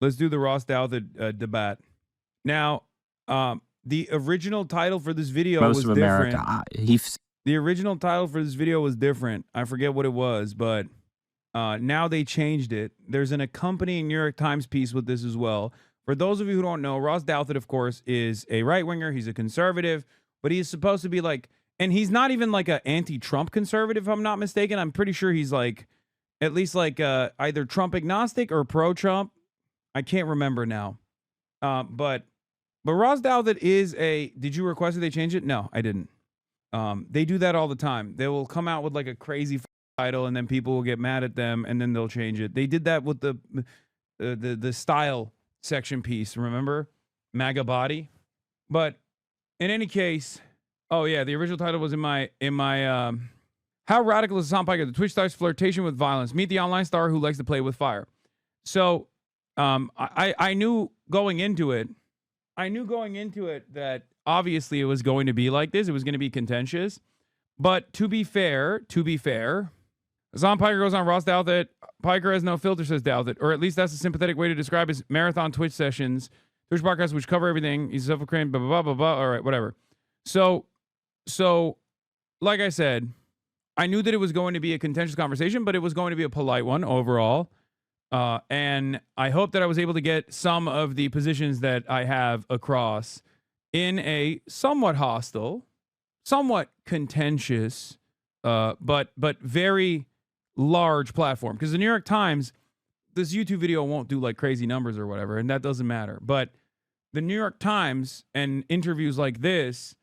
Let's do the Ross Douthat debate. Now, the original title for this video Most was of America. different. The original title for this video was different. I forget what it was, but now they changed it. There's an accompanying New York Times piece with this as well. For those of you who don't know, Ross Douthat, of course, is a right-winger. He's a conservative, but he's supposed to be like, and he's not even like an anti-Trump conservative, if I'm not mistaken. I'm pretty sure he's like, at least like either Trump agnostic or pro-Trump. I can't remember now. But Ross Douthat is a, did you request that they change it? No, I didn't. They do that all the time. They will come out with like a crazy title and then people will get mad at them and then they'll change it. They did that with the style section piece, remember? MAGA body. But in any case, oh yeah, the original title was in my How Radical is Hasan Piker, the Twitch star's flirtation with violence. Meet the online star who likes to play with fire. So I knew going into it that obviously it was going to be like this. It was going to be contentious. But to be fair, Hasan Piker goes on Ross Douthat. Piker has no filter, says Douthat. Or at least that's a sympathetic way to describe his marathon Twitch sessions. Twitch podcasts which cover everything. He's self-proclaimed, blah, blah, blah, blah, blah. All right, whatever. So, like I said, I knew that it was going to be a contentious conversation, but it was going to be a polite one overall. And I hope that I was able to get some of the positions that I have across in a somewhat hostile, somewhat contentious, but very large platform. Because the New York Times, this YouTube video won't do like crazy numbers or whatever, and that doesn't matter. But the New York Times and interviews like this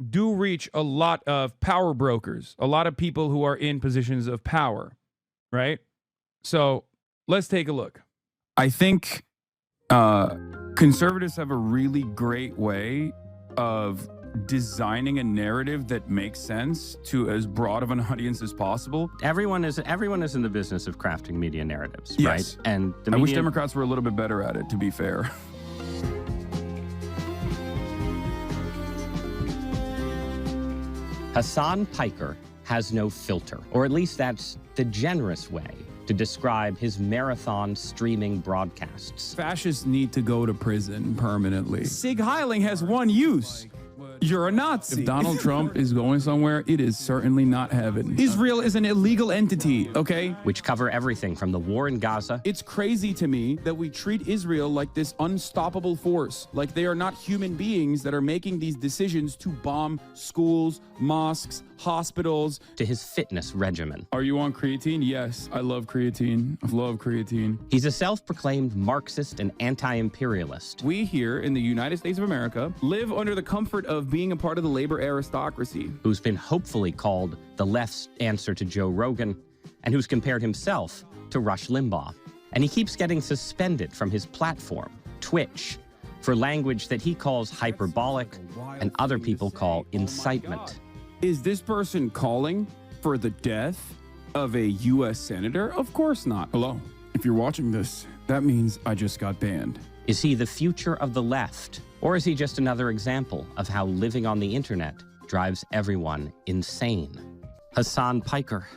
do reach a lot of power brokers, a lot of people who are in positions of power, right? So let's take a look. I think conservatives have a really great way of designing a narrative that makes sense to as broad of an audience as possible. Everyone is in the business of crafting media narratives, yes. Right? And I wish Democrats were a little bit better at it, to be fair. Hasan Piker has no filter, or at least that's the generous way to describe his marathon streaming broadcasts. Fascists need to go to prison permanently. Sig Heiling has one use. You're a Nazi. If Donald Trump is going somewhere, it is certainly not heaven. Israel is an illegal entity, okay? Which cover everything from the war in Gaza. It's crazy to me that we treat Israel like this unstoppable force, like they are not human beings that are making these decisions to bomb schools, mosques, hospitals. To his fitness regimen. Are you on creatine? Yes, I love creatine. I love creatine. He's a self-proclaimed Marxist and anti-imperialist. We here in the United States of America live under the comfort of being a part of the labor aristocracy. Who's been hopefully called the left's answer to Joe Rogan, and who's compared himself to Rush Limbaugh. And he keeps getting suspended from his platform, Twitch, for language that he calls hyperbolic and other people call incitement. Is this person calling for the death of a U.S. senator? Of course not. Hello. If you're watching this, that means I just got banned. Is he the future of the left? Or is he just another example of how living on the internet drives everyone insane? Hasan Piker,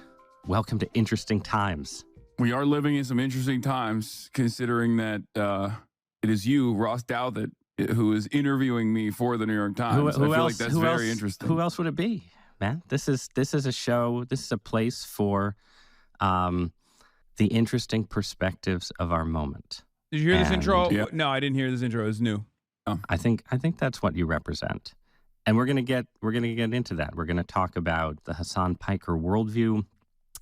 welcome to Interesting Times. We are living in some interesting times, considering that it is you, Ross Douthat, who is interviewing me for the New York Times. I feel like that's very interesting. Who else would it be, man? This is a show. This is a place for the interesting perspectives of our moment. Did you hear this intro? Yeah. No, I didn't hear this intro. It was new. Oh. I think that's what you represent, and we're gonna get into that. We're gonna talk about the Hasan Piker worldview.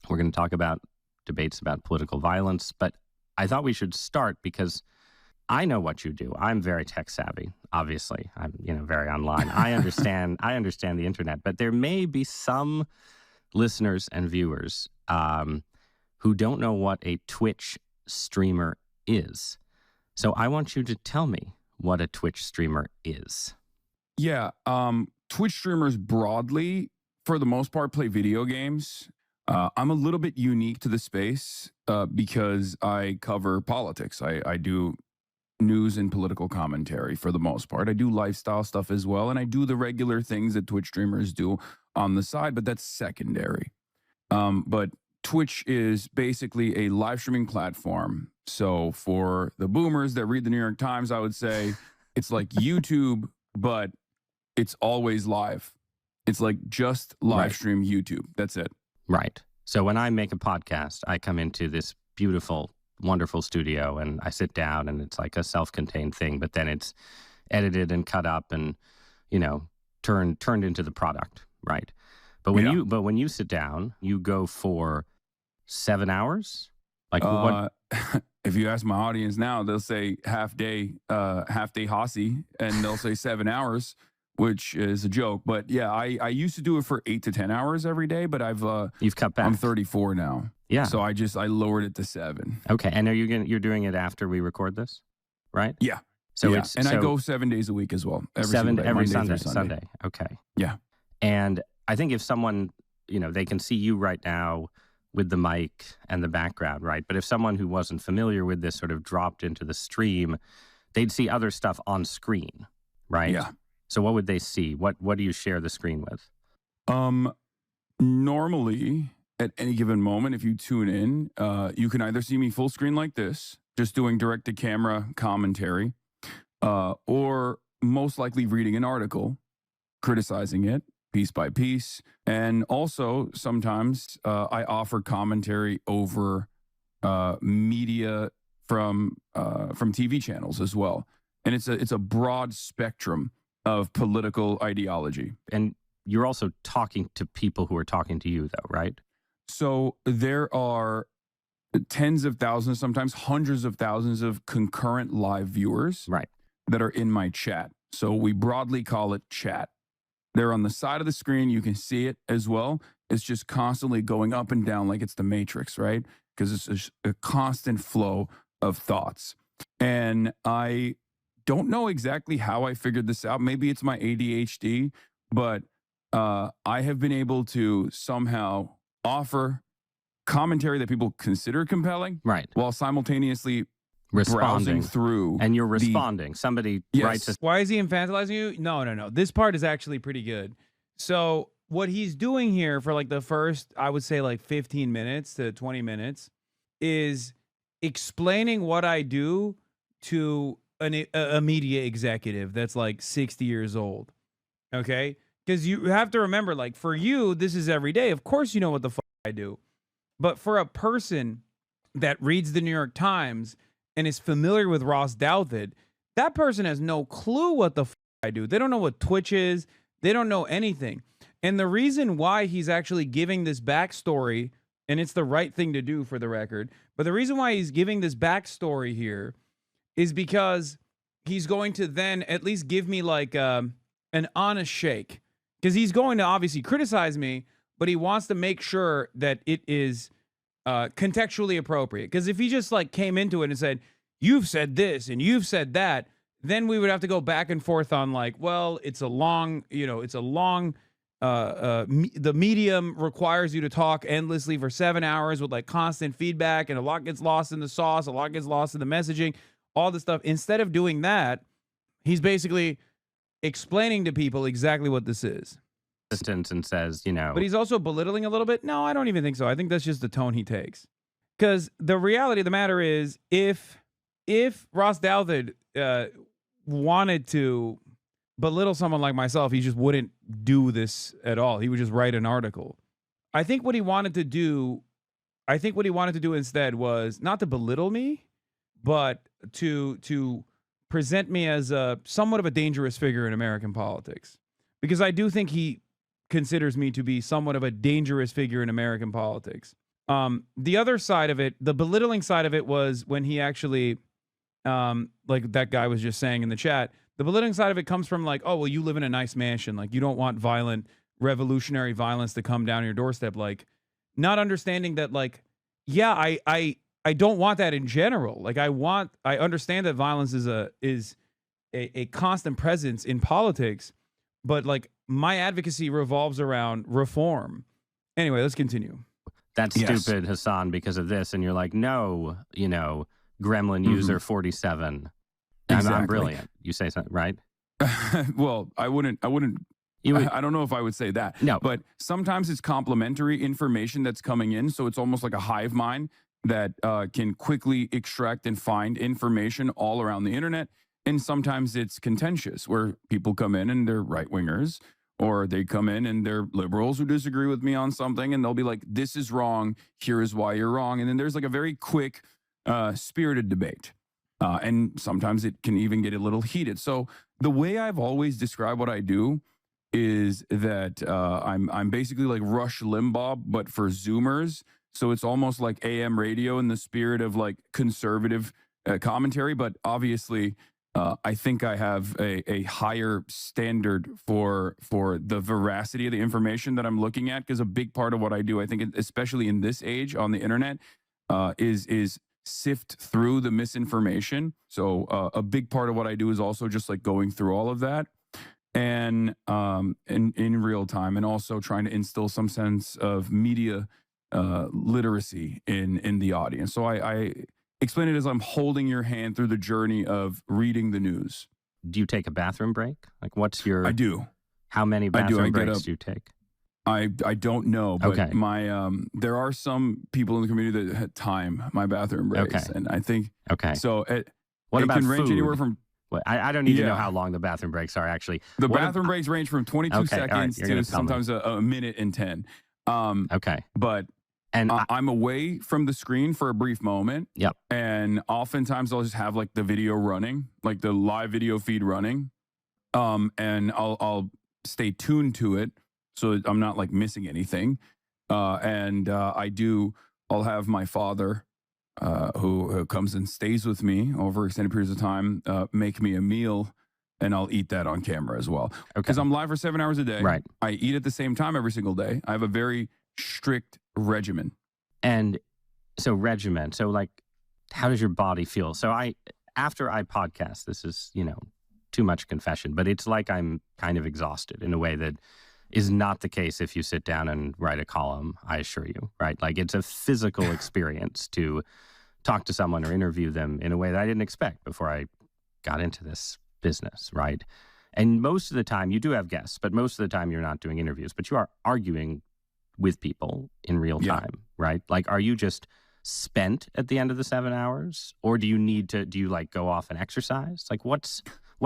We're gonna talk about debates about political violence. But I thought we should start because I know what you do. I'm very tech savvy. Obviously, I'm very online. I understand the internet, but there may be some listeners and viewers who don't know what a Twitch streamer is. So I want you to tell me what a Twitch streamer is. Yeah, Twitch streamers broadly, for the most part, play video games. I'm a little bit unique to the space because I cover politics. I do news and political commentary for the most part. I do lifestyle stuff as well, and I do the regular things that Twitch streamers do on the side, but that's secondary. But Twitch is basically a live streaming platform So for the boomers that read the New York Times, I would say it's like YouTube, but it's always live. It's like just live stream YouTube. That's it. Right. So when I make a podcast, I come into this beautiful, wonderful studio and I sit down and it's like a self-contained thing, but then it's edited and cut up and, turned into the product. Right. But when you sit down, you go for 7 hours. Like what? If you ask my audience now, they'll say half day Hasi, and they'll say 7 hours, which is a joke. But yeah, I used to do it for 8 to 10 hours every day, but you've cut back. I'm 34 now. Yeah. So I lowered it to 7. Okay. And you're doing it after we record this, right? Yeah. So I go 7 days a week as well. Every Sunday. Okay. Yeah. And I think if someone, they can see you right now with the mic and the background, right? But if someone who wasn't familiar with this sort of dropped into the stream, they'd see other stuff on screen, right? Yeah. So what would they see? What do you share the screen with? Normally at any given moment, if you tune in, you can either see me full screen like this, just doing direct to camera commentary, or most likely reading an article, criticizing it piece by piece. And also sometimes I offer commentary over media from TV channels as well. And it's a broad spectrum of political ideology. And you're also talking to people who are talking to you, though, right? So there are tens of thousands, sometimes hundreds of thousands of concurrent live viewers that are in my chat. So we broadly call it chat. They're on the side of the screen. You can see it as well. It's just constantly going up and down like it's the Matrix, right? Because it's a constant flow of thoughts. And I don't know exactly how I figured this out. Maybe it's my ADHD, but I have been able to somehow offer commentary that people consider compelling, while simultaneously browsing through. And you're responding. Somebody writes a... Why is he infantilizing you? No. This part is actually pretty good. So what he's doing here for like the first, I would say like 15 minutes to 20 minutes is explaining what I do to a media executive that's like 60 years old. Okay? Because you have to remember, like, for you, this is every day. Of course you know what the fuck I do. But for a person that reads the New York Times and is familiar with Ross Douthat, that person has no clue what the fuck I do. They don't know what Twitch is. They don't know anything. And the reason why he's actually giving this backstory, and it's the right thing to do for the record, but the reason why he's giving this backstory here is because he's going to then at least give me like an honest shake. Because he's going to obviously criticize me, but he wants to make sure that it is contextually appropriate. Because if he just like came into it and said, you've said this and you've said that, then we would have to go back and forth on like, well, the medium requires you to talk endlessly for 7 hours with like constant feedback, and a lot gets lost in the sauce, a lot gets lost in the messaging, all this stuff. Instead of doing that, he's basically explaining to people exactly what this is. And says, But he's also belittling a little bit. No, I don't even think so. I think that's just the tone he takes. Because the reality of the matter is, if Ross Douthat wanted to belittle someone like myself, he just wouldn't do this at all. He would just write an article. I think what he wanted to do instead was not to belittle me, but to present me as somewhat of a dangerous figure in American politics. Because I do think he considers me to be somewhat of a dangerous figure in American politics. The other side of it, the belittling side of it, was when he actually, like that guy was just saying in the chat, the belittling side of it comes from like, oh, well, you live in a nice mansion. Like, you don't want violent, revolutionary violence to come down your doorstep. Like, not understanding that, like, yeah, I don't want that in general. Like, I understand that violence is a constant presence in politics, but like my advocacy revolves around reform. Anyway, let's continue. That's stupid, Hasan, because of this. And you're like, no, gremlin user 47. Exactly. I'm brilliant. You say something, right? Well, I wouldn't. I don't know if I would say that. No. But sometimes it's complimentary information that's coming in. So it's almost like a hive mind. that can quickly extract and find information all around the internet. And sometimes it's contentious, where people come in and they're right wingers, or they come in and they're liberals who disagree with me on something, and they'll be like, "This is wrong. Here is why you're wrong." And then there's like a very quick, spirited debate. And sometimes it can even get a little heated. So the way I've always described what I do is that I'm basically like Rush Limbaugh, but for Zoomers. So it's almost like AM radio in the spirit of like conservative commentary. But obviously, I think I have a higher standard for the veracity of the information that I'm looking at, because a big part of what I do, I think, especially in this age on the internet, is sift through the misinformation. So a big part of what I do is also just like going through all of that and in real time, and also trying to instill some sense of media literacy in the audience. So I explain it as I'm holding your hand through the journey of reading the news. Do you take a bathroom break? Like, what's your? I do. How many bathroom breaks do you take? I don't know, but Okay. my there are some people in the community that time my bathroom breaks, Okay. and I think Okay. so. What It about can range food? anywhere from Well, I don't need to know Yeah. how long the bathroom breaks are, actually. the What ab- bathroom breaks range from 22 Okay, all right, seconds you're to gonna tell me. sometimes a minute and 10. Okay. But And I'm away from the screen for a brief moment. Yep. And oftentimes I'll just have like the video running, like the live video feed running. And I'll stay tuned to it so I'm not like missing anything. I'll have my father, who comes and stays with me over extended periods of time, make me a meal, and I'll eat that on camera as well. okay. Because I'm live for 7 hours a day. Right. I eat at the same time every single day. I have a very strict regimen. And so regimen. So like, how does your body feel? So after I podcast, this is, too much confession, but it's like I'm kind of exhausted in a way that is not the case if you sit down and write a column, I assure you, right? Like, it's a physical experience to talk to someone or interview them in a way that I didn't expect before I got into this business, right? And most of the time you do have guests, but most of the time you're not doing interviews, but you are arguing with people in real Yeah. time, right? Like, are you just spent at the end of the 7 hours, or do you like go off and exercise? Like, what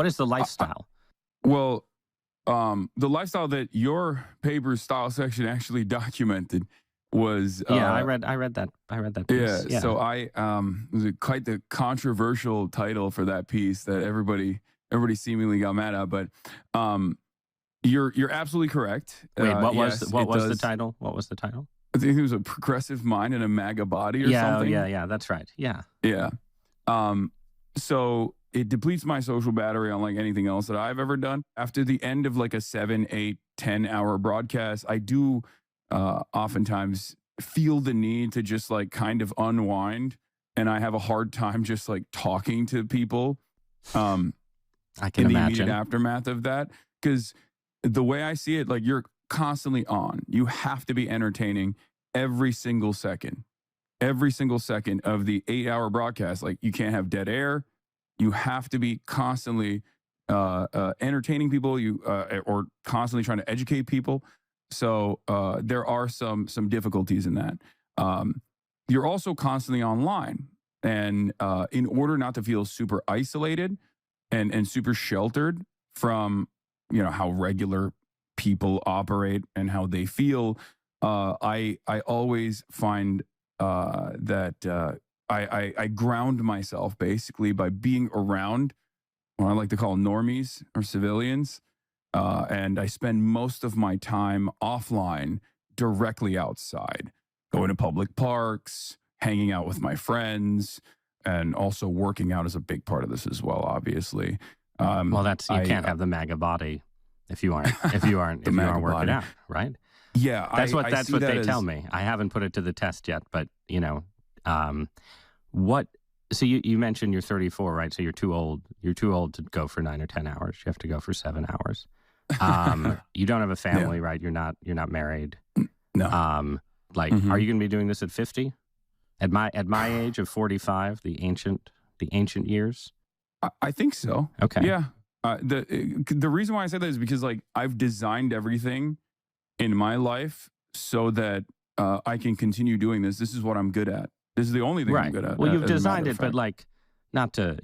is the lifestyle? Well, the lifestyle that your paper's style section actually documented was Yeah, I read that piece. yeah. So it was quite the controversial title for that piece that everybody seemingly got mad at. But you're absolutely correct. Wait, what was yes, the title? What was the title? I think it was a progressive mind and a MAGA body or Yeah, something. yeah, that's right. Yeah. Yeah. So it depletes my social battery unlike anything else that I've ever done. After the end of like a 7, 8, 10-hour broadcast, I do oftentimes feel the need to just like kind of unwind. And I have a hard time just like talking to people I can in the imagine. immediate aftermath of that. Because the way I see it, like, you're constantly on. You have to be entertaining every single second of the 8-hour broadcast. Like, you can't have dead air. You have to be constantly entertaining people, or constantly trying to educate people. So there are some difficulties in that. You're also constantly online, and in order not to feel super isolated and super sheltered from how regular people operate and how they feel, I always find that I ground myself basically by being around what I like to call normies or civilians. And I spend most of my time offline, directly outside, going to public parks, hanging out with my friends, and also working out is a big part of this as well, obviously. Well, you can't have the MAGA body if you aren't MAGA working body. out, right? Yeah, That's what see that they as- tell me. I haven't put it to the test yet, but what? So you mentioned you're 34, right? So you're too old. You're too old to go for 9 or 10 hours. You have to go for 7 hours. You don't have a family, right? You're not married. No. Are you going to be doing this at 50? At my age of 45, the ancient years. I think so. Okay. Yeah. The reason why I said that is because like I've designed everything in my life so that I can continue doing this. This is what I'm good at. This is the only thing I'm Right. good at. Well, you've as a matter designed of it, but fact. like not to,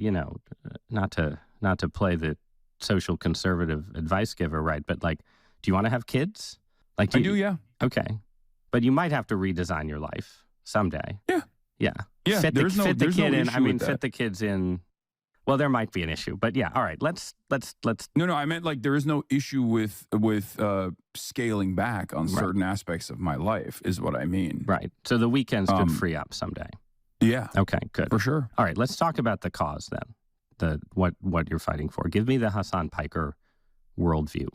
not to play the social conservative advice giver, right? But like, do you want to have kids? Like, I do, yeah. Okay, but you might have to redesign your life someday. Yeah. Yeah. Yeah, Fit there's no kid in. issue I mean, with fit that. the kids in. Well, there might be an issue, but yeah. All right. Let's. No, I meant like there is no issue with scaling back on Right. certain aspects of my life is what I mean. Right. So the weekends could free up someday. Yeah, Okay. Good. for sure. All right. Let's talk about the cause then. What you're fighting for. Give me the Hasan Piker worldview.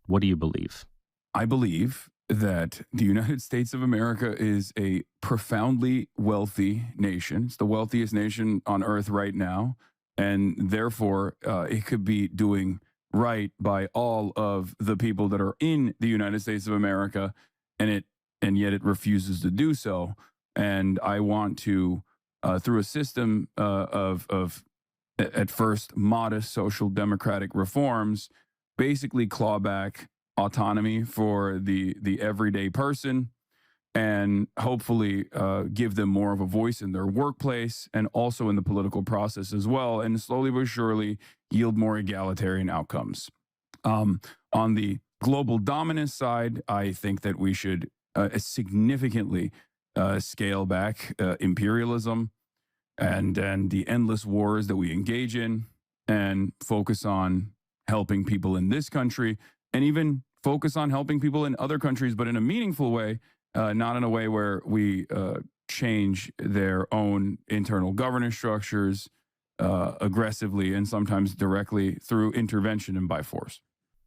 What do you believe? I believe that the United States of America is a profoundly wealthy nation. It's the wealthiest nation on earth right now. And therefore, it could be doing right by all of the people that are in the United States of America, and yet it refuses to do so. And I want to, through a system of at first modest social democratic reforms, basically claw back autonomy for the everyday person, and hopefully give them more of a voice in their workplace and also in the political process as well, and slowly but surely yield more egalitarian outcomes. On the global dominance side, I think that we should significantly scale back imperialism and the endless wars that we engage in, and focus on helping people in this country, and even focus on helping people in other countries, but in a meaningful way, not in a way where we change their own internal governance structures aggressively and sometimes directly through intervention and by force.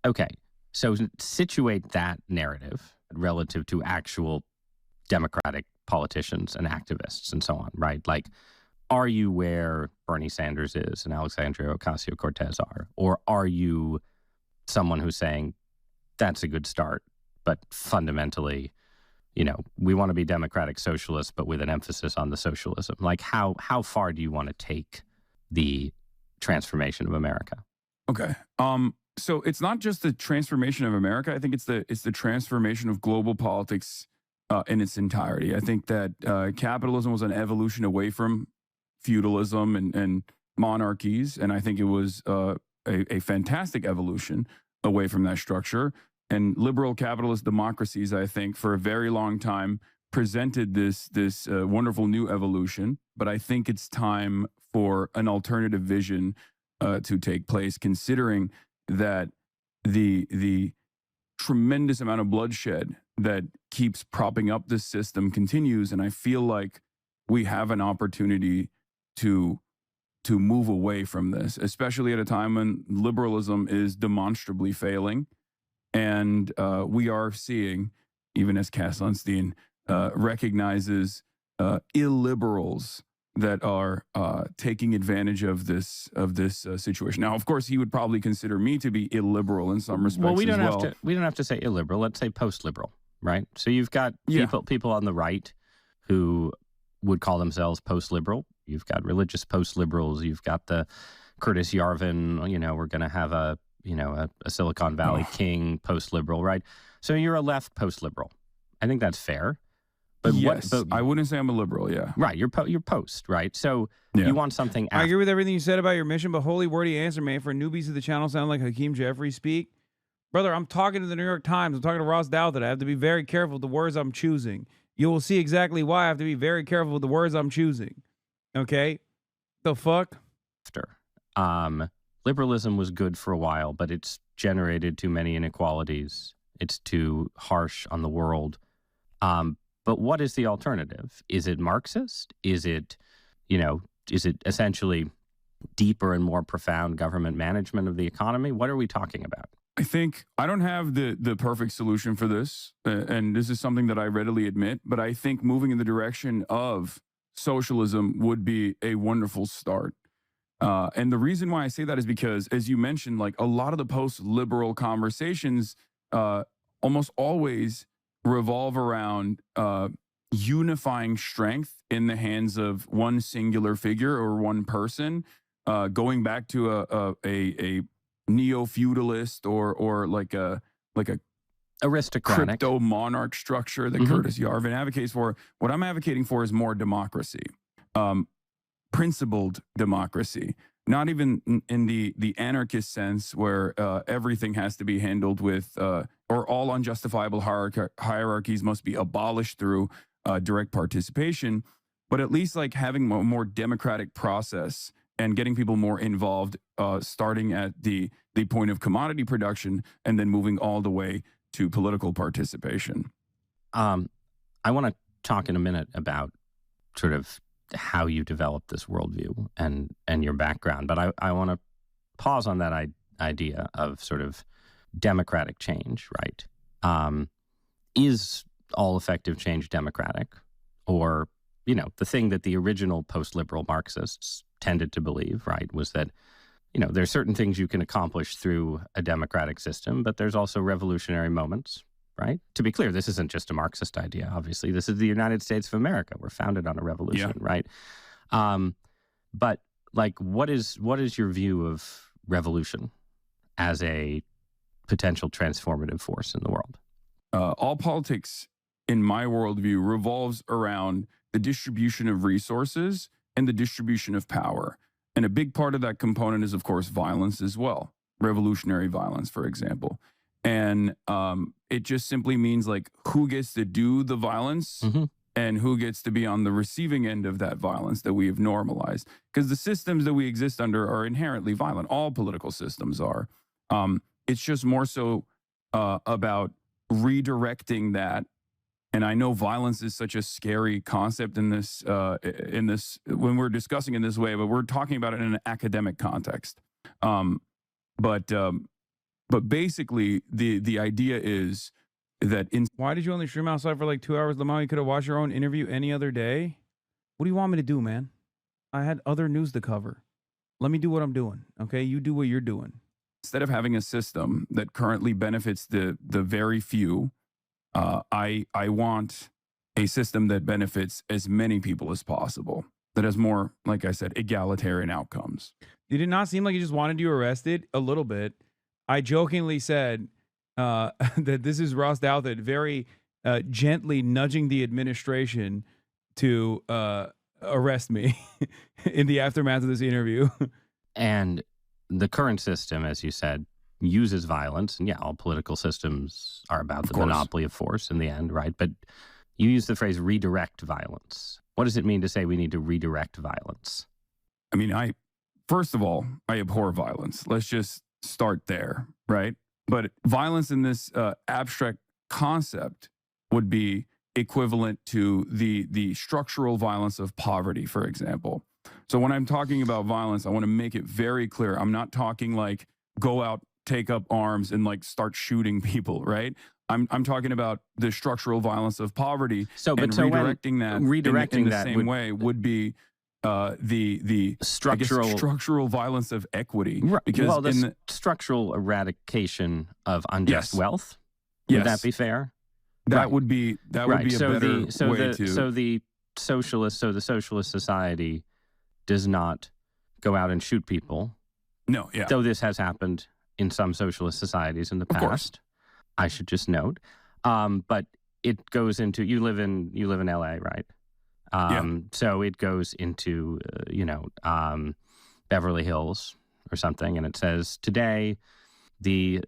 Okay. So situate that narrative relative to actual Democratic politicians and activists and so on, right? Like, are you where Bernie Sanders is and Alexandria Ocasio-Cortez are? Or are you someone who's saying that's a good start, but fundamentally, we want to be democratic socialists, but with an emphasis on the socialism? Like, how far do you want to take the transformation of America? Okay. So it's not just the transformation of America. I think it's the transformation of global politics in its entirety. I think that capitalism was an evolution away from feudalism and monarchies, and I think it was a fantastic evolution away from that structure. And liberal capitalist democracies, I think, for a very long time presented this wonderful new evolution. But I think it's time for an alternative vision to take place, considering that the tremendous amount of bloodshed that keeps propping up this system continues. And I feel like we have an opportunity to move away from this, especially at a time when liberalism is demonstrably failing. And we are seeing, even as Cass Sunstein recognizes, illiberals that are taking advantage of this situation. Now, of course, he would probably consider me to be illiberal in some respects. Well, we don't as have to say illiberal. Let's say post-liberal, right? So you've got people on the right who would call themselves post-liberal. You've got religious post-liberals. You've got the Curtis Yarvin. We're going to have a Silicon Valley king post-liberal, right? So you're a left post-liberal. I think that's fair. But yes, I wouldn't say I'm a liberal, yeah. Right, you're post, right? So you want something I after. agree with everything you said about your mission, but holy wordy answer, man. For newbies to the channel sound like Hakeem Jeffries speak. Brother, I'm talking to the New York Times. I'm talking to Ross Douthat. I have to be very careful with the words I'm choosing. You will see exactly why I have to be very careful with the words I'm choosing. Okay? The fuck? Liberalism was good for a while, but it's generated too many inequalities. It's too harsh on the world. But what is the alternative? Is it Marxist? Is it essentially deeper and more profound government management of the economy? What are we talking about? I think I don't have the perfect solution for this, and this is something that I readily admit, but I think moving in the direction of socialism would be a wonderful start. And the reason why I say that is because, as you mentioned, like a lot of the post-liberal conversations almost always revolve around unifying strength in the hands of one singular figure or one person, going back to a neo-feudalist or like a aristocratic crypto monarch structure that Curtis Yarvin advocates for. What I'm advocating for is more democracy. um, principled democracy, not even in the anarchist sense where everything has to be handled with or all unjustifiable hierarchies must be abolished through direct participation, but at least like having a more democratic process and getting people more involved, starting at the point of commodity production and then moving all the way to political participation. I want to talk in a minute about sort of how you developed this worldview and your background, but I want to pause on that idea of sort of democratic change, right? Is all effective change democratic? Or, the thing that the original post-liberal Marxists tended to believe, right, was that, there's certain things you can accomplish through a democratic system, but there's also revolutionary moments, right? To be clear, this isn't just a Marxist idea, obviously. This is the United States of America. We're founded on a revolution, right? But like, what is your view of revolution as a potential transformative force in the world? All politics, in my worldview, revolves around the distribution of resources and the distribution of power. And a big part of that component is, of course, violence as well, revolutionary violence, for example. And it just simply means like who gets to do the violence and who gets to be on the receiving end of that violence that we have normalized. Because the systems that we exist under are inherently violent. All political systems are. It's just more so about redirecting that. And I know violence is such a scary concept in this when we're discussing in this way, but we're talking about it in an academic context. But basically, the idea is that why did you only stream outside for like 2 hours, Lamar? You could have watched your own interview any other day. What do you want me to do, man? I had other news to cover. Let me do what I'm doing. Okay, you do what you're doing. Instead of having a system that currently benefits the very few, I want a system that benefits as many people as possible, that has more, like I said, egalitarian outcomes. Did it not seem like he just wanted you arrested? A little bit. I jokingly said that this is Ross Douthat very gently nudging the administration to arrest me in the aftermath of this interview. And the current system, as you said, uses violence. And yeah, all political systems are about the monopoly of force in the end, right? But you use the phrase redirect violence. What does it mean to say we need to redirect violence? I mean, first of all, I abhor violence. Let's just start there, right? But violence in this abstract concept would be equivalent to the structural violence of poverty, for example. So when I'm talking about violence, I want to make it very clear. I'm not talking like go out, take up arms and like start shooting people, right? I'm talking about the structural violence of poverty. Redirecting that in the same way would be the structural violence of equity. Right. Because the structural eradication of unjust wealth. Would that be fair? That would be a better way to. So the socialist society does not go out and shoot people. No, yeah. Though this has happened in some socialist societies in the past, I should just note. But it goes into you live in LA, right? So it goes into Beverly Hills or something, and it says today the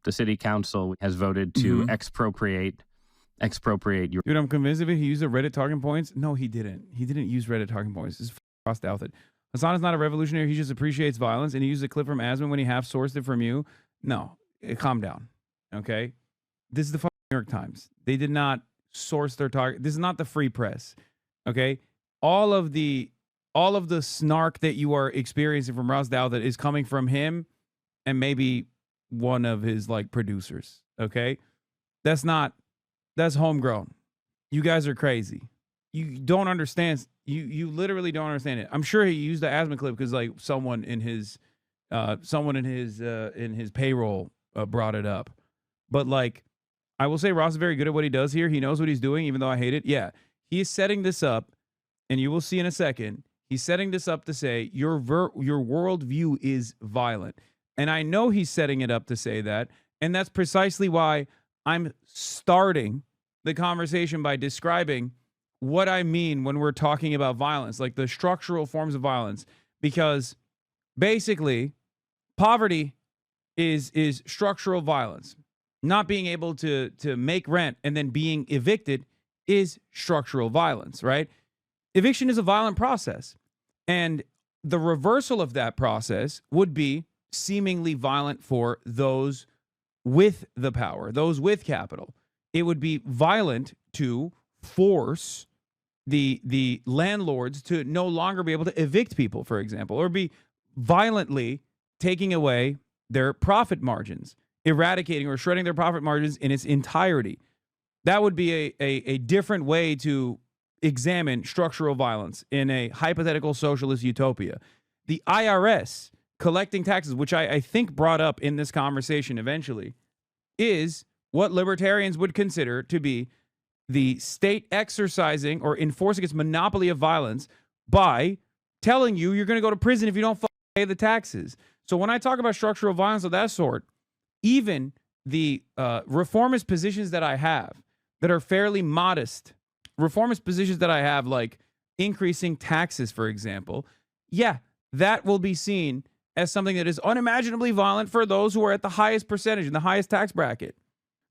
city council has voted to expropriate your. Dude, I'm convinced of it. He used the Reddit talking points. No, he didn't. He didn't use Reddit talking points. This is Ross Douthat. Hasan is not a revolutionary. He just appreciates violence, and he used a clip from Asman when he half-sourced it from you. No, calm down, okay? This is the New York Times. They did not source their target. This is not the free press, okay? All of the snark that you are experiencing from Ross Douthat is coming from him and maybe one of his like producers, okay? That's homegrown. You guys are crazy. You don't understand. You literally don't understand it. I'm sure he used the Asman clip because like someone in his payroll brought it up. But like, I will say Ross is very good at what he does here. He knows what he's doing, even though I hate it. Yeah, he is setting this up, and you will see in a second. He's setting this up to say your worldview is violent, and I know he's setting it up to say that, and that's precisely why I'm starting the conversation by describing what I mean when we're talking about violence, like the structural forms of violence, because basically poverty is structural violence. Not being able to make rent and then being evicted is structural violence, right? Eviction is a violent process. And the reversal of that process would be seemingly violent for those with the power, those with capital. It would be violent to force the landlords to no longer be able to evict people, for example, or be violently taking away their profit margins, eradicating or shredding their profit margins in its entirety. That would be a different way to examine structural violence in a hypothetical socialist utopia. The IRS collecting taxes, which I think brought up in this conversation eventually, is what libertarians would consider to be the state exercising or enforcing its monopoly of violence by telling you you're going to go to prison if you don't pay the taxes. So when I talk about structural violence of that sort, even the reformist positions that I have that are fairly modest, reformist positions that I have, like increasing taxes, for example, yeah, that will be seen as something that is unimaginably violent for those who are at the highest percentage in the highest tax bracket.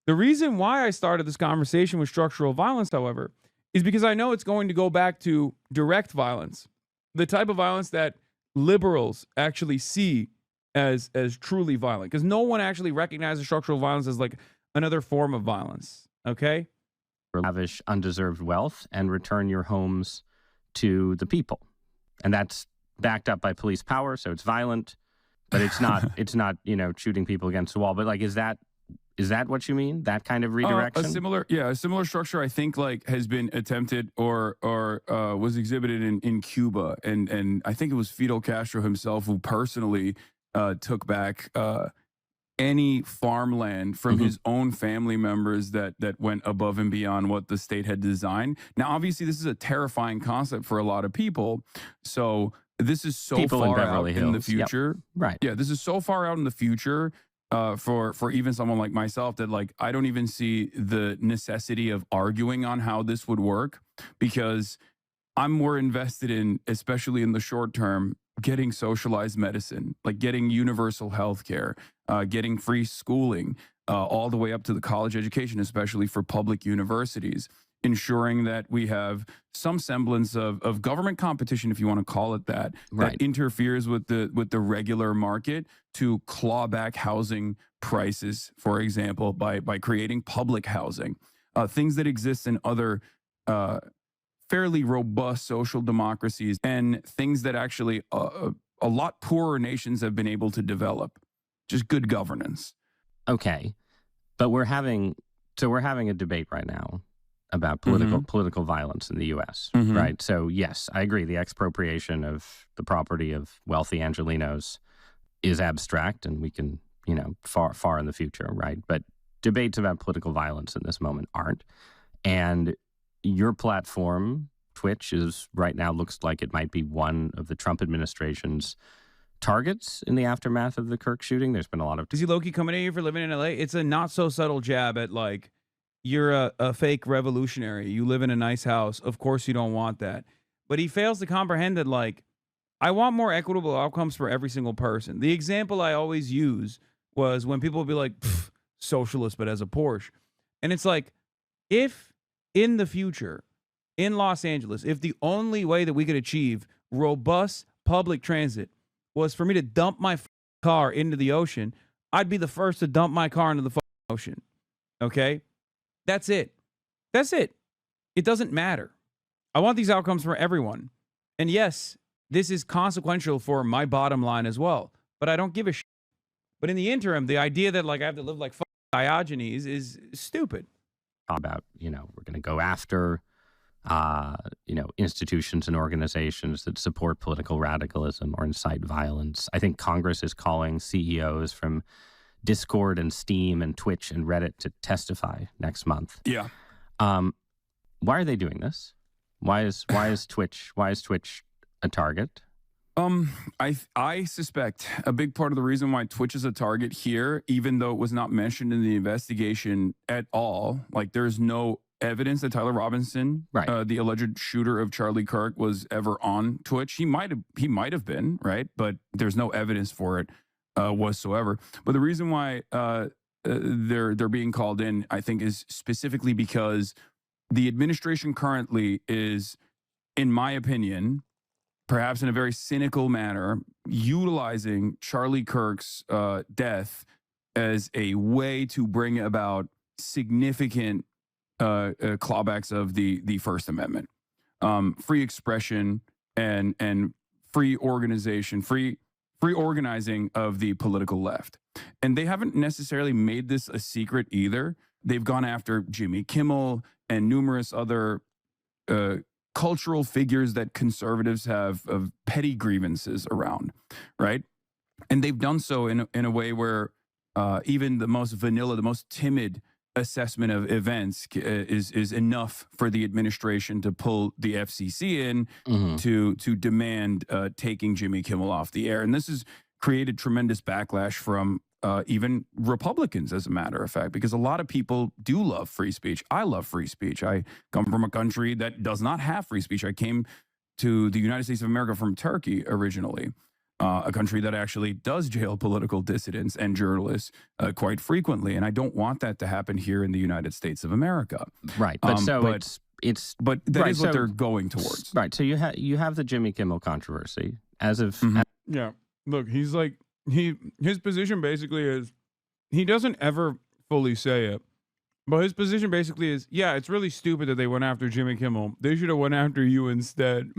The reason why I started this conversation with structural violence, however, is because I know it's going to go back to direct violence, the type of violence that liberals actually see as truly violent, because no one actually recognizes structural violence as like another form of violence. Okay. Lavish undeserved wealth and return your homes to the people. And that's backed up by police power. So it's violent, but it's not, shooting people against the wall. But like, is that what you mean? That kind of redirection? A similar structure, I think, like has been attempted or was exhibited in Cuba. And I think it was Fidel Castro himself who personally took back any farmland from his own family members that went above and beyond what the state had designed. Now, obviously, this is a terrifying concept for a lot of people. So this is so people far in Beverly out Hills. in the future. Yep. Right. Yeah, this is so far out in the future for even someone like myself that like I don't even see the necessity of arguing on how this would work, because I'm more invested in, especially in the short term, getting socialized medicine, like getting universal health care, getting free schooling, all the way up to the college education, especially for public universities, ensuring that we have some semblance of government competition, if you want to call it that, Right. that interferes with the regular market to claw back housing prices, for example, by creating public housing, things that exist in other fairly robust social democracies, and things that actually a lot poorer nations have been able to develop. Just good governance. Okay. But we're having a debate right now about political violence in the U.S., right? So yes, I agree. The expropriation of the property of wealthy Angelenos is abstract, and we can, far in the future, right? But debates about political violence in this moment aren't. And your platform, Twitch, is right now looks like it might be one of the Trump administration's targets in the aftermath of the Kirk shooting. There's been a lot of... Is he low-key coming at you for living in LA? It's a not so subtle jab at like, you're a fake revolutionary. You live in a nice house. Of course you don't want that. But he fails to comprehend that, like, I want more equitable outcomes for every single person. The example I always use was when people would be like, socialist, but as a Porsche. And it's like, if in the future, in Los Angeles, if the only way that we could achieve robust public transit was for me to dump my car into the ocean, I'd be the first to dump my car into the ocean. Okay? That's it. That's it. It doesn't matter. I want these outcomes for everyone. And yes, this is consequential for my bottom line as well, but I don't give a shit. But in the interim, the idea that like I have to live like Diogenes is stupid. About, we're going to go after, institutions and organizations that support political radicalism or incite violence. I think Congress is calling CEOs from Discord and Steam and Twitch and Reddit to testify next month. Yeah. Why are they doing this? Why is Twitch a target? I suspect a big part of the reason why Twitch is a target here, even though it was not mentioned in the investigation at all, like there's no evidence that Tyler Robinson, Right. the alleged shooter of Charlie Kirk, was ever on Twitch. He might have been, right? But there's no evidence for it whatsoever. But the reason why they're being called in, I think, is specifically because the administration currently is, in my opinion, perhaps in a very cynical manner, utilizing Charlie Kirk's death as a way to bring about significant clawbacks of the First Amendment, free expression and free organization, free organizing of the political left. And they haven't necessarily made this a secret either. They've gone after Jimmy Kimmel and numerous other cultural figures that conservatives have of petty grievances around, right? And they've done so in a way where even the most vanilla, the most timid assessment of events is enough for the administration to pull the FCC in to demand taking Jimmy Kimmel off the air. And this has created tremendous backlash from even Republicans, as a matter of fact, because a lot of people do love free speech. I love free speech. I come from a country that does not have free speech. I came to the United States of America from Turkey originally, a country that actually does jail political dissidents and journalists quite frequently. And I don't want that to happen here in the United States of America. Right. But but that right, is what so- they're going towards. right. So you have the Jimmy Kimmel controversy as of Yeah. Look, he's like, his position basically is, he doesn't ever fully say it, but his position basically is, yeah, it's really stupid that they went after Jimmy Kimmel. They should have went after you instead.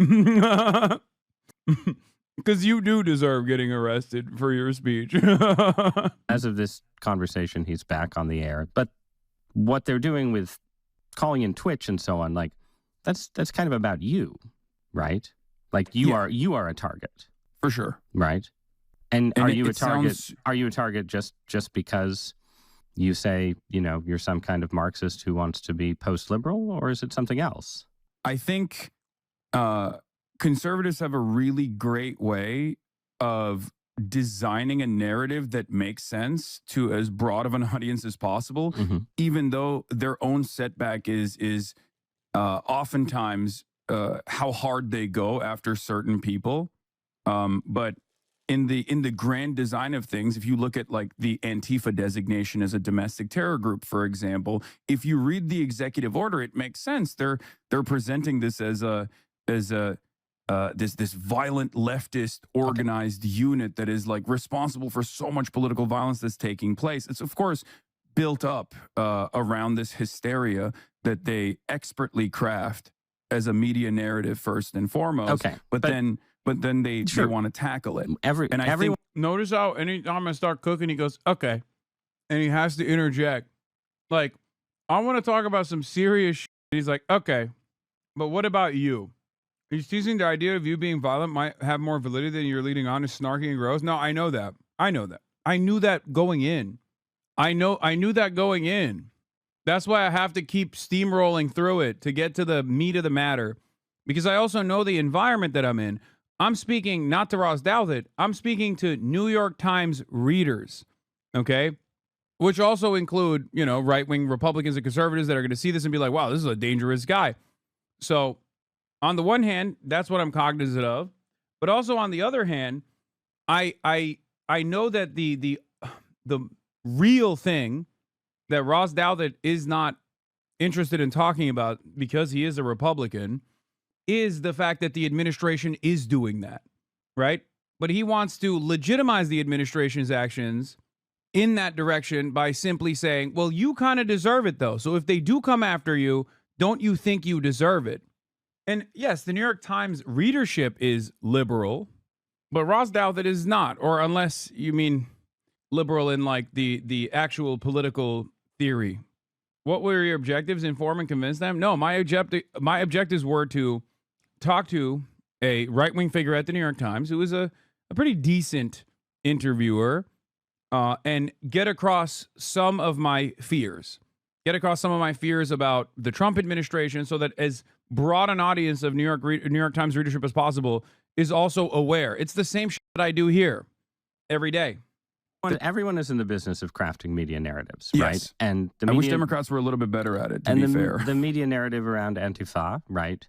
Because you do deserve getting arrested for your speech. as of this conversation, he's back on the air. But what they're doing with calling in Twitch and so on, like that's kind of about you, right? Like you are a target, For sure. right? And And are it- you a it target? sounds- Are you a target just because you say you're some kind of Marxist who wants to be post-liberal, or is it something else? I think conservatives have a really great way of designing a narrative that makes sense to as broad of an audience as possible, Mhm. even though their own setback is oftentimes how hard they go after certain people. But in the grand design of things, if you look at like the Antifa designation as a domestic terror group, for example, if you read the executive order, it makes sense. They're presenting this as this violent leftist organized unit that is like responsible for so much political violence that's taking place. It's of course built up around this hysteria that they expertly craft as a media narrative first and foremost. Okay, but then they Sure. want to tackle it. Everyone. Notice how anytime I start cooking, he goes, okay. And he has to interject. Like, I want to talk about some serious shit. He's like, okay, but what about you? He's teasing the idea of you being violent might have more validity than you're leading on, is snarky and gross. No, I know that. I knew that going in. I knew that going in. That's why I have to keep steamrolling through it to get to the meat of the matter. Because I also know the environment that I'm in. I'm speaking not to Ross Douthat. I'm speaking to New York Times readers, okay? Which also include, right-wing Republicans and conservatives that are going to see this and be like, wow, this is a dangerous guy. So on the one hand, that's what I'm cognizant of. But also on the other hand, I know that the real thing that Ross Douthat is not interested in talking about, because he is a Republican, is the fact that the administration is doing that, right? But he wants to legitimize the administration's actions in that direction by simply saying, well, you kind of deserve it, though. So if they do come after you, don't you think you deserve it? And yes, the New York Times readership is liberal, but Ross Douthat is not, or unless you mean liberal in like the actual political theory. What were your objectives? Inform and convince them? No, my objectives were to talk to a right-wing figure at the New York Times who was a pretty decent interviewer, and get across some of my fears. Get across some of my fears about the Trump administration so that as broad an audience of New York Times readership as possible is also aware. It's the same shit that I do here every day. Everyone is in the business of crafting media narratives, Yes. right? And the I wish media, Democrats were a little bit better at it, to and be fair. the media narrative around Antifa, right,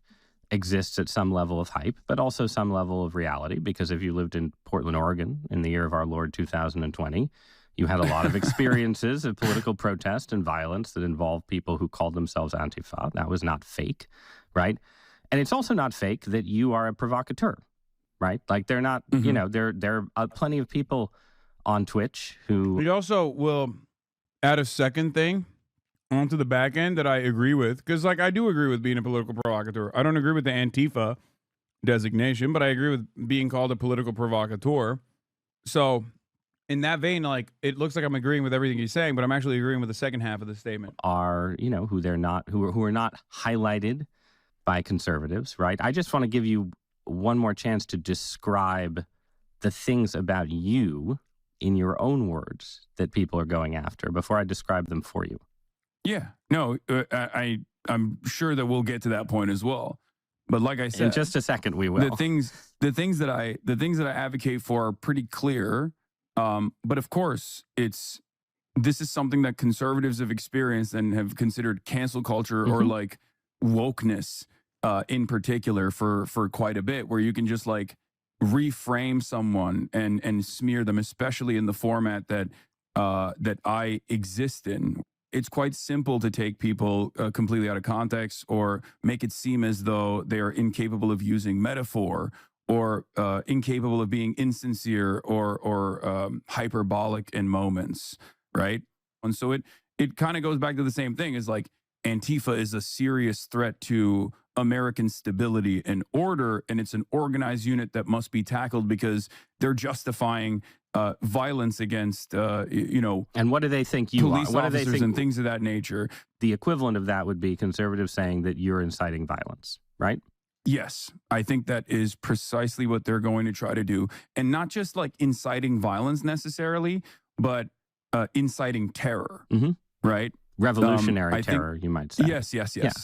exists at some level of hype, but also some level of reality. Because if you lived in Portland, Oregon in the year of our Lord 2020, you had a lot of experiences of political protest and violence that involved people who called themselves Antifa. That was not fake, right? And it's also not fake that you are a provocateur, right? Like they're not, you know, there are plenty of people on Twitch who... We also will add a second thing onto the back end that I agree with, because like I do agree with being a political provocateur. I don't agree with the Antifa designation, but I agree with being called a political provocateur. So in that vein, like it looks like I'm agreeing with everything he's saying, but I'm actually agreeing with the second half of the statement. Are, you know, who are not highlighted by conservatives, right? I just want to give you one more chance to describe the things about you in your own words that people are going after before I describe them for you. Yeah, no, I'm sure that we'll get to that point as well. But like I said, in just a second, we will. The things that I advocate for are pretty clear. But of course, this is something that conservatives have experienced and have considered cancel culture or like wokeness in particular for quite a bit, where you can just like reframe someone and smear them, especially in the format that I exist in. It's quite simple to take people completely out of context or make it seem as though they are incapable of using metaphor or incapable of being insincere or hyperbolic in moments, right? And so it kind of goes back to the same thing as like Antifa is a serious threat to American stability and order, and it's an organized unit that must be tackled because they're justifying violence against, and what do they think you police are? What officers do they think, and things of that nature. The equivalent of that would be conservatives saying that you're inciting violence, right? Yes, I think that is precisely what they're going to try to do. And not just like inciting violence necessarily, but inciting terror, right? Revolutionary terror, you might say. Yes,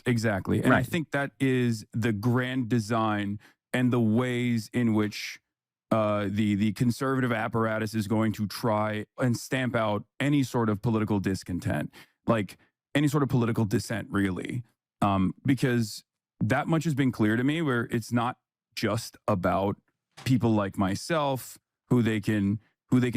exactly. And I think that is the grand design and the ways in which the conservative apparatus is going to try and stamp out any sort of political discontent, like any sort of political dissent, really. Because that much has been clear to me, where it's not just about people like myself who they can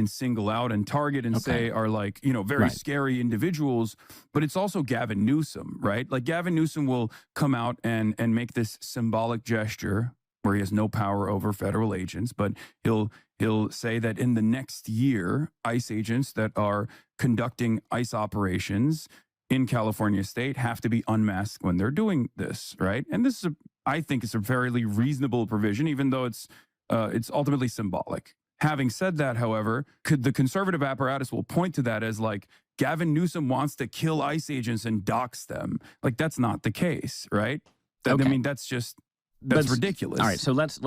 single out and target and say are like, very scary individuals, but it's also Gavin Newsom, right? Like Gavin Newsom will come out and make this symbolic gesture where he has no power over federal agents, but he'll say that in the next year, ICE agents that are conducting ICE operations in California state have to be unmasked when they're doing this, right? And this is, I think it's a fairly reasonable provision, even though it's ultimately symbolic. Having said that, however, the conservative apparatus will point to that as like Gavin Newsom wants to kill ICE agents and dox them. Like that's not the case, right? I mean, that's ridiculous. All right, so let's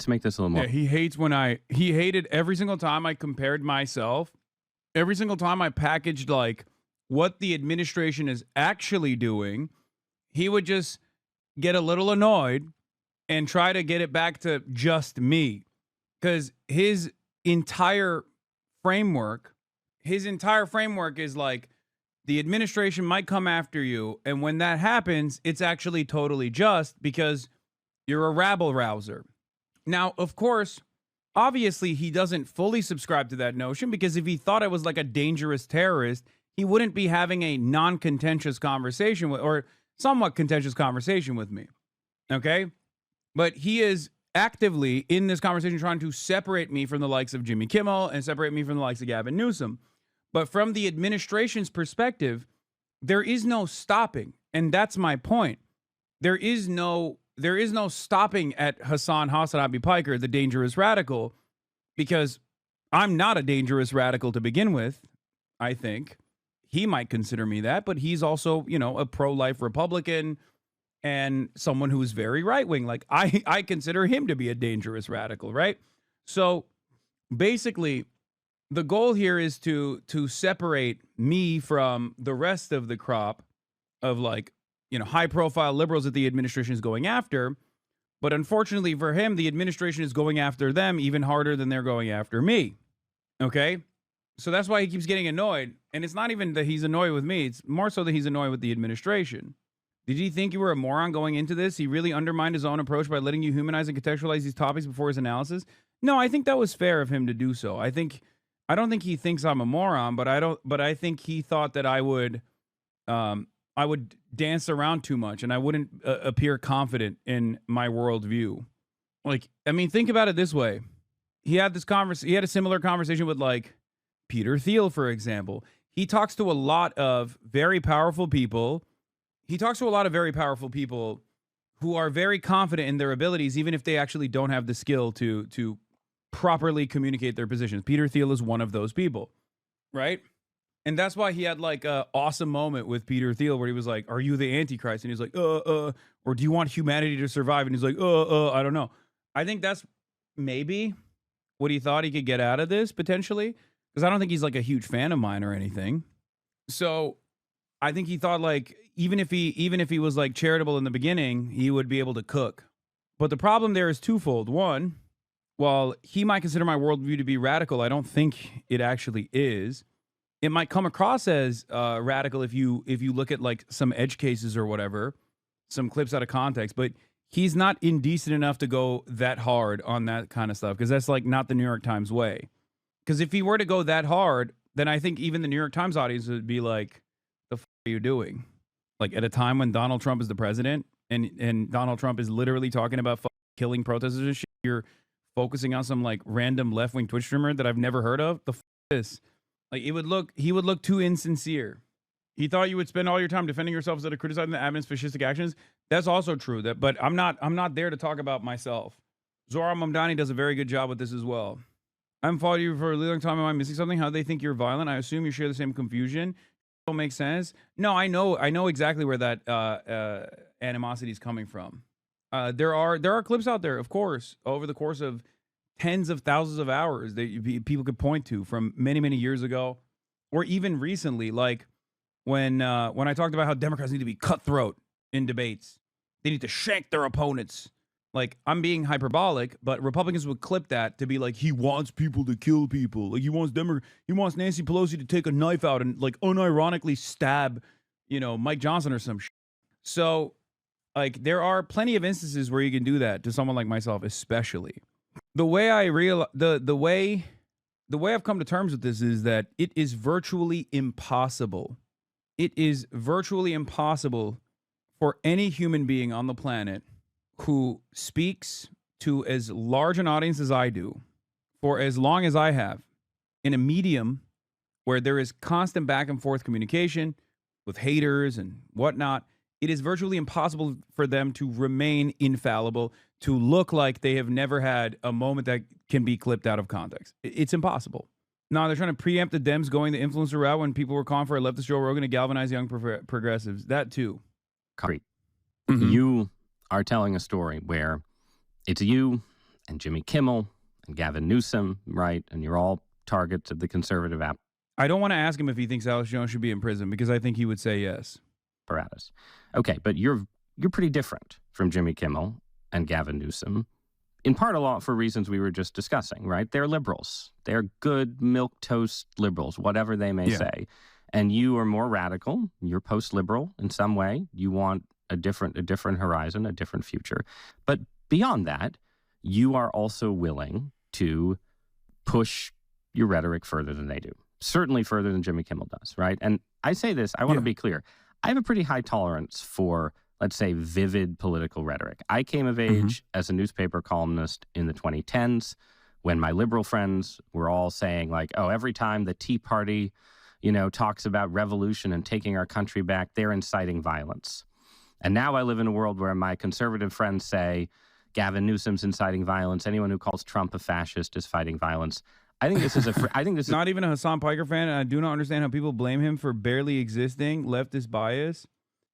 make this a little more. Yeah, he hated every single time I compared myself, every single time I packaged like what the administration is actually doing. He would just get a little annoyed and try to get it back to just me, because his entire framework is like the administration might come after you, and when that happens, it's actually totally just because you're a rabble rouser. Now, of course, obviously he doesn't fully subscribe to that notion, because if he thought I was like a dangerous terrorist, he wouldn't be having a non-contentious conversation with, or somewhat contentious conversation with me. Okay? But he is actively in this conversation trying to separate me from the likes of Jimmy Kimmel and separate me from the likes of Gavin Newsom. But from the administration's perspective, there is no stopping. And that's my point. There is no stopping at Hasan Abi Piker, the dangerous radical, because I'm not a dangerous radical to begin with, I think. He might consider me that, but he's also, a pro-life Republican and someone who's very right-wing. Like I consider him to be a dangerous radical, right? So basically, the goal here is to separate me from the rest of the crop of like, high-profile liberals that the administration is going after. But unfortunately for him, the administration is going after them even harder than they're going after me. Okay? So that's why he keeps getting annoyed. And it's not even that he's annoyed with me. It's more so that he's annoyed with the administration. Did you think you were a moron going into this? He really undermined his own approach by letting you humanize and contextualize these topics before his analysis. No, I think that was fair of him to do so. I don't think he thinks I'm a moron, but I think he thought that I would dance around too much and I wouldn't appear confident in my worldview. Like, I mean, think about it this way. He had a similar conversation with like Peter Thiel, for example. He talks to a lot of very powerful people. He talks to a lot of very powerful people who are very confident in their abilities, even if they actually don't have the skill to properly communicate their positions. Peter Thiel is one of those people, right? And that's why he had like a awesome moment with Peter Thiel where he was like, "Are you the Antichrist?" And he's like, or do you want humanity to survive? And he's like, I don't know. I think that's maybe what he thought he could get out of this potentially, because I don't think he's like a huge fan of mine or anything. So I think he thought like even if he was like charitable in the beginning, he would be able to cook. But the problem there is twofold. One, while he might consider my worldview to be radical, I don't think it actually is. It might come across as radical if you look at like some edge cases or whatever, some clips out of context. But he's not indecent enough to go that hard on that kind of stuff, because that's like not the New York Times way. Because if he were to go that hard, then I think even the New York Times audience would be like, "The f are you doing?" Like at a time when Donald Trump is the president and Donald Trump is literally talking about killing protesters and shit, you're focusing on some like random left-wing Twitch streamer that I've never heard of. The f is like he would look too insincere. He thought you would spend all your time defending yourself instead of criticizing the admin's fascistic actions. That's also true. But I'm not there to talk about myself. Zora Mamdani does a very good job with this as well. I haven't followed you for a really long time. Am I missing something? How they think you're violent? I assume you share the same confusion. Don't make sense. No, I know exactly where that animosity is coming from. There are clips out there, of course, over the course of tens of thousands of hours that people could point to from many years ago, or even recently, like when I talked about how Democrats need to be cutthroat in debates. They need to shank their opponents. Like, I'm being hyperbolic, but Republicans would clip that to be like, he wants people to kill people. Like, he wants Nancy Pelosi to take a knife out and like unironically stab, Mike Johnson or some shit. So, like, there are plenty of instances where you can do that to someone like myself, especially. The way the way I've come to terms with this is that it is virtually impossible. It is virtually impossible for any human being on the planet who speaks to as large an audience as I do for as long as I have in a medium where there is constant back and forth communication with haters and whatnot. It is virtually impossible for them to remain infallible, to look like they have never had a moment that can be clipped out of context. It's impossible. No, they're trying to preempt the Dems going the influencer route when people were calling for a leftist Joe Rogan to galvanize young progressives. That too. Concrete. Mm-hmm. You are telling a story where it's you and Jimmy Kimmel and Gavin Newsom, right? And you're all targets of the conservative app. I don't want to ask him if he thinks Alex Jones should be in prison, because I think he would say yes. Apparatus. Okay, but you're pretty different from Jimmy Kimmel and Gavin Newsom, in part a lot for reasons we were just discussing, right? They're liberals. They're good milquetoast liberals, whatever they may say. And you are more radical. You're post-liberal in some way. You want a different horizon, a different future. But beyond that, you are also willing to push your rhetoric further than they do. Certainly further than Jimmy Kimmel does, right? And I say this, I want to be clear. I have a pretty high tolerance for, let's say, vivid political rhetoric. I came of age as a newspaper columnist in the 2010s when my liberal friends were all saying like, oh, every time the Tea Party, talks about revolution and taking our country back, they're inciting violence. And now I live in a world where my conservative friends say Gavin Newsom's inciting violence. Anyone who calls Trump a fascist is fighting violence. I think this is not even a Hasan Piker fan, and I do not understand how people blame him for barely existing leftist bias.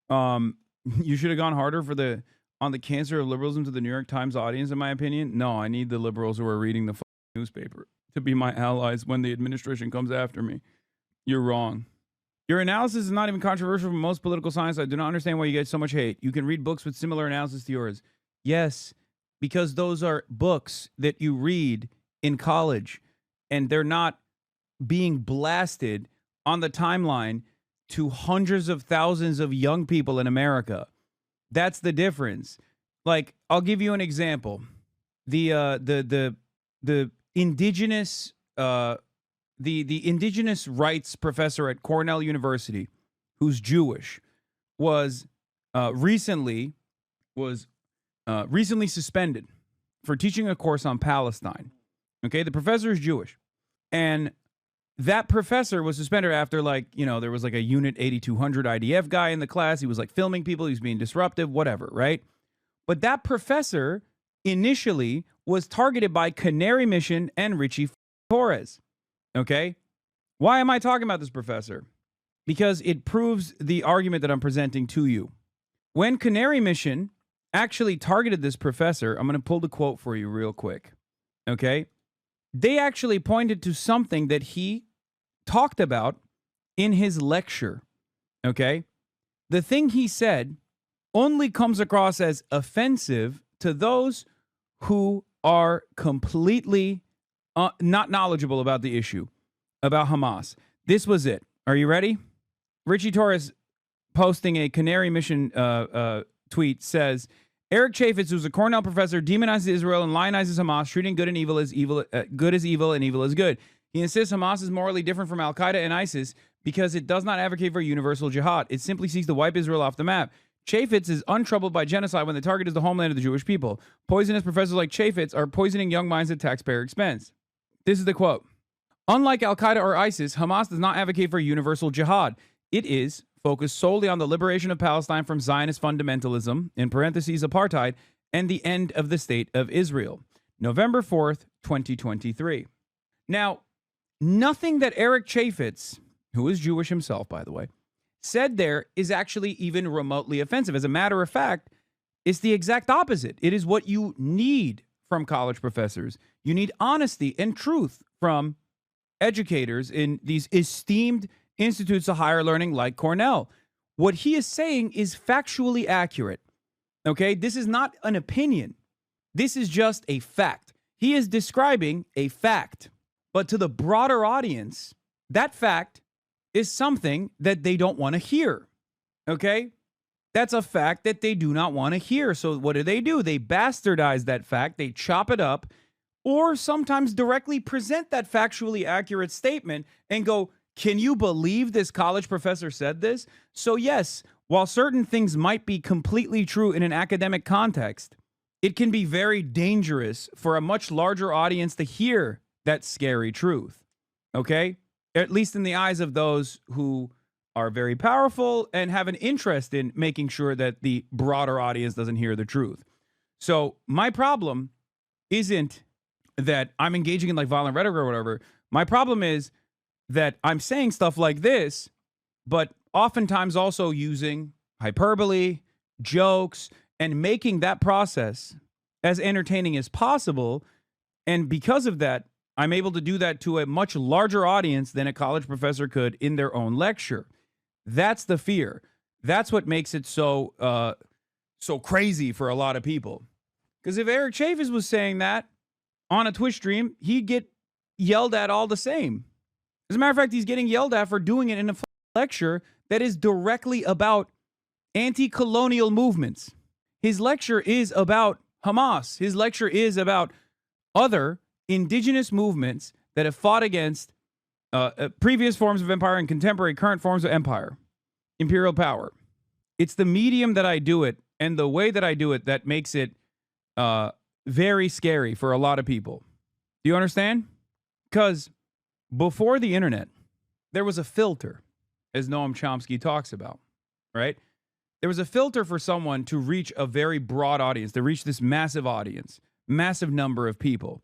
You should have gone harder on the cancer of liberalism to the New York Times audience, in my opinion. No, I need the liberals who are reading the newspaper to be my allies when the administration comes after me. You're wrong. Your analysis is not even controversial from most political science. I do not understand why you get so much hate. You can read books with similar analysis to yours. Yes, because those are books that you read in college, and they're not being blasted on the timeline to hundreds of thousands of young people in America. That's the difference. Like, I'll give you an example. The indigenous the indigenous rights professor at Cornell University, who's Jewish, was recently suspended for teaching a course on Palestine. Okay, the professor is Jewish, and that professor was suspended after, there was like a Unit 8200 IDF guy in the class. He was like filming people. He was being disruptive, whatever, right? But that professor initially was targeted by Canary Mission and Richie Torres. Okay? Why am I talking about this professor? Because it proves the argument that I'm presenting to you. When Canary Mission actually targeted this professor, I'm going to pull the quote for you real quick. Okay? They actually pointed to something that he talked about in his lecture. Okay? The thing he said only comes across as offensive to those who are completely not knowledgeable about the issue, about Hamas. This was it. Are you ready? Richie Torres, posting a Canary Mission tweet, says, Eric Chaffetz, who's a Cornell professor, demonizes Israel and lionizes Hamas, treating good and evil as evil, good as evil and evil as good. He insists Hamas is morally different from Al-Qaeda and ISIS because it does not advocate for universal jihad. It simply seeks to wipe Israel off the map. Chaffetz is untroubled by genocide when the target is the homeland of the Jewish people. Poisonous professors like Chaffetz are poisoning young minds at taxpayer expense. This is the quote. Unlike Al-Qaeda or ISIS, Hamas does not advocate for universal jihad. It is focused solely on the liberation of Palestine from Zionist fundamentalism, in parentheses apartheid, and the end of the state of Israel. November 4th, 2023. Now, nothing that Eric Chaffetz, who is Jewish himself, by the way, said there is actually even remotely offensive. As a matter of fact, it's the exact opposite. It is what you need from college professors. You need honesty and truth from educators in these esteemed institutes of higher learning like Cornell. What he is saying is factually accurate. Okay? This is not an opinion. This is just a fact. He is describing a fact. But to the broader audience, that fact is something that they don't want to hear. Okay? That's a fact that they do not want to hear. So what do? They bastardize that fact. They chop it up, or sometimes directly present that factually accurate statement and go, can you believe this college professor said this? So yes, while certain things might be completely true in an academic context, it can be very dangerous for a much larger audience to hear that scary truth. Okay? At least in the eyes of those who are very powerful and have an interest in making sure that the broader audience doesn't hear the truth. So my problem isn't that I'm engaging in like violent rhetoric or whatever. My problem is that I'm saying stuff like this, but oftentimes also using hyperbole, jokes, and making that process as entertaining as possible. And because of that, I'm able to do that to a much larger audience than a college professor could in their own lecture. That's the fear. That's what makes it so crazy for a lot of people. Because if Eric Chaffetz was saying that on a Twitch stream, he'd get yelled at all the same. As a matter of fact, he's getting yelled at for doing it in a lecture that is directly about anti-colonial movements. His lecture is about Hamas. His lecture is about other indigenous movements that have fought against previous forms of empire and contemporary current forms of empire, imperial power. It's the medium that I do it and the way that I do it that makes it very scary for a lot of people. Do you understand? Because before the internet, there was a filter, as Noam Chomsky talks about, right? There was a filter for someone to reach a very broad audience, to reach this massive audience, massive number of people.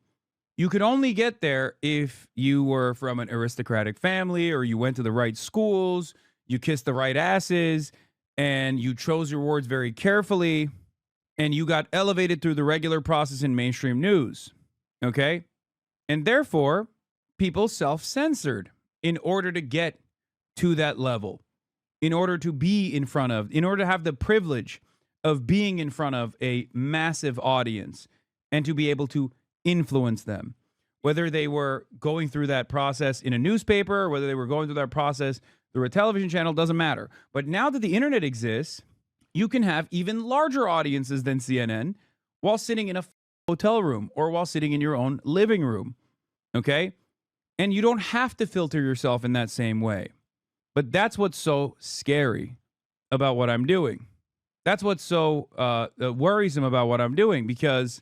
You could only get there if you were from an aristocratic family, or you went to the right schools, you kissed the right asses, and you chose your words very carefully, and you got elevated through the regular process in mainstream news. Okay? And therefore, people self-censored in order to get to that level, in order to have the privilege of being in front of a massive audience and to be able to influence them. whether they were going through that process in a newspaper, whether they were going through that process through a television channel, doesn't matter. But now that the internet exists, you can have even larger audiences than CNN while sitting in a hotel room or while sitting in your own living room. Okay? And you don't have to filter yourself in that same way. But that's what's so scary about what I'm doing. That's what's so worrisome about what I'm doing, because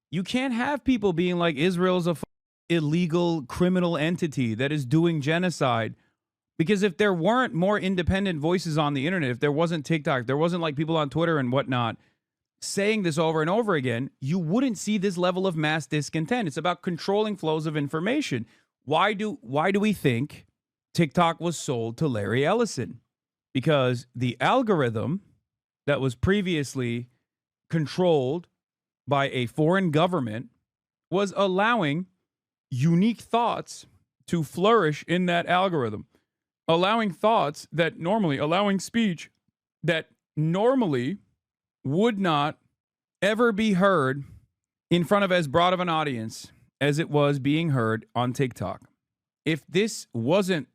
you can't have people being like Israel's a illegal criminal entity that is doing genocide. Because if there weren't more independent voices on the internet, if there wasn't TikTok, there wasn't like people on Twitter and whatnot saying this over and over again, you wouldn't see this level of mass discontent. It's about controlling flows of information. Why do we think TikTok was sold to Larry Ellison? Because the algorithm that was previously controlled by a foreign government was allowing unique thoughts to flourish in that algorithm, allowing speech that normally would not ever be heard in front of as broad of an audience as it was being heard on TikTok. If this wasn't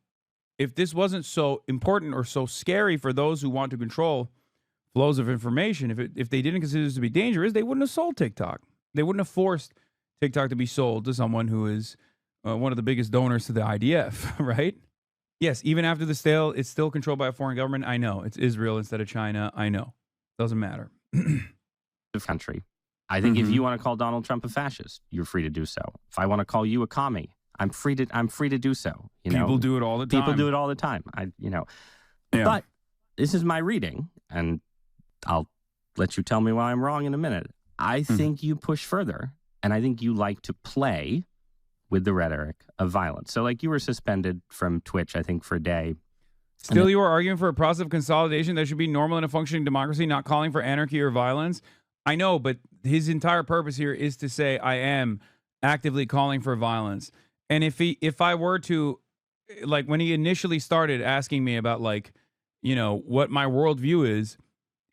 so important or so scary for those who want to control flows of information, if they didn't consider this to be dangerous, they wouldn't have sold TikTok. They wouldn't have forced TikTok to be sold to someone who is one of the biggest donors to the IDF, right? Yes, even after the sale, it's still controlled by a foreign government. I know. It's Israel instead of China. I know. Doesn't matter. Country. I think if you want to call Donald Trump a fascist, you're free to do so. If I want to call you a commie, I'm free to do so. People do it all the time. People do it all the time. Yeah. But this is my reading, and I'll let you tell me why I'm wrong in a minute. I think you push further, and I think you like to play with the rhetoric of violence. So like you were suspended from Twitch, I think, for a day. Still, you are arguing for a process of consolidation that should be normal in a functioning democracy, not calling for anarchy or violence. I know, but his entire purpose here is to say I am actively calling for violence. And if I were to, like, when he initially started asking me about, like, you know, what my worldview is,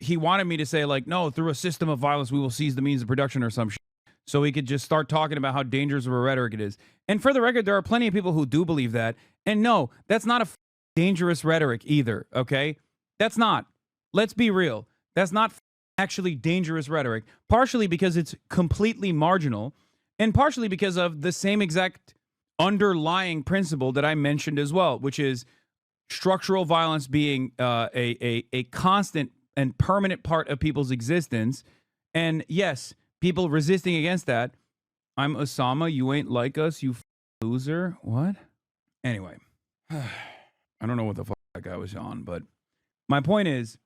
he wanted me to say, like, no, through a system of violence, we will seize the means of production or some shit. So he could just start talking about how dangerous of a rhetoric it is. And for the record, there are plenty of people who do believe that. And no, that's not a dangerous rhetoric either, okay? That's not. Let's be real. That's not actually dangerous rhetoric, partially because it's completely marginal, and partially because of the same exact underlying principle that I mentioned as well, which is structural violence being a constant and permanent part of people's existence. And yes, people resisting against that. I'm Osama. You ain't like us, you loser. What? Anyway, I don't know what the fuck that guy was on, but my point is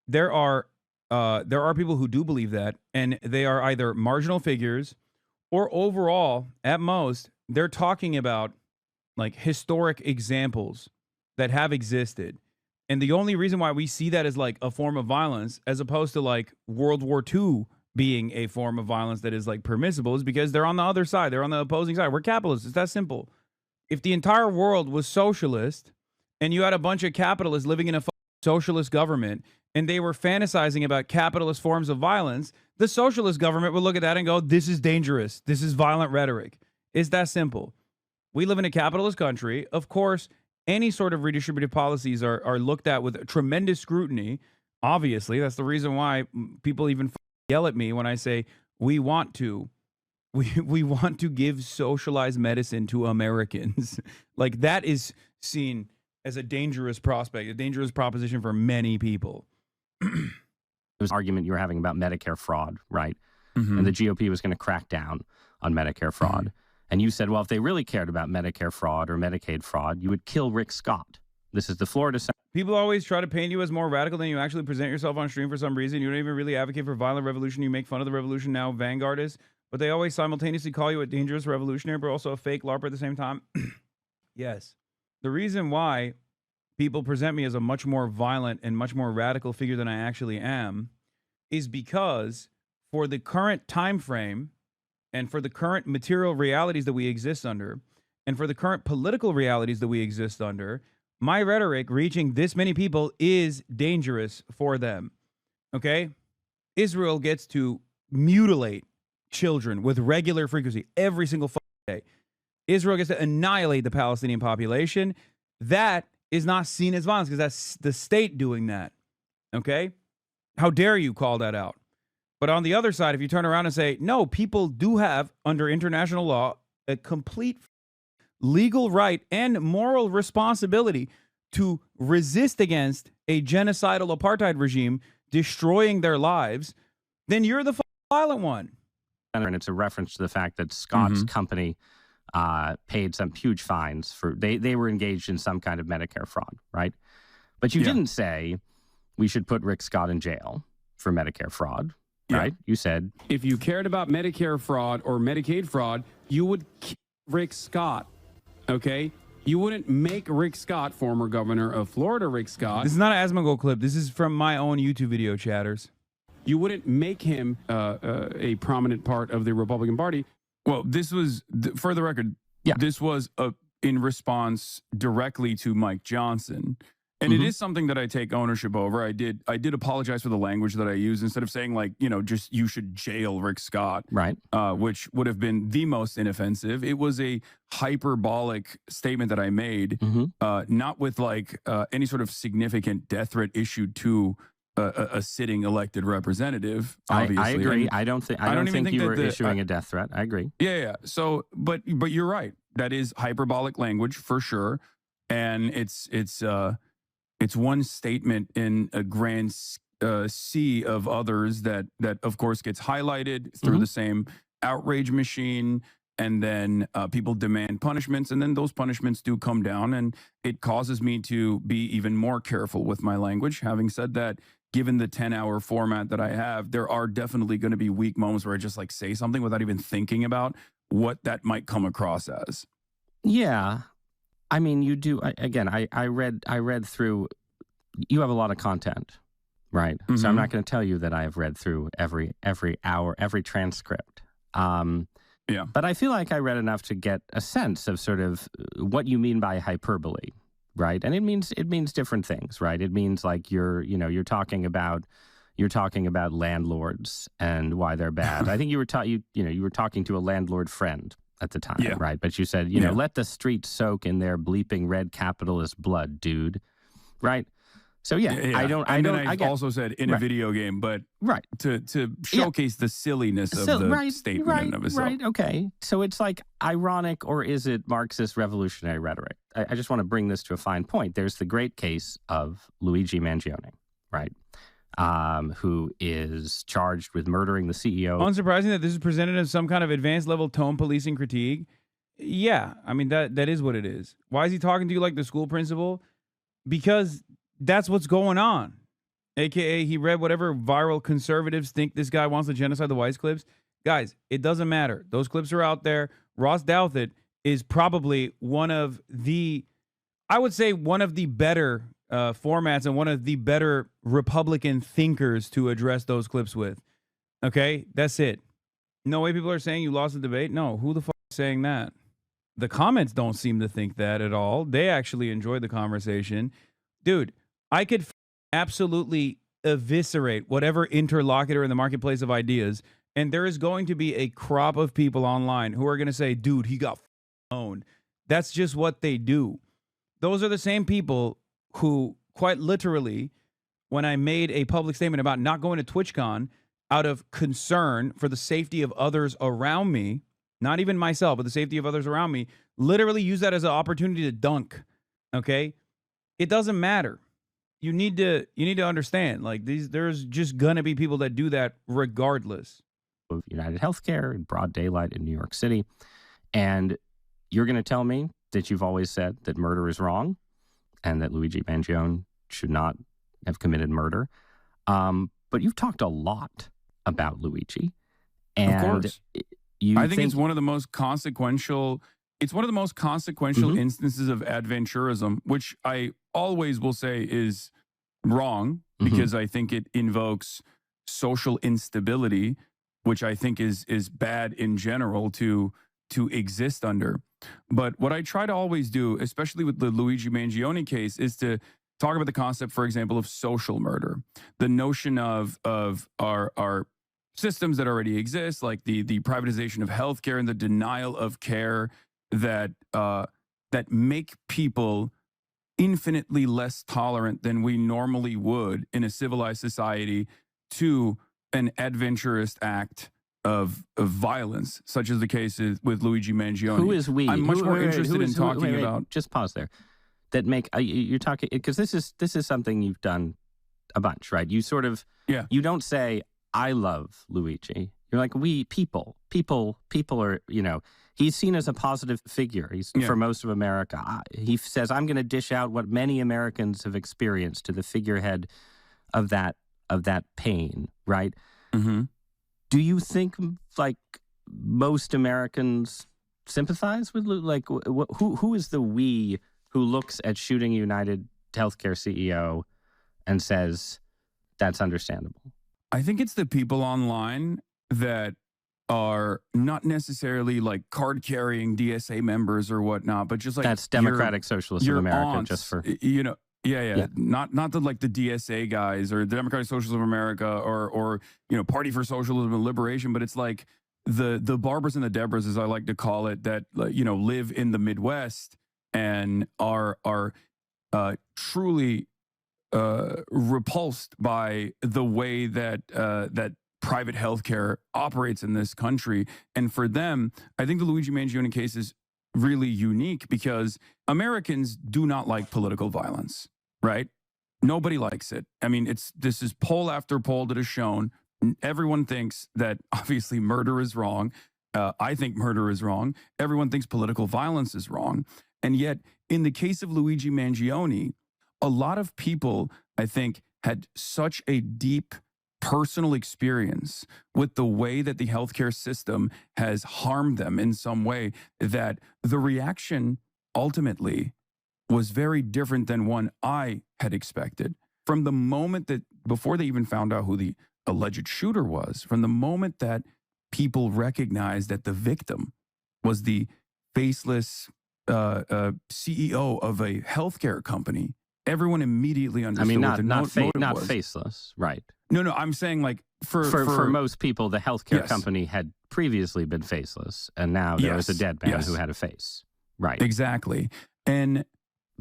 there are people who do believe that, and they are either marginal figures or overall, at most, they're talking about like historic examples that have existed. And the only reason why we see that as like a form of violence, as opposed to like World War II being a form of violence that is like permissible, is because they're on the other side. They're on the opposing side. We're capitalists. It's that simple. If the entire world was socialist and you had a bunch of capitalists living in a socialist government and they were fantasizing about capitalist forms of violence, the socialist government would look at that and go, this is dangerous. This is violent rhetoric. It's that simple. We live in a capitalist country. Of course, any sort of redistributive policies are looked at with tremendous scrutiny. Obviously, that's the reason why people even yell at me when I say we want to give socialized medicine to Americans. Like, that is seen as a dangerous prospect, a dangerous proposition for many people. There's an argument you were having about Medicare fraud, right? And the GOP was going to crack down on Medicare fraud. And you said, well, if they really cared about Medicare fraud or Medicaid fraud, you would kill Rick Scott. This is the Florida Senator. People always try to paint you as more radical than you actually present yourself on stream for some reason. You don't even really advocate for violent revolution. You make fun of the revolution now, vanguardists. But they always simultaneously call you a dangerous revolutionary, but also a fake LARPer at the same time. Yes. The reason why people present me as a much more violent and much more radical figure than I actually am is because for the current time frame and for the current material realities that we exist under and for the current political realities that we exist under, my rhetoric reaching this many people is dangerous for them. Okay? Israel gets to mutilate children with regular frequency every single day. Israel gets to annihilate the Palestinian population. That is not seen as violence because that's the state doing that. Okay? How dare you call that out? But on the other side, if you turn around and say, no, people do have, under international law, a complete legal right and moral responsibility to resist against a genocidal apartheid regime destroying their lives, then you're the violent one. And it's a reference to the fact that Scott's company paid some huge fines for they were engaged in some kind of Medicare fraud, right? But you didn't say we should put Rick Scott in jail for Medicare fraud, right? You said if you cared about Medicare fraud or Medicaid fraud, you would keep Rick Scott, okay? You wouldn't make Rick Scott, former governor of Florida, Rick Scott. This is not an Asmongold clip. This is from my own YouTube video, chatters. You wouldn't make him a prominent part of the Republican Party. Well, this was, for the record, this was in response directly to Mike Johnson. And it is something that I take ownership over. I did apologize for the language that I used instead of saying like, just you should jail Rick Scott, right? Which would have been the most inoffensive. It was a hyperbolic statement that I made, not with like any sort of significant death threat issued to a sitting elected representative. Obviously, I agree. And I don't think you were issuing a death threat. I agree. Yeah. So, but you're right. That is hyperbolic language for sure, and it's one statement in a grand sea of others that of course gets highlighted through the same outrage machine, and then people demand punishments, and then those punishments do come down, and it causes me to be even more careful with my language. Having said that, given the 10-hour format that I have, there are definitely going to be weak moments where I just like say something without even thinking about what that might come across as. Yeah. I mean, you do. I read through. You have a lot of content, right? So I'm not going to tell you that I have read through every hour, every transcript. But I feel like I read enough to get a sense of sort of what you mean by hyperbole, right? And it means different things, right? It means like you're talking about landlords and why they're bad. I think you were talking to a landlord friend at the time, right? But you said, let the streets soak in their bleeping red capitalist blood, dude, right? So I also said in a video game, but to showcase the silliness of the statement in and of itself. Right. Okay. So it's like ironic, or is it Marxist revolutionary rhetoric? I just want to bring this to a fine point. There's the great case of Luigi Mangione, right? Who is charged with murdering the CEO. Unsurprising that this is presented as some kind of advanced level tone policing critique. Yeah, I mean that is what it is. Why is he talking to you like the school principal? Because that's what's going on. AKA, he read whatever viral conservatives think this guy wants to genocide the whites clips. Guys, it doesn't matter. Those clips are out there. Ross Douthat is probably one of the better formats and one of the better Republican thinkers to address those clips with. Okay, that's it. No way people are saying you lost the debate. No, who the fuck is saying that? The comments don't seem to think that at all. They actually enjoyed the conversation. Dude, I could absolutely eviscerate whatever interlocutor in the marketplace of ideas, and there is going to be a crop of people online who are going to say, dude, he got owned. That's just what they do. Those are the same people who, quite literally, when I made a public statement about not going to TwitchCon out of concern for the safety of others around me, not even myself, but the safety of others around me, literally use that as an opportunity to dunk. Okay? It doesn't matter. You need to understand, like, there's just gonna be people that do that regardless. Of United Healthcare in broad daylight in New York City, and you're going to tell me that you've always said that murder is wrong, and that Luigi Mangione should not have committed murder. But you've talked a lot about Luigi, and of course, I think it's one of the most consequential. It's one of the most consequential instances of adventurism, which I always will say is wrong because I think it invokes social instability, which I think is bad in general to exist under. But what I try to always do, especially with the Luigi Mangione case, is to talk about the concept, for example, of social murder, the notion of our systems that already exist, like the privatization of healthcare and the denial of care that that make people infinitely less tolerant than we normally would in a civilized society to an adventurous act of violence, such as the case is with Luigi Mangione. Who is we? I'm much more interested in talking wait, about. Just pause there. That make you're talking because this is something you've done a bunch, right? You sort of you don't say I love Luigi. You're like we people are, you know, he's seen as a positive figure. He's for most of America. He says I'm going to dish out what many Americans have experienced to the figurehead of that pain, right? Mm-hmm. Do you think like most Americans sympathize with like who is the we who looks at shooting United Healthcare CEO and says that's understandable? I think it's the people online that are not necessarily like card carrying DSA members or whatnot, but just like that's Democratic Socialists of America, aunts, just for you know. Yeah. Not the like the DSA guys or the Democratic Socialists of America or you know Party for Socialism and Liberation, but it's like the Barbers and the Debras, as I like to call it, that you know live in the Midwest and are truly repulsed by the way that that private healthcare operates in this country. And for them, I think the Luigi Mangione case is really unique because Americans do not like political violence, right? Nobody likes it. I mean, this is poll after poll that has shown everyone thinks that obviously murder is wrong. I think murder is wrong. Everyone thinks political violence is wrong. And yet, in the case of Luigi Mangione, a lot of people, I think, had such a deep personal experience with the way that the healthcare system has harmed them in some way that the reaction ultimately was very different than one I had expected. From the moment that, before they even found out who the alleged shooter was, from the moment that people recognized that the victim was the faceless CEO of a healthcare company, everyone immediately understood. I mean, what the not was. faceless, right? No, I'm saying like for most people, the healthcare company had previously been faceless, and now there was a dead man who had a face, right? Exactly, and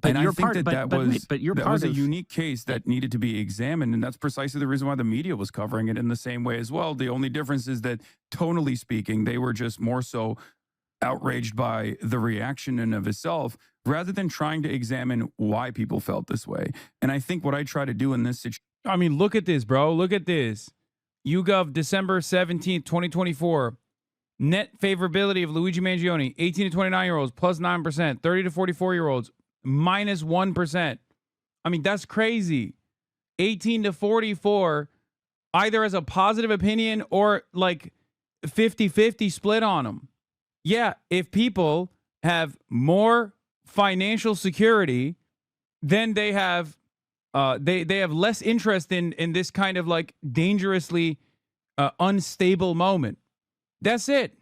but I think that was a of unique case that needed to be examined, and that's precisely the reason why the media was covering it in the same way as well. The only difference is that, tonally speaking, they were just more so outraged by the reaction in of itself rather than trying to examine why people felt this way. And I think what I try to do in this situation, I mean, look at this, bro. Look at this. YouGov, December 17th, 2024. Net favorability of Luigi Mangione, 18 to 29-year-olds, plus 9%. 30 to 44-year-olds, minus 1%. I mean, that's crazy. 18 to 44, either as a positive opinion or like 50-50 split on them. Yeah, if people have more financial security, then they have they have less interest in this kind of like dangerously unstable moment. That's it.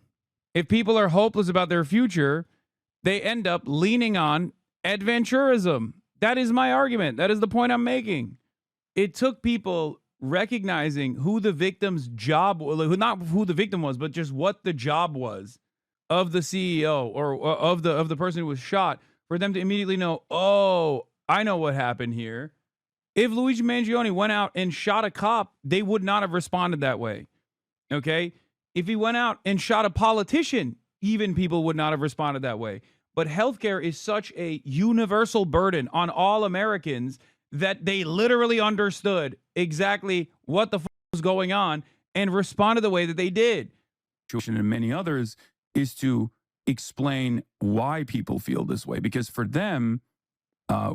If people are hopeless about their future, they end up leaning on adventurism. That is my argument. That is the point I'm making. It took people recognizing who the victim's job was, not who the victim was, but just what the job was of the CEO or of the person who was shot, for them to immediately know, oh, I know what happened here. If Luigi Mangione went out and shot a cop, they would not have responded that way. Okay? If he went out and shot a politician, even people would not have responded that way. But healthcare is such a universal burden on all Americans that they literally understood exactly what the was going on and responded the way that they did. and many others, is to explain why people feel this way. Because for them,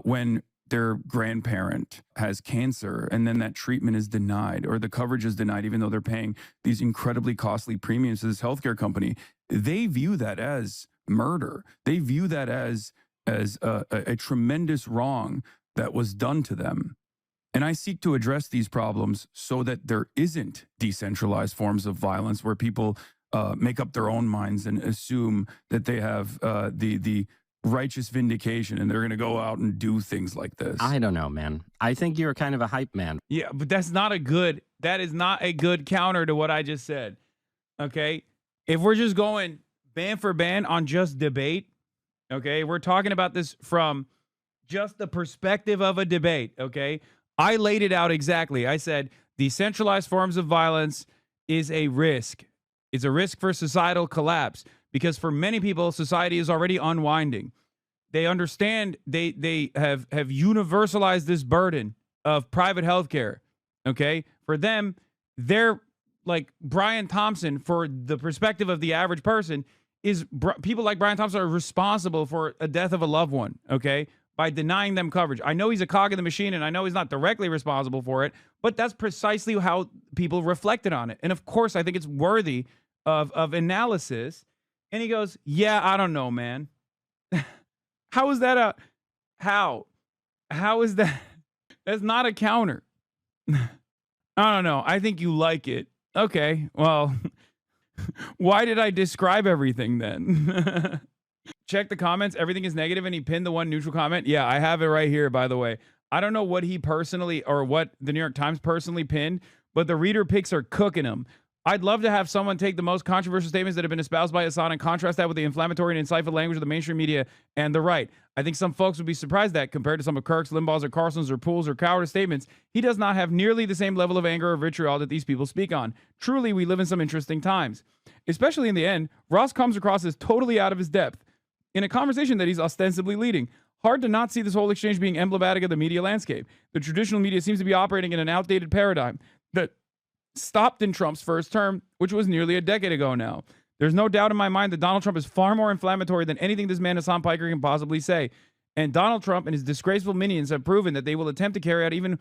when their grandparent has cancer and then that treatment is denied or the coverage is denied, even though they're paying these incredibly costly premiums to this healthcare company, they view that as murder. They view that as a tremendous wrong that was done to them. And I seek to address these problems so that there isn't decentralized forms of violence where people make up their own minds and assume that they have the righteous vindication and they're going to go out and do things like this. I don't know, man. I think you're kind of a hype man. Yeah, but that is not a good counter to what I just said. Okay? If we're just going ban for ban on just debate, Okay, we're talking about this from just the perspective of a debate. Okay, I laid it out exactly. I said decentralized forms of violence is a risk. It's a risk for societal collapse because for many people, society is already unwinding. They understand they have universalized this burden of private health care. Okay, for them, they're like Brian Thompson. For the perspective of the average person, is people like Brian Thompson are responsible for a death of a loved one. Okay, by denying them coverage. I know he's a cog in the machine, and I know he's not directly responsible for it, but that's precisely how people reflected on it. And of course, I think it's worthy of analysis. And he goes, "Yeah, I don't know, man." How is that a how? How is that? That's not a counter. I don't know. I think you like it. Okay. Well, why did I describe everything then? Check the comments. Everything is negative, and he pinned the one neutral comment. Yeah, I have it right here, by the way. I don't know what he personally or what the New York Times personally pinned, but the reader picks are cooking him. I'd love to have someone take the most controversial statements that have been espoused by Hasan and contrast that with the inflammatory and insightful language of the mainstream media and the right. I think some folks would be surprised that, compared to some of Kirk's, Limbaugh's, or Carson's, or Poole's, or Coward's statements, he does not have nearly the same level of anger or vitriol that these people speak on. Truly, we live in some interesting times. Especially in the end, Ross comes across as totally out of his depth in a conversation that he's ostensibly leading. Hard to not see this whole exchange being emblematic of the media landscape. The traditional media seems to be operating in an outdated paradigm that stopped in Trump's first term, which was nearly a decade ago now. There's no doubt in my mind that Donald Trump is far more inflammatory than anything this man Hasan Piker can possibly say. And Donald Trump and his disgraceful minions have proven that they will attempt to carry out even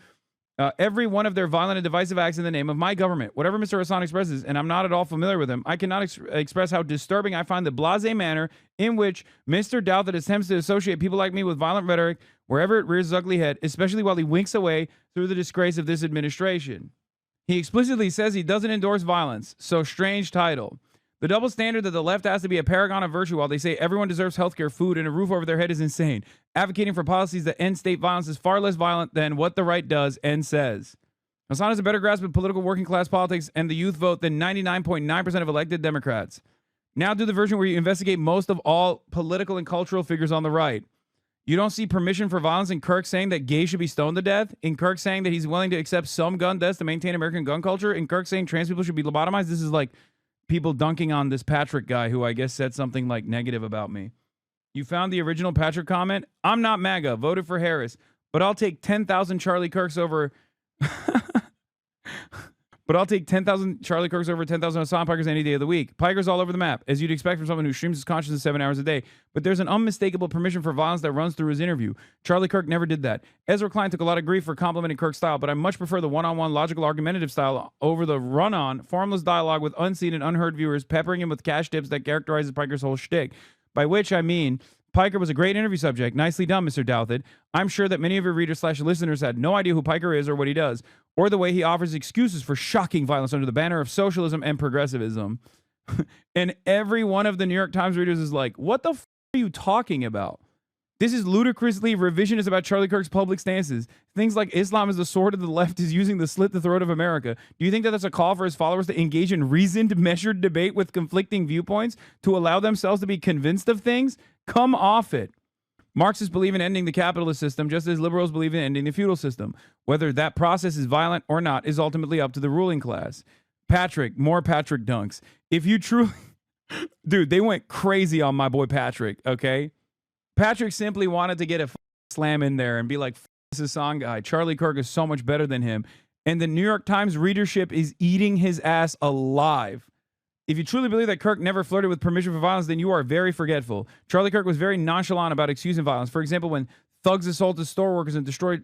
every one of their violent and divisive acts in the name of my government. Whatever Mr. Hasan expresses, and I'm not at all familiar with him, I cannot express how disturbing I find the blasé manner in which Mr. Douthat attempts to associate people like me with violent rhetoric wherever it rears his ugly head, especially while he winks away through the disgrace of this administration. He explicitly says he doesn't endorse violence, so strange title. The double standard that the left has to be a paragon of virtue while they say everyone deserves healthcare, food, and a roof over their head is insane. Advocating for policies that end state violence is far less violent than what the right does and says. Hasan has a better grasp of political working class politics and the youth vote than 99.9% of elected Democrats. Now do the version where you investigate most of all political and cultural figures on the right. You don't see permission for violence in Kirk saying that gays should be stoned to death, in Kirk saying that he's willing to accept some gun deaths to maintain American gun culture, in Kirk saying trans people should be lobotomized. This is like people dunking on this Patrick guy who I guess said something like negative about me. You found the original Patrick comment? I'm not MAGA, voted for Harris, but I'll take 10,000 Charlie Kirks over... But I'll take 10,000 Charlie Kirks over 10,000 Hasan Pikers any day of the week. Pikers all over the map, as you'd expect from someone who streams his consciousness 7 hours a day. But there's an unmistakable permission for violence that runs through his interview. Charlie Kirk never did that. Ezra Klein took a lot of grief for complimenting Kirk's style, but I much prefer the one-on-one logical argumentative style over the run-on, formless dialogue with unseen and unheard viewers, peppering him with cash tips that characterizes Piker's whole shtick. By which I mean... Piker was a great interview subject. Nicely done, Mr. Douthat. I'm sure that many of your readers/listeners had no idea who Piker is or what he does, or the way he offers excuses for shocking violence under the banner of socialism and progressivism. And every one of the New York Times readers is like, what the f*** are you talking about? This is ludicrously revisionist about Charlie Kirk's public stances. Things like Islam is the sword of the left is using to slit the throat of America. Do you think that that's a call for his followers to engage in reasoned, measured debate with conflicting viewpoints to allow themselves to be convinced of things? Come off it. Marxists believe in ending the capitalist system just as liberals believe in ending the feudal system. Whether that process is violent or not is ultimately up to the ruling class. Patrick, more Patrick dunks. If you truly... Dude, they went crazy on my boy Patrick, okay? Patrick simply wanted to get a slam in there and be like, this Hasan guy. Charlie Kirk is so much better than him. And the New York Times readership is eating his ass alive. If you truly believe that Kirk never flirted with permission for violence, then you are very forgetful. Charlie Kirk was very nonchalant about excusing violence. For example, when thugs assaulted store workers and destroyed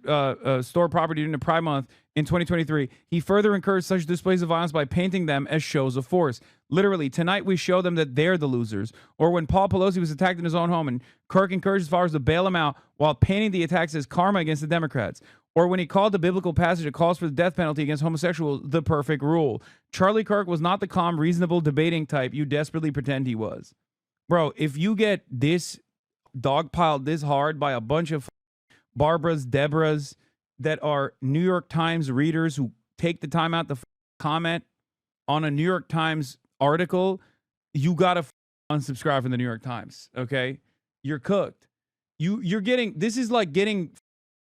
store property during the Pride Month in 2023, he further encouraged such displays of violence by painting them as shows of force. Literally, tonight we show them that they're the losers. Or when Paul Pelosi was attacked in his own home and Kirk encouraged his followers to bail him out while painting the attacks as karma against the Democrats. Or when he called the biblical passage that calls for the death penalty against homosexuals the perfect rule. Charlie Kirk was not the calm, reasonable, debating type you desperately pretend he was. Bro, if you get this dogpiled this hard by a bunch of Barbaras, Deborahs that are New York Times readers who take the time out to comment on a New York Times article, you gotta unsubscribe from the New York Times, okay? you're cooked. You're getting, this is like getting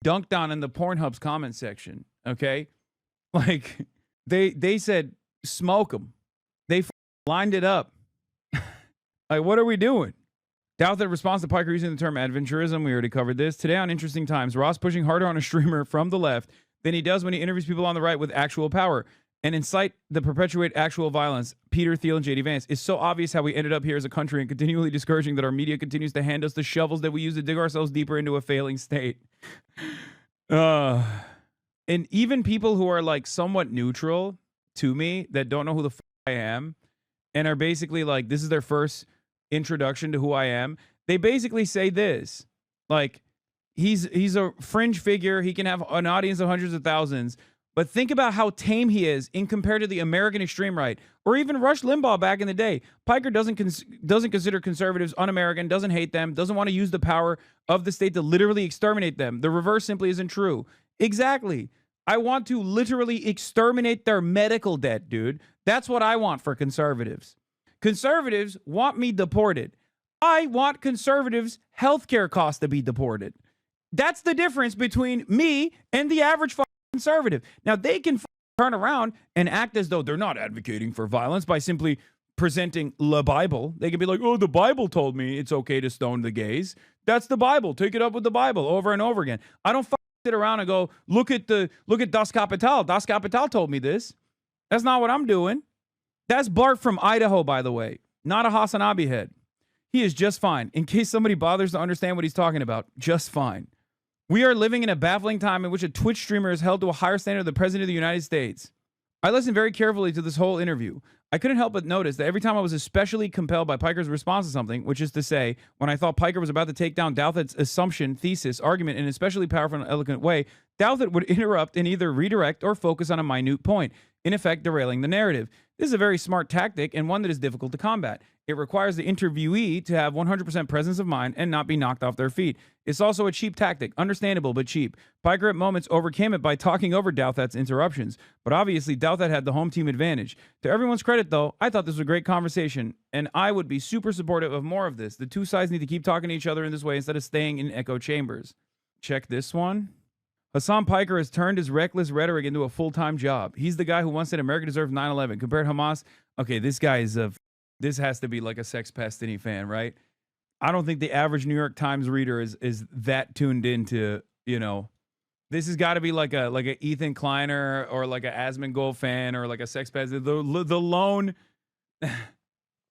dunked on in the Pornhub's comment section, okay? Like, they said, smoke them. They lined it up. Like, what are we doing? Douthit responds to Piker using the term adventurism. We already covered this. Today on Interesting Times, Ross pushing harder on a streamer from the left than he does when he interviews people on the right with actual power and incite the perpetuate actual violence. Peter Thiel and JD Vance. It's so obvious how we ended up here as a country and continually discouraging that our media continues to hand us the shovels that we use to dig ourselves deeper into a failing state. And even people who are like somewhat neutral to me that don't know who the f I am and are basically like, this is their first introduction to who I am. They basically say this, like, he's a fringe figure. He can have an audience of hundreds of thousands, but think about how tame he is in compared to the American extreme right, or even Rush Limbaugh back in the day. Piker doesn't consider conservatives un-American, doesn't hate them, doesn't want to use the power of the state to literally exterminate them. The reverse simply isn't true. Exactly. I want to literally exterminate their medical debt, dude. That's what I want for conservatives. Conservatives want me deported. I want conservatives' healthcare costs to be deported. That's the difference between me and the average conservative. Now, they can turn around and act as though they're not advocating for violence by simply presenting the Bible. They can be like, oh, the Bible told me it's okay to stone the gays. That's the Bible. Take it up with the Bible over and over again. I don't sit around and go, look at Das Kapital. Das Kapital told me this. That's not what I'm doing. That's Bart from Idaho, by the way, not a Hasan head. He is just fine. In case somebody bothers to understand what he's talking about, just fine. We are living in a baffling time in which a Twitch streamer is held to a higher standard than the President of the United States. I listened very carefully to this whole interview. I couldn't help but notice that every time I was especially compelled by Piker's response to something, which is to say, when I thought Piker was about to take down Douthit's assumption, thesis, argument in an especially powerful and eloquent way, Douthit would interrupt and either redirect or focus on a minute point, in effect derailing the narrative. This is a very smart tactic and one that is difficult to combat. It requires the interviewee to have 100% presence of mind and not be knocked off their feet. It's also a cheap tactic, understandable but cheap. Piker at moments overcame it by talking over Douthit's interruptions, but obviously Douthit had the home team advantage. To everyone's credit, though, I thought this was a great conversation, and I would be super supportive of more of this. The two sides need to keep talking to each other in this way instead of staying in echo chambers. Check this one. Hasan Piker has turned his reckless rhetoric into a full-time job. He's the guy who once said America deserved 9/11. Compared Hamas, okay, this guy is this has to be like a Sex Pastini fan, right? I don't think the average New York Times reader is that tuned into, you know, this has got to be like a Ethan Kleiner or like a Asmongold fan or like a Sex Pastini.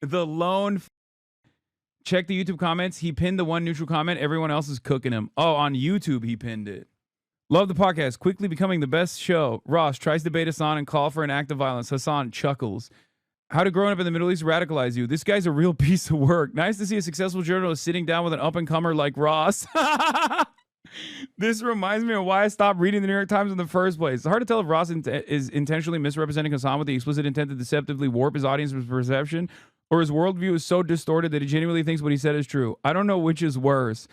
The lone. Check the YouTube comments. He pinned the one neutral comment. Everyone else is cooking him. Oh, on YouTube he pinned it. Love the podcast. Quickly becoming the best show. Ross tries to bait Hasan and call for an act of violence. Hasan chuckles. How did growing up in the Middle East radicalize you? This guy's a real piece of work. Nice to see a successful journalist sitting down with an up-and-comer like Ross. This reminds me of why I stopped reading the New York Times in the first place. It's hard to tell if Ross is intentionally misrepresenting Hasan with the explicit intent to deceptively warp his audience's perception, or his worldview is so distorted that he genuinely thinks what he said is true. I don't know which is worse.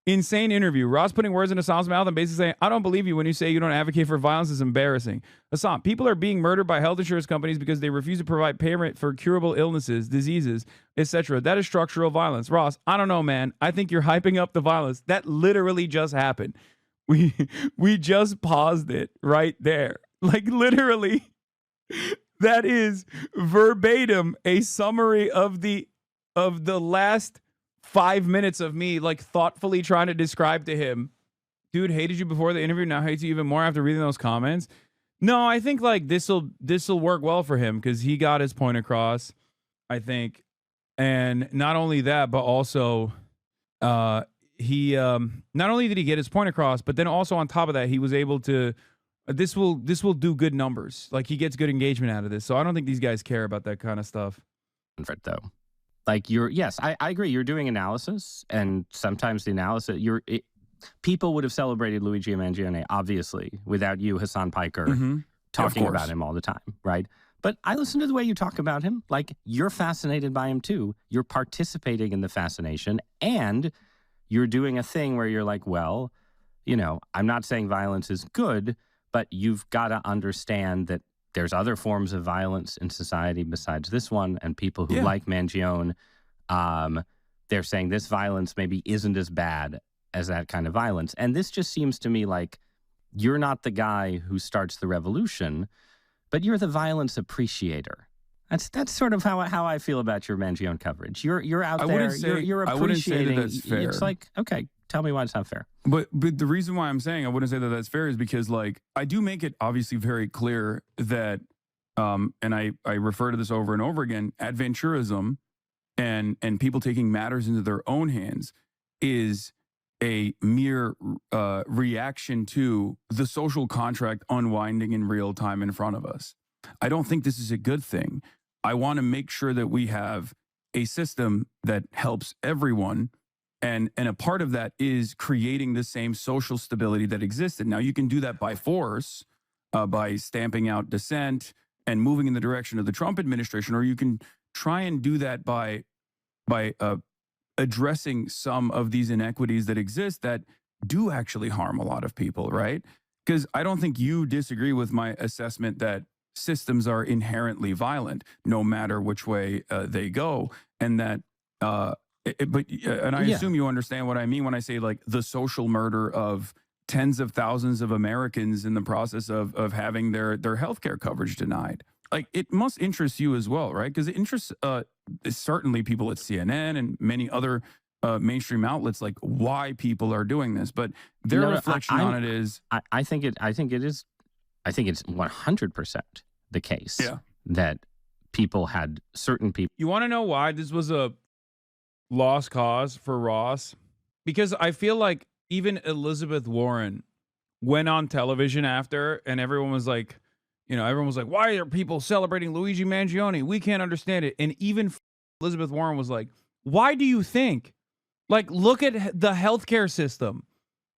Insane interview. Ross putting words in Hasan's mouth and basically saying, I don't believe you when you say you don't advocate for violence is embarrassing. Hasan, people are being murdered by health insurance companies because they refuse to provide payment for curable illnesses, diseases, etc. That is structural violence. Ross, I don't know, man. I think you're hyping up the violence. That literally just happened. We just paused it right there. Like literally, that is verbatim a summary of the last 5 minutes of me like thoughtfully trying to describe to him, dude, hated you before the interview, now hates you even more after reading those comments. No, I think like this'll work well for him because he got his point across, I think. And not only that, but also he not only did he get his point across, but then also on top of that, he was able to this will do good numbers. Like he gets good engagement out of this. So I don't think these guys care about that kind of stuff. Though. Like yes, I agree. You're doing analysis, and sometimes the analysis, people would have celebrated Luigi Mangione, obviously, without you, Hasan Piker, talking about him all the time, right? But I listen to the way you talk about him. Like, you're fascinated by him, too. You're participating in the fascination, and you're doing a thing where you're like, well, you know, I'm not saying violence is good, but you've got to understand that there's other forms of violence in society besides this one, and people who like Mangione they're saying this violence maybe isn't as bad as that kind of violence. And this just seems to me like you're not the guy who starts the revolution, but you're the violence appreciator. That's sort of how I feel about your Mangione coverage. You're out there. You're appreciating. I wouldn't say that that's fair. It's like, okay, tell me why it's not fair. But the reason why I'm saying I wouldn't say that that's fair is because, like, I do make it obviously very clear that, and I refer to this over and over again, adventurism and people taking matters into their own hands is a mere reaction to the social contract unwinding in real time in front of us. I don't think this is a good thing. I want to make sure that we have a system that helps everyone. And a part of that is creating the same social stability that existed. Now, you can do that by force, by stamping out dissent and moving in the direction of the Trump administration, or you can try and do that by addressing some of these inequities that exist that do actually harm a lot of people, right? Because I don't think you disagree with my assessment that systems are inherently violent, no matter which way they go, and that. And I assume you understand what I mean when I say, like, the social murder of tens of thousands of Americans in the process of having their healthcare coverage denied. Like, it must interest you as well, right? Because it interests certainly people at CNN and many other mainstream outlets, like, why people are doing this. But their reflection on it is, I think it's 100% the case that people had certain people. You want to know why this was a lost cause for Ross? Because I feel like even Elizabeth Warren went on television after, and everyone was like, why are people celebrating Luigi Mangione? We can't understand it. And even Elizabeth Warren was like, why do you think? Like, look at the healthcare system.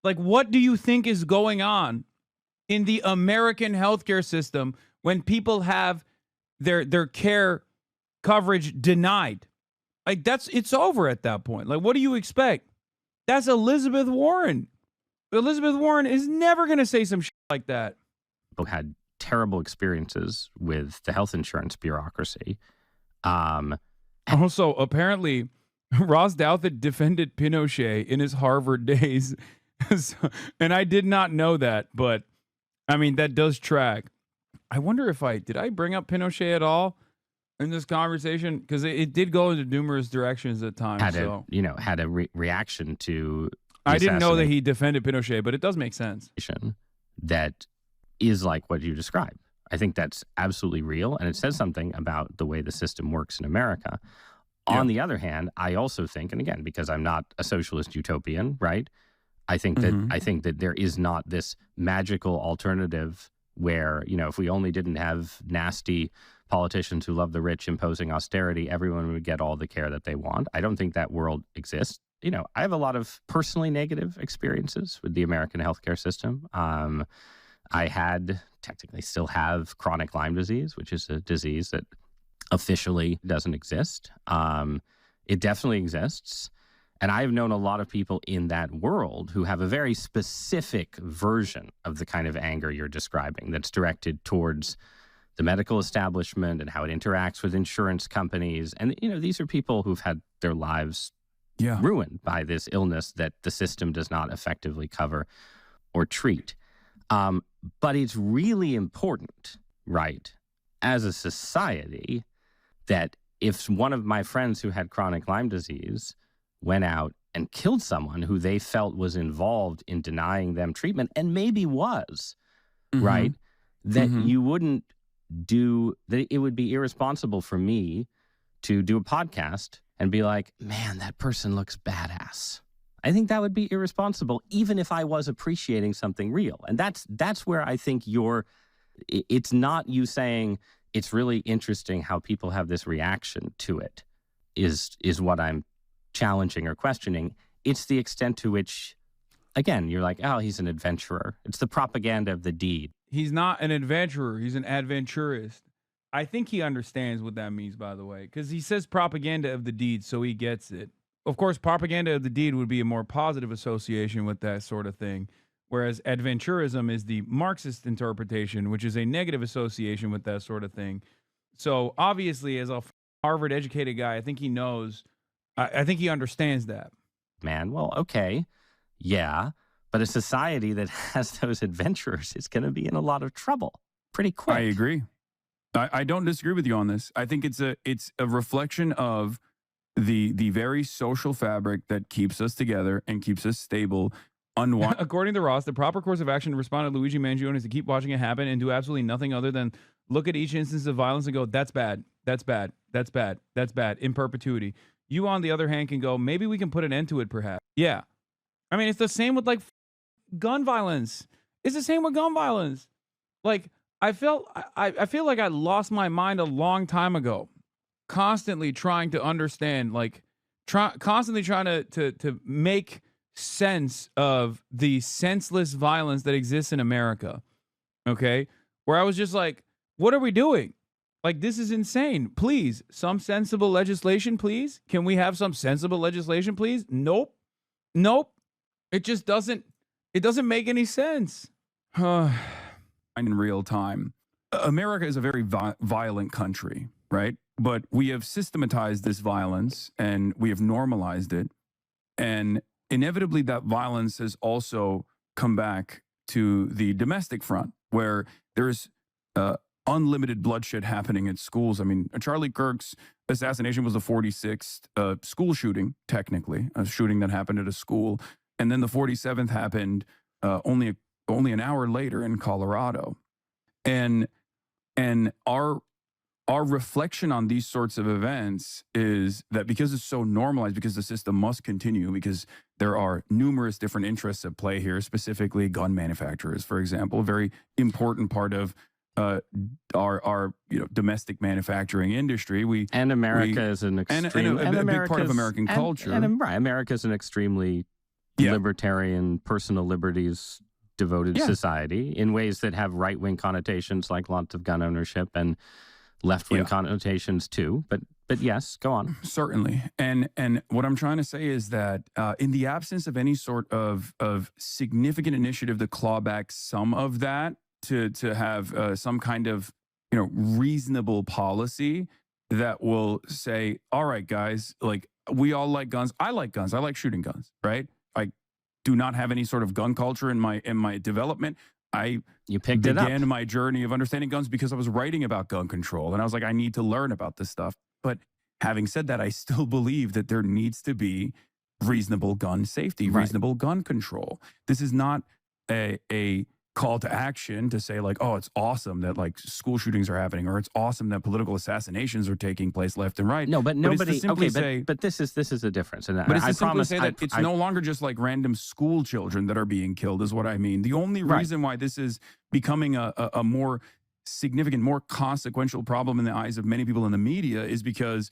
Like, what do you think is going on in the American healthcare system when people have their care coverage denied? Like, it's over at that point. Like, what do you expect? That's Elizabeth Warren. Elizabeth Warren is never going to say some shit like that. People had terrible experiences with the health insurance bureaucracy. Also, apparently, Ross Douthat defended Pinochet in his Harvard days. And I did not know that, but I mean, that does track. I wonder if did I bring up Pinochet at all in this conversation? Because it did go into numerous directions at times. Had a reaction to. I didn't know that he defended Pinochet, but it does make sense. That is like what you described. I think that's absolutely real, and it says something about the way the system works in America. On the other hand, I also think, and again, because I'm not a socialist utopian, right? I think that there is not this magical alternative where, if we only didn't have nasty politicians who love the rich imposing austerity, everyone would get all the care that they want. I don't think that world exists. I have a lot of personally negative experiences with the American healthcare system. I technically still have chronic Lyme disease, which is a disease that officially doesn't exist. It definitely exists. And I've known a lot of people in that world who have a very specific version of the kind of anger you're describing that's directed towards the medical establishment and how it interacts with insurance companies. And, these are people who've had their lives ruined by this illness that the system does not effectively cover or treat. But it's really important, right, as a society, that if one of my friends who had chronic Lyme disease went out and killed someone who they felt was involved in denying them treatment, and maybe was, right, that you wouldn't that it would be irresponsible for me to do a podcast and be like, man, that person looks badass. I think that would be irresponsible, even if I was appreciating something real. And that's where I think it's not you saying it's really interesting how people have this reaction to it is what I'm challenging or questioning. It's the extent to which, again, you're like, oh, he's an adventurer. It's the propaganda of the deed. He's not an adventurer. He's an adventurist. I think he understands what that means, by the way, because he says propaganda of the deed, so he gets it. Of course, propaganda of the deed would be a more positive association with that sort of thing, whereas adventurism is the Marxist interpretation, which is a negative association with that sort of thing. So obviously, as a Harvard-educated guy, I think he knows I think he understands that. Man, well, okay, yeah, but a society that has those adventurers is going to be in a lot of trouble pretty quick. I agree. I don't disagree with you on this. I think it's a reflection of the very social fabric that keeps us together and keeps us stable. According to Ross, the proper course of action to respond to Luigi Mangione is to keep watching it happen and do absolutely nothing other than look at each instance of violence and go, that's bad, that's bad, that's bad, that's bad, in perpetuity. You, on the other hand, can go, maybe we can put an end to it, perhaps. Yeah. I mean, it's the same with, like, gun violence. It's the same with gun violence. Like, I feel like I lost my mind a long time ago, constantly trying to understand, like, constantly trying to make sense of the senseless violence that exists in America. Okay? Where I was just like, what are we doing? Like, this is insane. Please, some sensible legislation, please. Can we have some sensible legislation, please? Nope. Nope. It just doesn't make any sense. In real time. America is a very violent country, right? But we have systematized this violence and we have normalized it. And inevitably that violence has also come back to the domestic front where there's unlimited bloodshed happening at schools. I mean, Charlie Kirk's assassination was the 46th school shooting, technically, a shooting that happened at a school. And then the 47th happened only an hour later in Colorado. And our reflection on these sorts of events is that because it's so normalized, because the system must continue, because there are numerous different interests at play here, specifically gun manufacturers, for example, a very important part of our domestic manufacturing industry. America is an extreme and a big part of American culture. America is an extremely libertarian, personal liberties devoted society in ways that have right-wing connotations, like lots of gun ownership, and left-wing connotations too. But yes, go on. Certainly. And what I'm trying to say is that in the absence of any sort of significant initiative to claw back some of that, to have some kind of reasonable policy that will say, all right, guys, like, we all like guns. I like guns. I like shooting guns, right? I do not have any sort of gun culture in my development. You picked it up. Began my journey of understanding guns because I was writing about gun control, and I was like, I need to learn about this stuff. But having said that, I still believe that there needs to be reasonable gun safety, reasonable gun control. This is not a call to action to say, like, oh, it's awesome that, like, school shootings are happening, or it's awesome that political assassinations are taking place left and right. No, but nobody. Okay, but this is a difference. And but I promise say that it's no longer just like random school children that are being killed, is what I mean. The only reason why this is becoming a more significant, more consequential problem in the eyes of many people in the media is because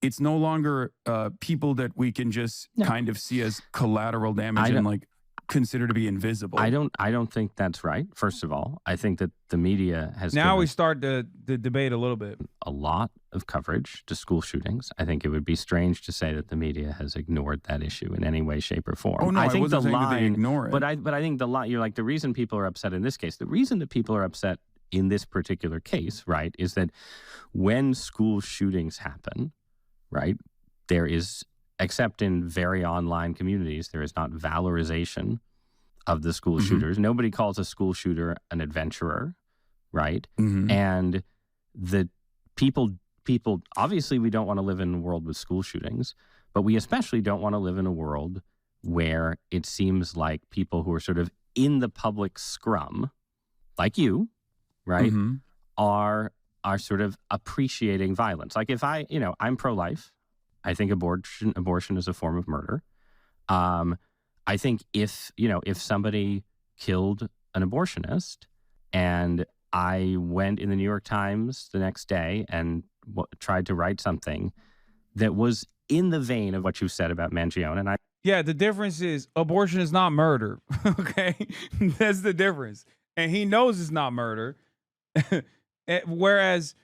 it's no longer people that we can just kind of see as collateral damage and, like, consider to be invisible. I don't think that's right. First of all, I think that the media has now we start the debate a little bit. A lot of coverage to school shootings. I think it would be strange to say that the media has ignored that issue in any way, shape, or form. Oh no, I think wasn't saying that they ignore it. But I think the line, you're like, the reason people are upset in this case, the reason that people are upset in this particular case, right, is that when school shootings happen, right, there is, except in very online communities, there is not valorization of the school shooters. Nobody calls a school shooter an adventurer, right? And the people, obviously we don't want to live in a world with school shootings, but we especially don't want to live in a world where it seems like people who are sort of in the public scrum, like you, right, are sort of appreciating violence. Like, if I'm pro-life. I think abortion is a form of murder. I think if somebody killed an abortionist and I went in the New York Times the next day and tried to write something that was in the vein of what you said about Mangione, and the difference is abortion is not murder. Okay, that's the difference, and he knows it's not murder. Whereas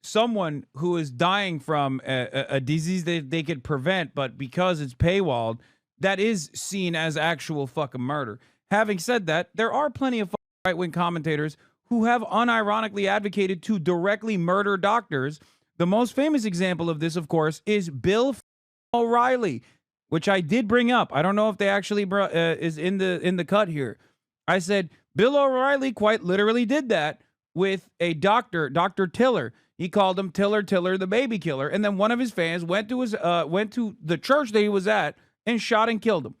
someone who is dying from a disease that they could prevent, but because it's paywalled, that is seen as actual fucking murder. Having said that, there are plenty of right-wing commentators who have unironically advocated to directly murder doctors. The most famous example of this, of course, is Bill O'Reilly, which I did bring up. I don't know if they actually is in the cut here. I said Bill O'Reilly quite literally did that with a doctor, Dr. Tiller. He called him Tiller the baby killer, and then one of his fans went to the church that he was at and shot and killed him.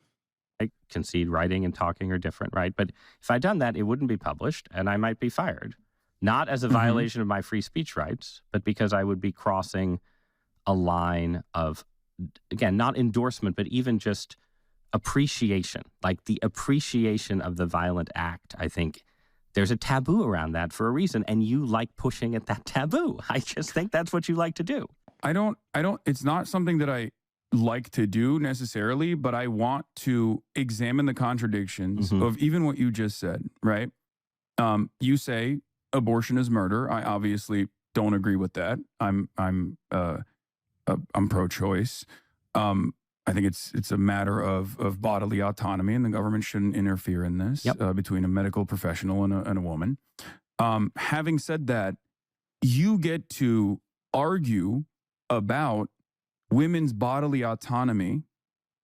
I concede writing and talking are different, right? But if I'd done that, it wouldn't be published, and I might be fired. Not as a violation of my free speech rights, but because I would be crossing a line of, again, not endorsement, but even just appreciation, like the appreciation of the violent act. I think there's a taboo around that for a reason, and you like pushing at that taboo. I just think that's what you like to do. I don't, it's not something that I like to do necessarily, but I want to examine the contradictions of even what you just said, right? You say abortion is murder. I obviously don't agree with that. I'm pro-choice. I think it's a matter of bodily autonomy, and the government shouldn't interfere in this between a medical professional and a woman. Having said that, you get to argue about women's bodily autonomy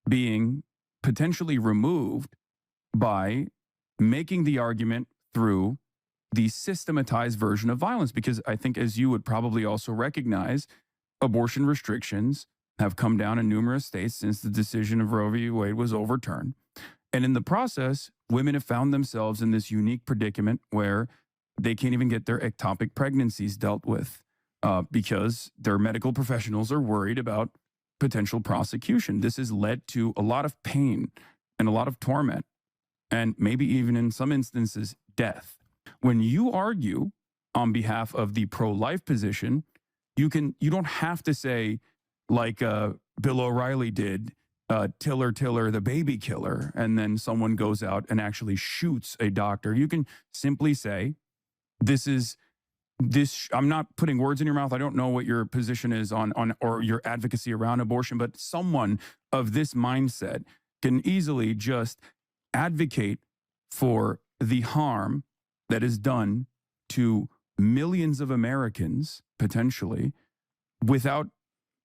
being potentially removed by making the argument through the systematized version of violence, because I think, as you would probably also recognize, abortion restrictions have come down in numerous states since the decision of Roe v. Wade was overturned. And in the process, women have found themselves in this unique predicament where they can't even get their ectopic pregnancies dealt with because their medical professionals are worried about potential prosecution. This has led to a lot of pain and a lot of torment, and maybe even in some instances, death. When you argue on behalf of the pro-life position, you don't have to say, like Bill O'Reilly did, Tiller the baby killer, and then someone goes out and actually shoots a doctor. You can simply say, I'm not putting words in your mouth. I don't know what your position is on or your advocacy around abortion, but someone of this mindset can easily just advocate for the harm that is done to millions of Americans, potentially, without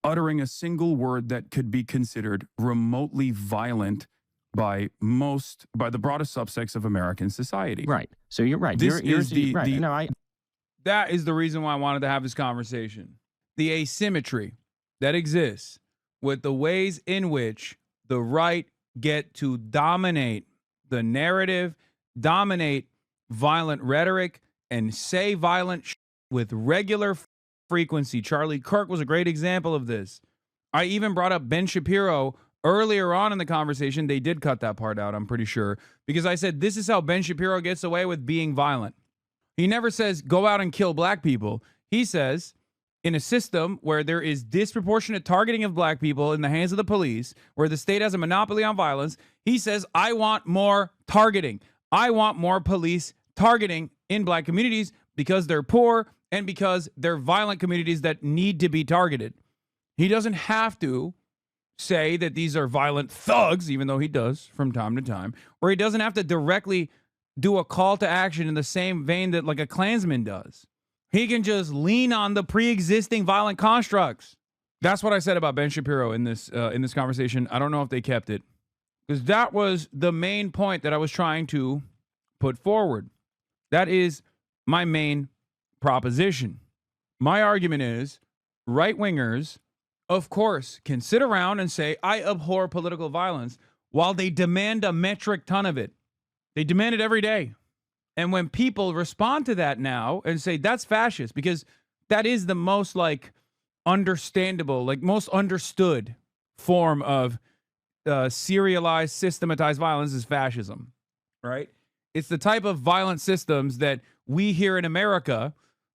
uttering a single word that could be considered remotely violent by the broadest subsects of American society. Right. So you're right. That is the reason why I wanted to have this conversation. The asymmetry that exists with the ways in which the right get to dominate the narrative, dominate violent rhetoric, and say violent with regular frequency. Charlie Kirk was a great example of this. I even brought up Ben Shapiro earlier on in the conversation. They did cut that part out, I'm pretty sure, because I said this is how Ben Shapiro gets away with being violent. He never says go out and kill black people. He says, in a system where there is disproportionate targeting of black people in the hands of the police, where the state has a monopoly on violence, he says, I want more targeting. I want more police targeting in black communities because they're poor and because they're violent communities that need to be targeted. He doesn't have to say that these are violent thugs, even though he does from time to time, or he doesn't have to directly do a call to action in the same vein that like a Klansman does. He can just lean on the pre-existing violent constructs. That's what I said about Ben Shapiro in this conversation. I don't know if they kept it, because that was the main point that I was trying to put forward. That is my main proposition. My argument is right-wingers, of course, can sit around and say, I abhor political violence, while they demand a metric ton of it. They demand it every day. And when people respond to that now and say that's fascist, because that is the most like understandable, like most understood form of serialized, systematized violence is fascism, right? It's the type of violent systems that we here in America,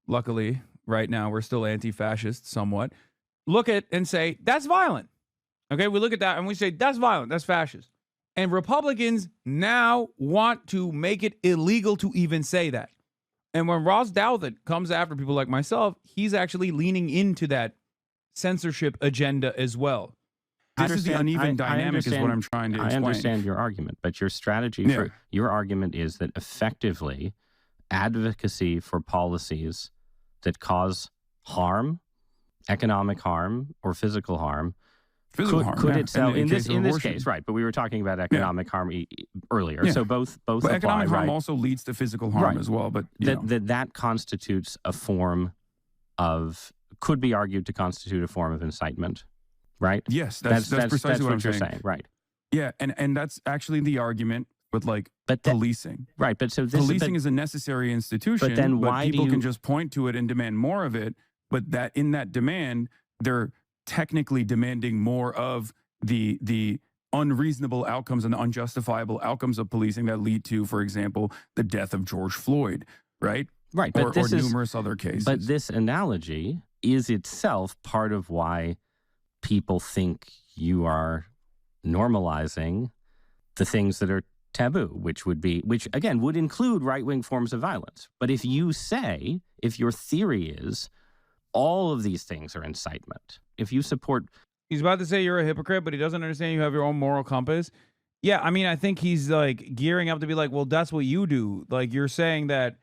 luckily right now we're still anti-fascist somewhat, look at and say that's violent. Okay, we look at that and we say that's violent, that's fascist. And Republicans now want to make it illegal to even say that. And when Ross Douthat comes after people like myself, he's actually leaning into that censorship agenda as well. This is the uneven dynamic is what I'm trying to explain. I understand your argument, but your strategy for your argument is that effectively advocacy for policies that cause harm, economic harm, or physical harm Physical harm. Could yeah, it sell in this abortion. case, right? But we were talking about economic harm earlier. Yeah. So both But apply, economic harm right? also leads to physical harm Right. as well. But you know. That constitutes a form of, could be argued to constitute a form of incitement, right? Yes, that's precisely what I'm you're saying. right? Yeah, and that's actually the argument with like But policing. right, but so this Policing is a necessary institution, but then why do people you- can just point to it and demand more of it. But that in that demand, they're technically demanding more of the unreasonable outcomes and the unjustifiable outcomes of policing that lead to, for example, the death of George Floyd, right? right, Or, but this or is numerous other cases. But this analogy is itself part of why people think you are normalizing the things that are taboo, which again would include right-wing forms of violence. But if your theory is all of these things are incitement, if you support, He's about to say you're a hypocrite, but he doesn't understand you have your own moral compass. Yeah, I mean, I think he's like gearing up to be like, well, that's what you do. Like you're saying that,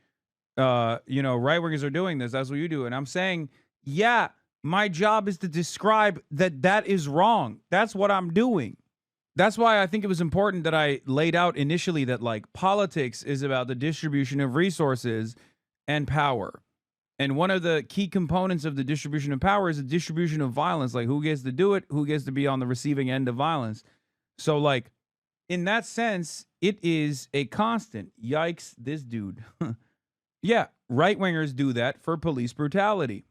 right wingers are doing this. That's what you do. And I'm saying, yeah, my job is to describe that is wrong. That's what I'm doing. That's why I think it was important that I laid out initially that like politics is about the distribution of resources and power. And one of the key components of the distribution of power is the distribution of violence, like who gets to do it, who gets to be on the receiving end of violence. So like in that sense, it is a constant. Yikes, this dude. Yeah, right-wingers do that for police brutality.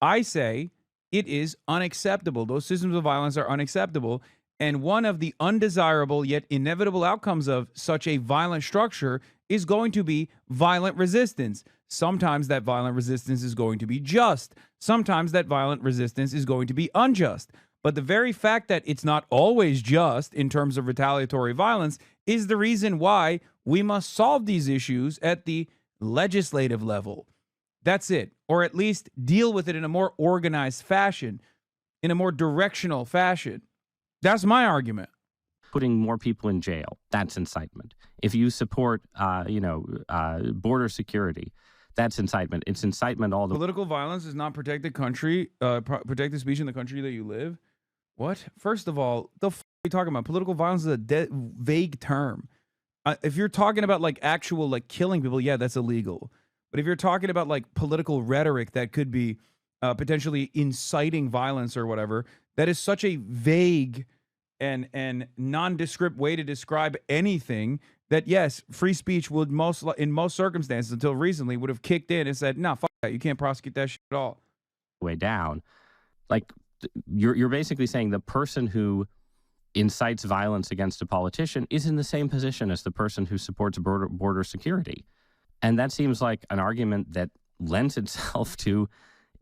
I say it is unacceptable. Those systems of violence are unacceptable. And one of the undesirable yet inevitable outcomes of such a violent structure is going to be violent resistance. Sometimes that violent resistance is going to be just. Sometimes that violent resistance is going to be unjust. But the very fact that it's not always just in terms of retaliatory violence is the reason why we must solve these issues at the legislative level. That's it. Or at least deal with it in a more organized fashion, in a more directional fashion. That's my argument. putting more people in jail, that's incitement. If you support, border security, that's incitement. It's incitement all the Political violence does not protect the country, protect the speech in the country that you live. What? First of all, the f are you talking about? Political violence is a vague term. If you're talking about like actual like killing people, yeah, that's illegal. But if you're talking about like political rhetoric that could be potentially inciting violence or whatever, that is such a vague and nondescript way to describe anything that yes, free speech would in most circumstances until recently would have kicked in and said, no, fuck that, you can't prosecute that shit at all. way down. Like you're basically saying the person who incites violence against a politician is in the same position as the person who supports border security. And that seems like an argument that lends itself to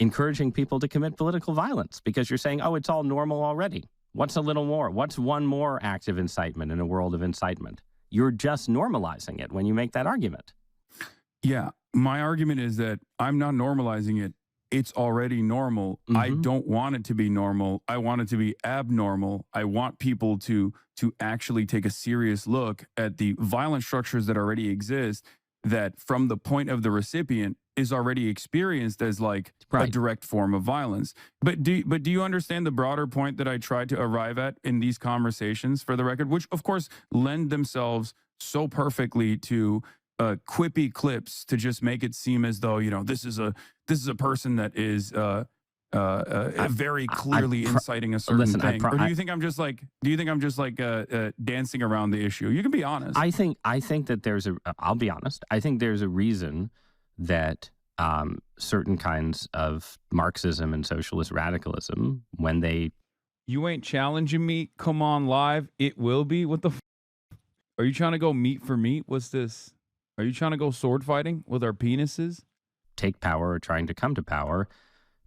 encouraging people to commit political violence because you're saying, oh, it's all normal already. What's a little more? What's one more act of incitement in a world of incitement? You're just normalizing it when you make that argument. Yeah. My argument is that I'm not normalizing it. It's already normal. Mm-hmm. I don't want it to be normal. I want it to be abnormal. I want people to actually take a serious look at the violent structures that already exist that from the point of the recipient is already experienced as like a direct form of violence. But do you understand the broader point that I tried to arrive at in these conversations, for the record, which of course lend themselves so perfectly to quippy clips to just make it seem as though, you know, this is a person that is very clearly inciting a certain thing. Or do you think I'm just like dancing around the issue? You can be honest. I think that I'll be honest. I think there's a reason that certain kinds of Marxism and socialist radicalism, when they... You ain't challenging me. Come on live. It will be. What the Are you trying to go meat for meat? What's this? Are you trying to go sword fighting with our penises? Take power or trying to come to power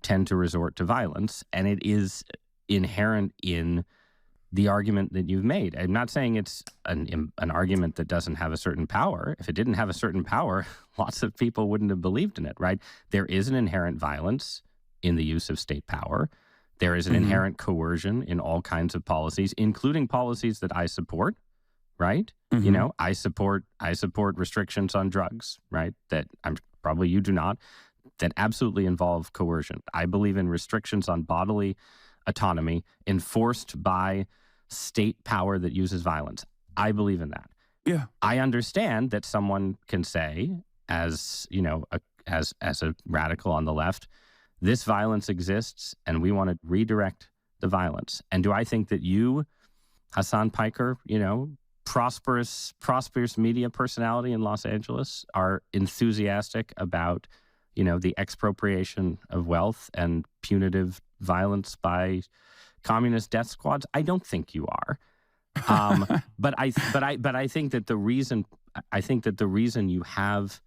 tend to resort to violence, and it is inherent in the argument that you've made. I'm not saying it's an argument that doesn't have a certain power. If it didn't have a certain power, lots of people wouldn't have believed in it, right? There is an inherent violence in the use of state power. There is an inherent coercion in all kinds of policies, including policies that I support, right? Mm-hmm. You know, I support restrictions on drugs, right? That probably you do not, that absolutely involve coercion. I believe in restrictions on bodily autonomy enforced by state power that uses violence. I believe in that. Yeah. I understand that someone can say, as you know, as a radical on the left, this violence exists and we want to redirect the violence. And do I think that you, Hasan Piker, prosperous media personality in Los Angeles, are enthusiastic about, the expropriation of wealth and punitive violence by communist death squads? I don't think you are. But I think that the reason you have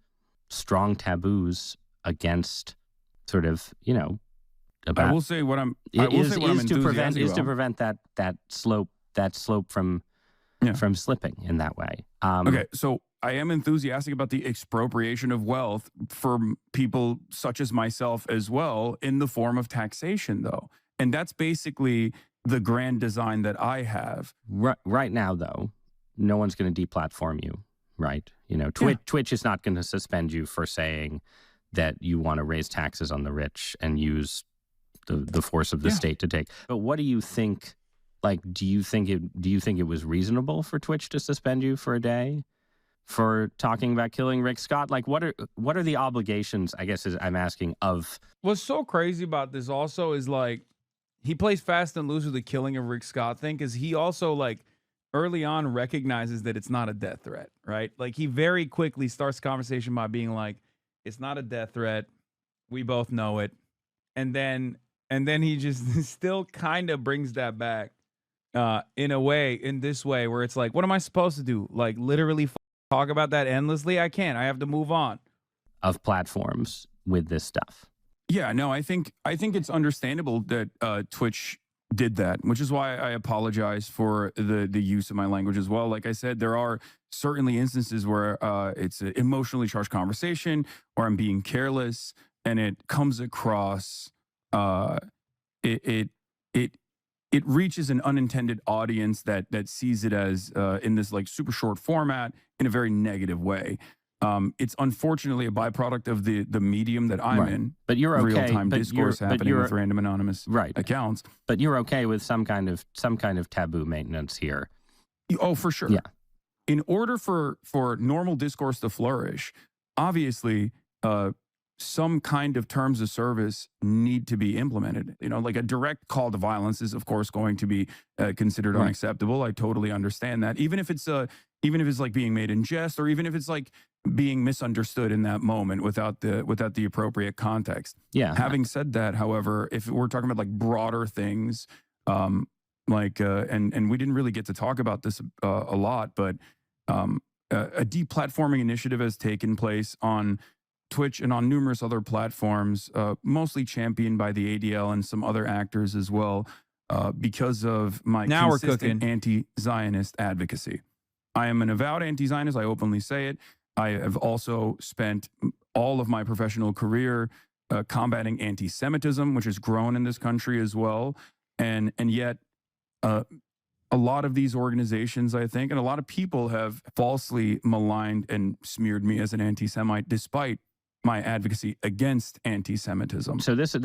strong taboos against sort of, about, I will say what I'm is enthusiastic to about. prevent that slope from slipping in that way. Okay, so I am enthusiastic about the expropriation of wealth for people such as myself as well in the form of taxation, though. And that's basically the grand design that I have. Right now, though, no one's going to deplatform you, right? Twitch is not going to suspend you for saying that you want to raise taxes on the rich and use the force of the state to take. But what do you think? Like, do you think it was reasonable for Twitch to suspend you for a day for talking about killing Rick Scott? Like, what are the obligations, I guess, I'm asking, of... What's so crazy about this also is, like, he plays fast and loose with the killing of Rick Scott thing, because he also, like, early on recognizes that it's not a death threat, right? Like, he very quickly starts the conversation by being like, it's not a death threat. We both know it. And then he just still kind of brings that back in this way, where it's like, what am I supposed to do? Like, literally talk about that endlessly? I can't. I have to move on. Of platforms with this stuff. Yeah, no, I think it's understandable that Twitch did that, which is why I apologize for the use of my language as well. Like I said, there are certainly instances where it's an emotionally charged conversation, or I'm being careless, and it comes across it reaches an unintended audience that sees it as in this like super short format in a very negative way. It's unfortunately a byproduct of the medium that I'm in. But you're okay. Real-time discourse happening with random anonymous accounts. But you're okay with some kind of taboo maintenance here. Oh, for sure. Yeah. In order for normal discourse to flourish, obviously, some kind of terms of service need to be implemented. Like a direct call to violence is, of course, going to be considered unacceptable. I totally understand that. Even if it's like being made in jest, or even if it's like being misunderstood in that moment without the appropriate context. Yeah. Having said that, however, if we're talking about like broader things, and we didn't really get to talk about this a lot, but a deplatforming initiative has taken place on Twitch and on numerous other platforms, mostly championed by the ADL and some other actors as well, because of my consistent anti-Zionist advocacy. I am an avowed anti-Zionist. I openly say it. I have also spent all of my professional career combating anti-Semitism, which has grown in this country as well. And yet, a lot of these organizations, I think, and a lot of people have falsely maligned and smeared me as an anti-Semite, despite my advocacy against anti-Semitism. So this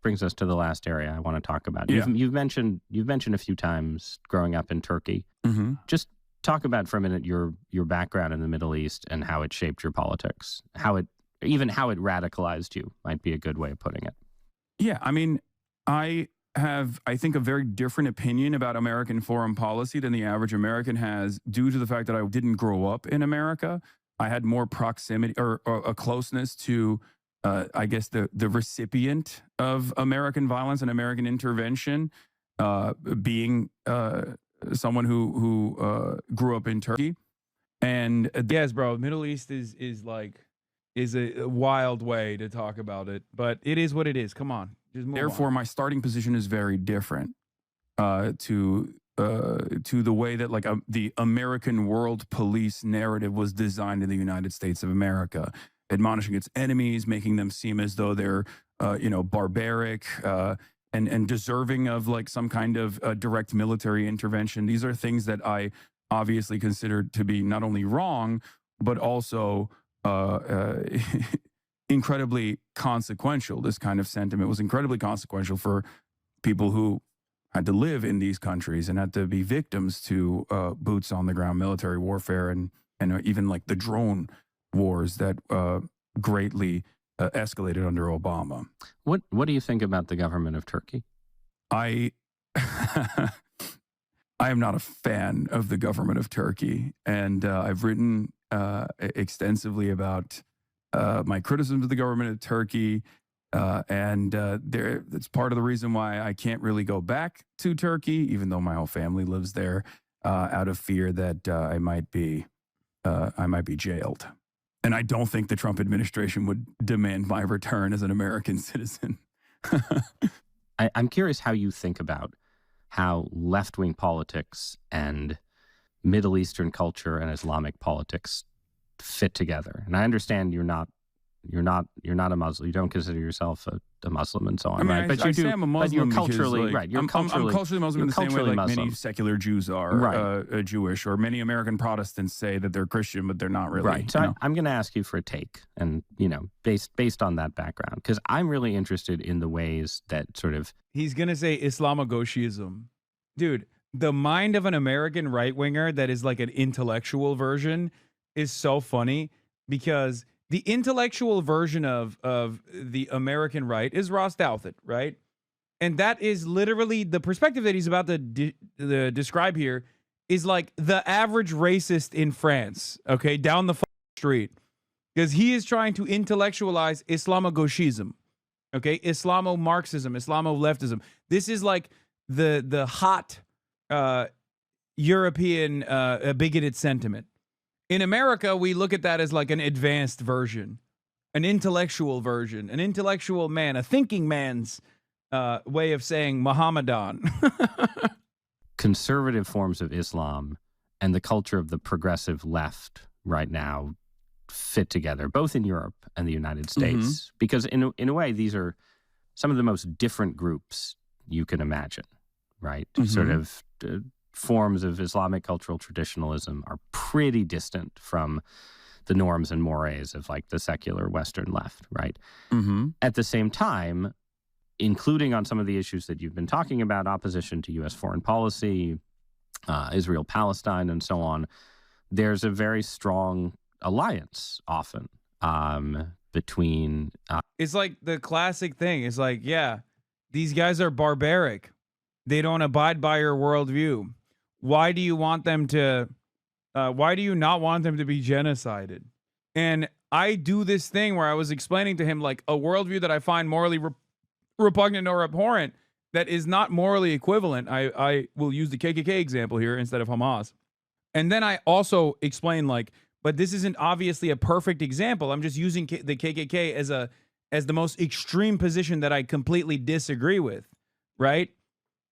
brings us to the last area I want to talk about. Yeah. You've mentioned a few times growing up in Turkey. Mm-hmm. Just talk about for a minute your background in the Middle East and how it shaped your politics. How it radicalized you might be a good way of putting it. Yeah, I mean, I have, I think, a very different opinion about American foreign policy than the average American has, due to the fact that I didn't grow up in America. I had more proximity or a closeness to, I guess, the recipient of American violence and American intervention, being someone who grew up in Turkey. And yes, bro, Middle East is a wild way to talk about it, but it is what it is. Come on, just move therefore, on. my starting position is very different to the way that like the American world police narrative was designed in the United States of America, admonishing its enemies, making them seem as though they're barbaric and deserving of like some kind of direct military intervention. These are things that I obviously considered to be not only wrong, but also incredibly consequential. This kind of sentiment was incredibly consequential for people who had to live in these countries and had to be victims to boots on the ground military warfare and even like the drone wars that greatly escalated under Obama. What do you think about the government of Turkey? I I am not a fan of the government of Turkey, and I've written extensively about my criticisms of the government of Turkey, and that's part of the reason why I can't really go back to Turkey, even though my whole family lives there, out of fear that I might be jailed. And I don't think the Trump administration would demand my return as an American citizen. I'm curious how you think about how left-wing politics and Middle Eastern culture and Islamic politics fit together. And I understand you're not a Muslim. You don't consider yourself a Muslim and so on, I mean, right? But I say I'm a Muslim but you're because, culturally like, right. You're I'm culturally Muslim in the same way like Muslim. many secular Jews are Right. Jewish, or many American Protestants say that they're Christian, but they're not really. Right. So I'm going to ask you for a take, and based on that background, because I'm really interested in the ways that sort of He's going to say Islamogoshism. Dude, the mind of an American right-winger that is like an intellectual version is so funny, because the intellectual version of the American right is Ross Douthat, right? And that is literally the perspective that he's about to describe here is like the average racist in France, okay, down the street. Because he is trying to intellectualize Islamogoshism, okay, Islamo-Marxism, Islamo-leftism. This is like the hot European bigoted sentiment. In America, we look at that as like an advanced version, an intellectual version, an intellectual man, a thinking man's way of saying Mohammedan. conservative forms of Islam and the culture of the progressive left right now fit together, both in Europe and the United States, because in a way, these are some of the most different groups you can imagine, right? Sort of forms of Islamic cultural traditionalism are pretty distant from the norms and mores of like the secular Western left, right? At the same time, including on some of the issues that you've been talking about, opposition to U.S. foreign policy, Israel, Palestine, and so on, there's a very strong alliance often between... It's like the classic thing. It's like, yeah, these guys are barbaric. They don't abide by your worldview. Why do you want them to... why do you not want them to be genocided? And I do this thing where I was explaining to him like a worldview that I find morally repugnant or abhorrent that is not morally equivalent. I will use the KKK example here instead of Hamas. And then I also explain like, but this isn't obviously a perfect example. I'm just using the KKK as the most extreme position that I completely disagree with, right?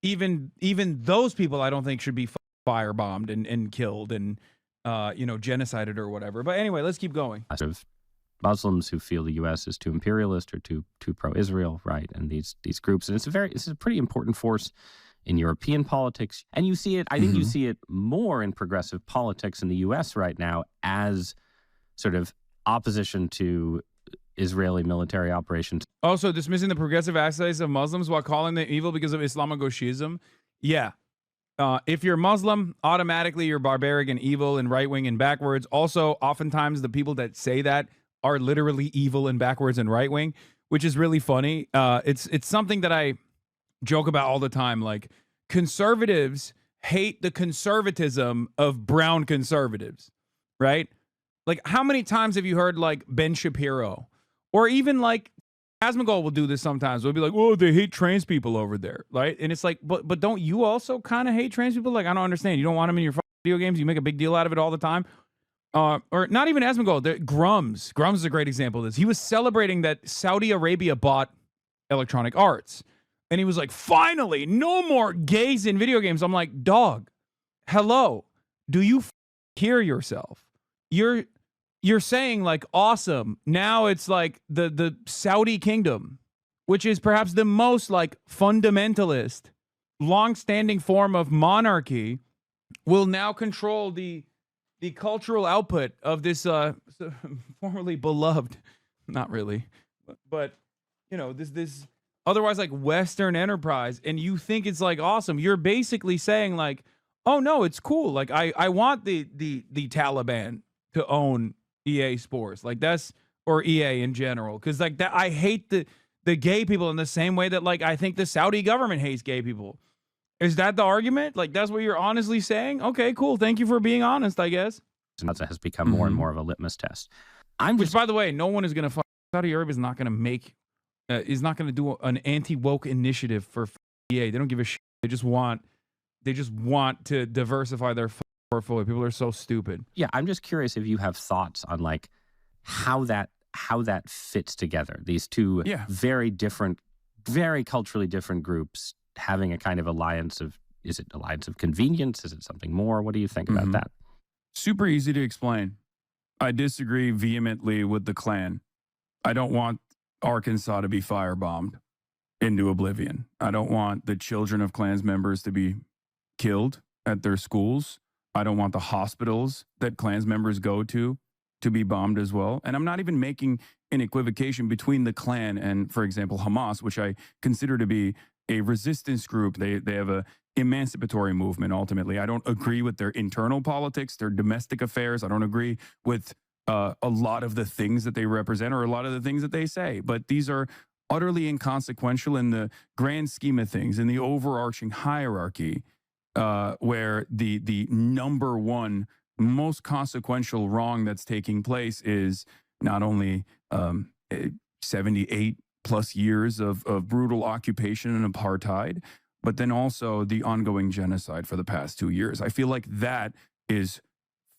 Even those people I don't think should be firebombed and killed and genocided or whatever. But anyway, let's keep going. Of Muslims who feel the U.S. is too imperialist or too pro-Israel, right? And these groups, and it's a pretty important force in European politics, and you see it. I think you see it more in progressive politics in the U.S. right now as sort of opposition to Israeli military operations. Also, dismissing the progressive aspects of Muslims while calling them evil because of Islamogoshism. Yeah. If you're Muslim, automatically you're barbaric and evil and right-wing and backwards. Also, oftentimes the people that say that are literally evil and backwards and right-wing, which is really funny. It's something that I joke about all the time. Like, conservatives hate the conservatism of brown conservatives, right? Like, how many times have you heard like Ben Shapiro or even like Asmongold will do this sometimes. We'll be like, oh, they hate trans people over there, right? And it's like, but don't you also kind of hate trans people? Like, I don't understand. You don't want them in your video games. You make a big deal out of it all the time. Or not even Asmongold. Grums. Grums is a great example of this. He was celebrating that Saudi Arabia bought Electronic Arts. And he was like, finally, no more gays in video games. I'm like, dog, hello. Do you hear yourself? You're saying like, awesome. Now it's like the Saudi kingdom, which is perhaps the most like fundamentalist, long-standing form of monarchy, will now control the cultural output of this formerly beloved, not really, but this otherwise like Western enterprise, and you think it's like awesome, you're basically saying like, oh no, it's cool. Like I want the Taliban to own EA Sports. Like that's, or EA in general. Cause like that, I hate the gay people in the same way that like I think the Saudi government hates gay people. Is that the argument? Like that's what you're honestly saying? Okay, cool. Thank you for being honest, I guess. Has become more and more of a litmus test. Which, by the way, no one is going to. Saudi Arabia is not going to make. Is not going to do an anti-woke initiative for EA. They don't give a shit. They just want to diversify their portfolio. People are so stupid. Yeah, I'm just curious if you have thoughts on like how that fits together. These two very different, very culturally different groups having a kind of alliance of. Is it alliance of convenience? Is it something more? What do you think about that? Super easy to explain. I disagree vehemently with the Klan. I don't want Arkansas to be firebombed into oblivion. I don't want the children of Klans members to be killed at their schools. I don't want the hospitals that Klans members go to be bombed as well. And I'm not even making an equivocation between the Klan and, for example, Hamas, which I consider to be a resistance group. They have a emancipatory movement. Ultimately, I don't agree with their internal politics, their domestic affairs. I don't agree with a lot of the things that they represent or a lot of the things that they say. But these are utterly inconsequential in the grand scheme of things, in the overarching hierarchy, where the number one most consequential wrong that's taking place is not only 78 plus years of brutal occupation and apartheid, but then also the ongoing genocide for the past 2 years. I feel like that is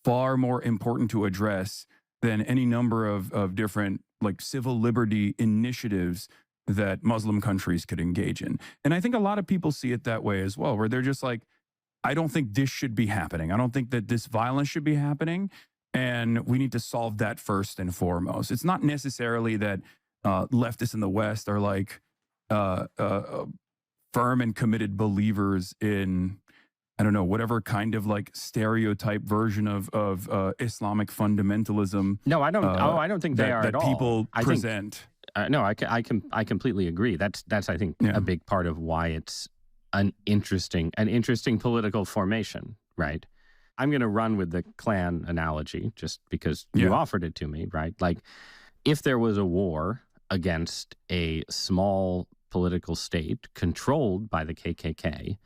far more important to address than any number of different like civil liberty initiatives that Muslim countries could engage in. And I think a lot of people see it that way as well, where they're just like, I don't think this should be happening. I don't think that this violence should be happening. And we need to solve that first and foremost. It's not necessarily that leftists in the West are like firm and committed believers in, I don't know, whatever kind of like stereotype version of Islamic fundamentalism. No, I don't. I don't think they are at all. That people present. No, I completely agree. That's I think a big part of why it's an interesting political formation, right? I'm going to run with the Klan analogy just because you offered it to me, right? Like, if there was a war against a small political state controlled by the KKK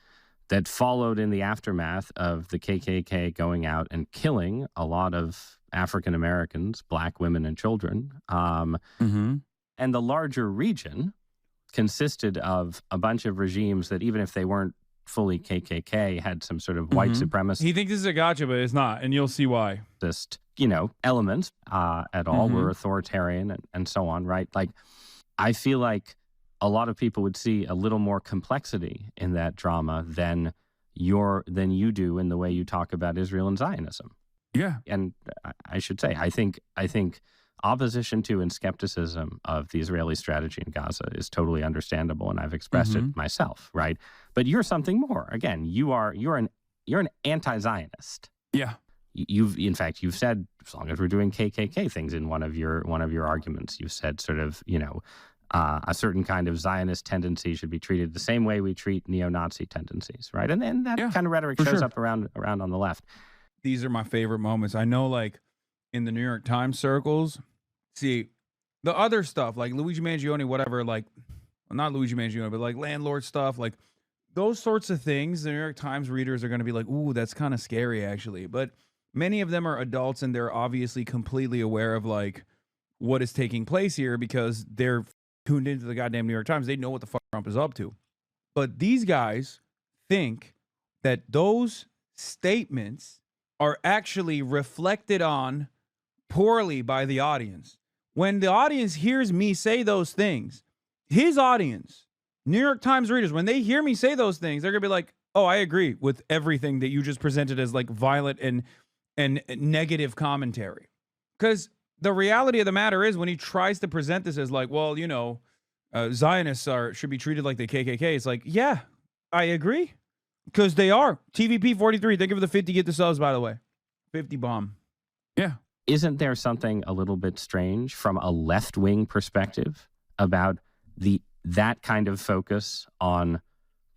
that followed in the aftermath of the KKK going out and killing a lot of African Americans, black women and children, and the larger region consisted of a bunch of regimes that, even if they weren't fully KKK, had some sort of white supremacist. He thinks this is a gotcha, but it's not, and you'll see why. Just, elements at all were authoritarian and so on, right? Like, I feel like a lot of people would see a little more complexity in that drama than you do in the way you talk about Israel and Zionism. Yeah. And I should say, I think opposition to and skepticism of the Israeli strategy in Gaza is totally understandable, and I've expressed it myself, right? But you're something more. Again, you're an anti-Zionist. Yeah. You've said, as long as we're doing KKK things in one of your arguments, you've said sort of, a certain kind of Zionist tendency should be treated the same way we treat neo-Nazi tendencies, right? And then that kind of rhetoric shows up around on the left. These are my favorite moments. I know, like, in the New York Times circles, see, the other stuff, like Luigi Mangione, whatever, like, well, not Luigi Mangione, but like landlord stuff, like those sorts of things, the New York Times readers are going to be like, ooh, that's kind of scary, actually. But many of them are adults, and they're obviously completely aware of, like, what is taking place here because they're tuned into the goddamn New York Times. They know what the fuck Trump is up to. But these guys think that those statements are actually reflected on poorly by the audience. When the audience hears me say those things, his audience, New York Times readers, when they hear me say those things, they're going to be like, oh, I agree with everything that you just presented as like violent and negative commentary. Because the reality of the matter is, when he tries to present this as like, well, Zionists should be treated like the KKK, it's like, yeah, I agree. Because they are. TVP 43, thank you for the 50, get the subs, by the way. 50 bomb. Yeah. Isn't there something a little bit strange from a left-wing perspective about the that kind of focus on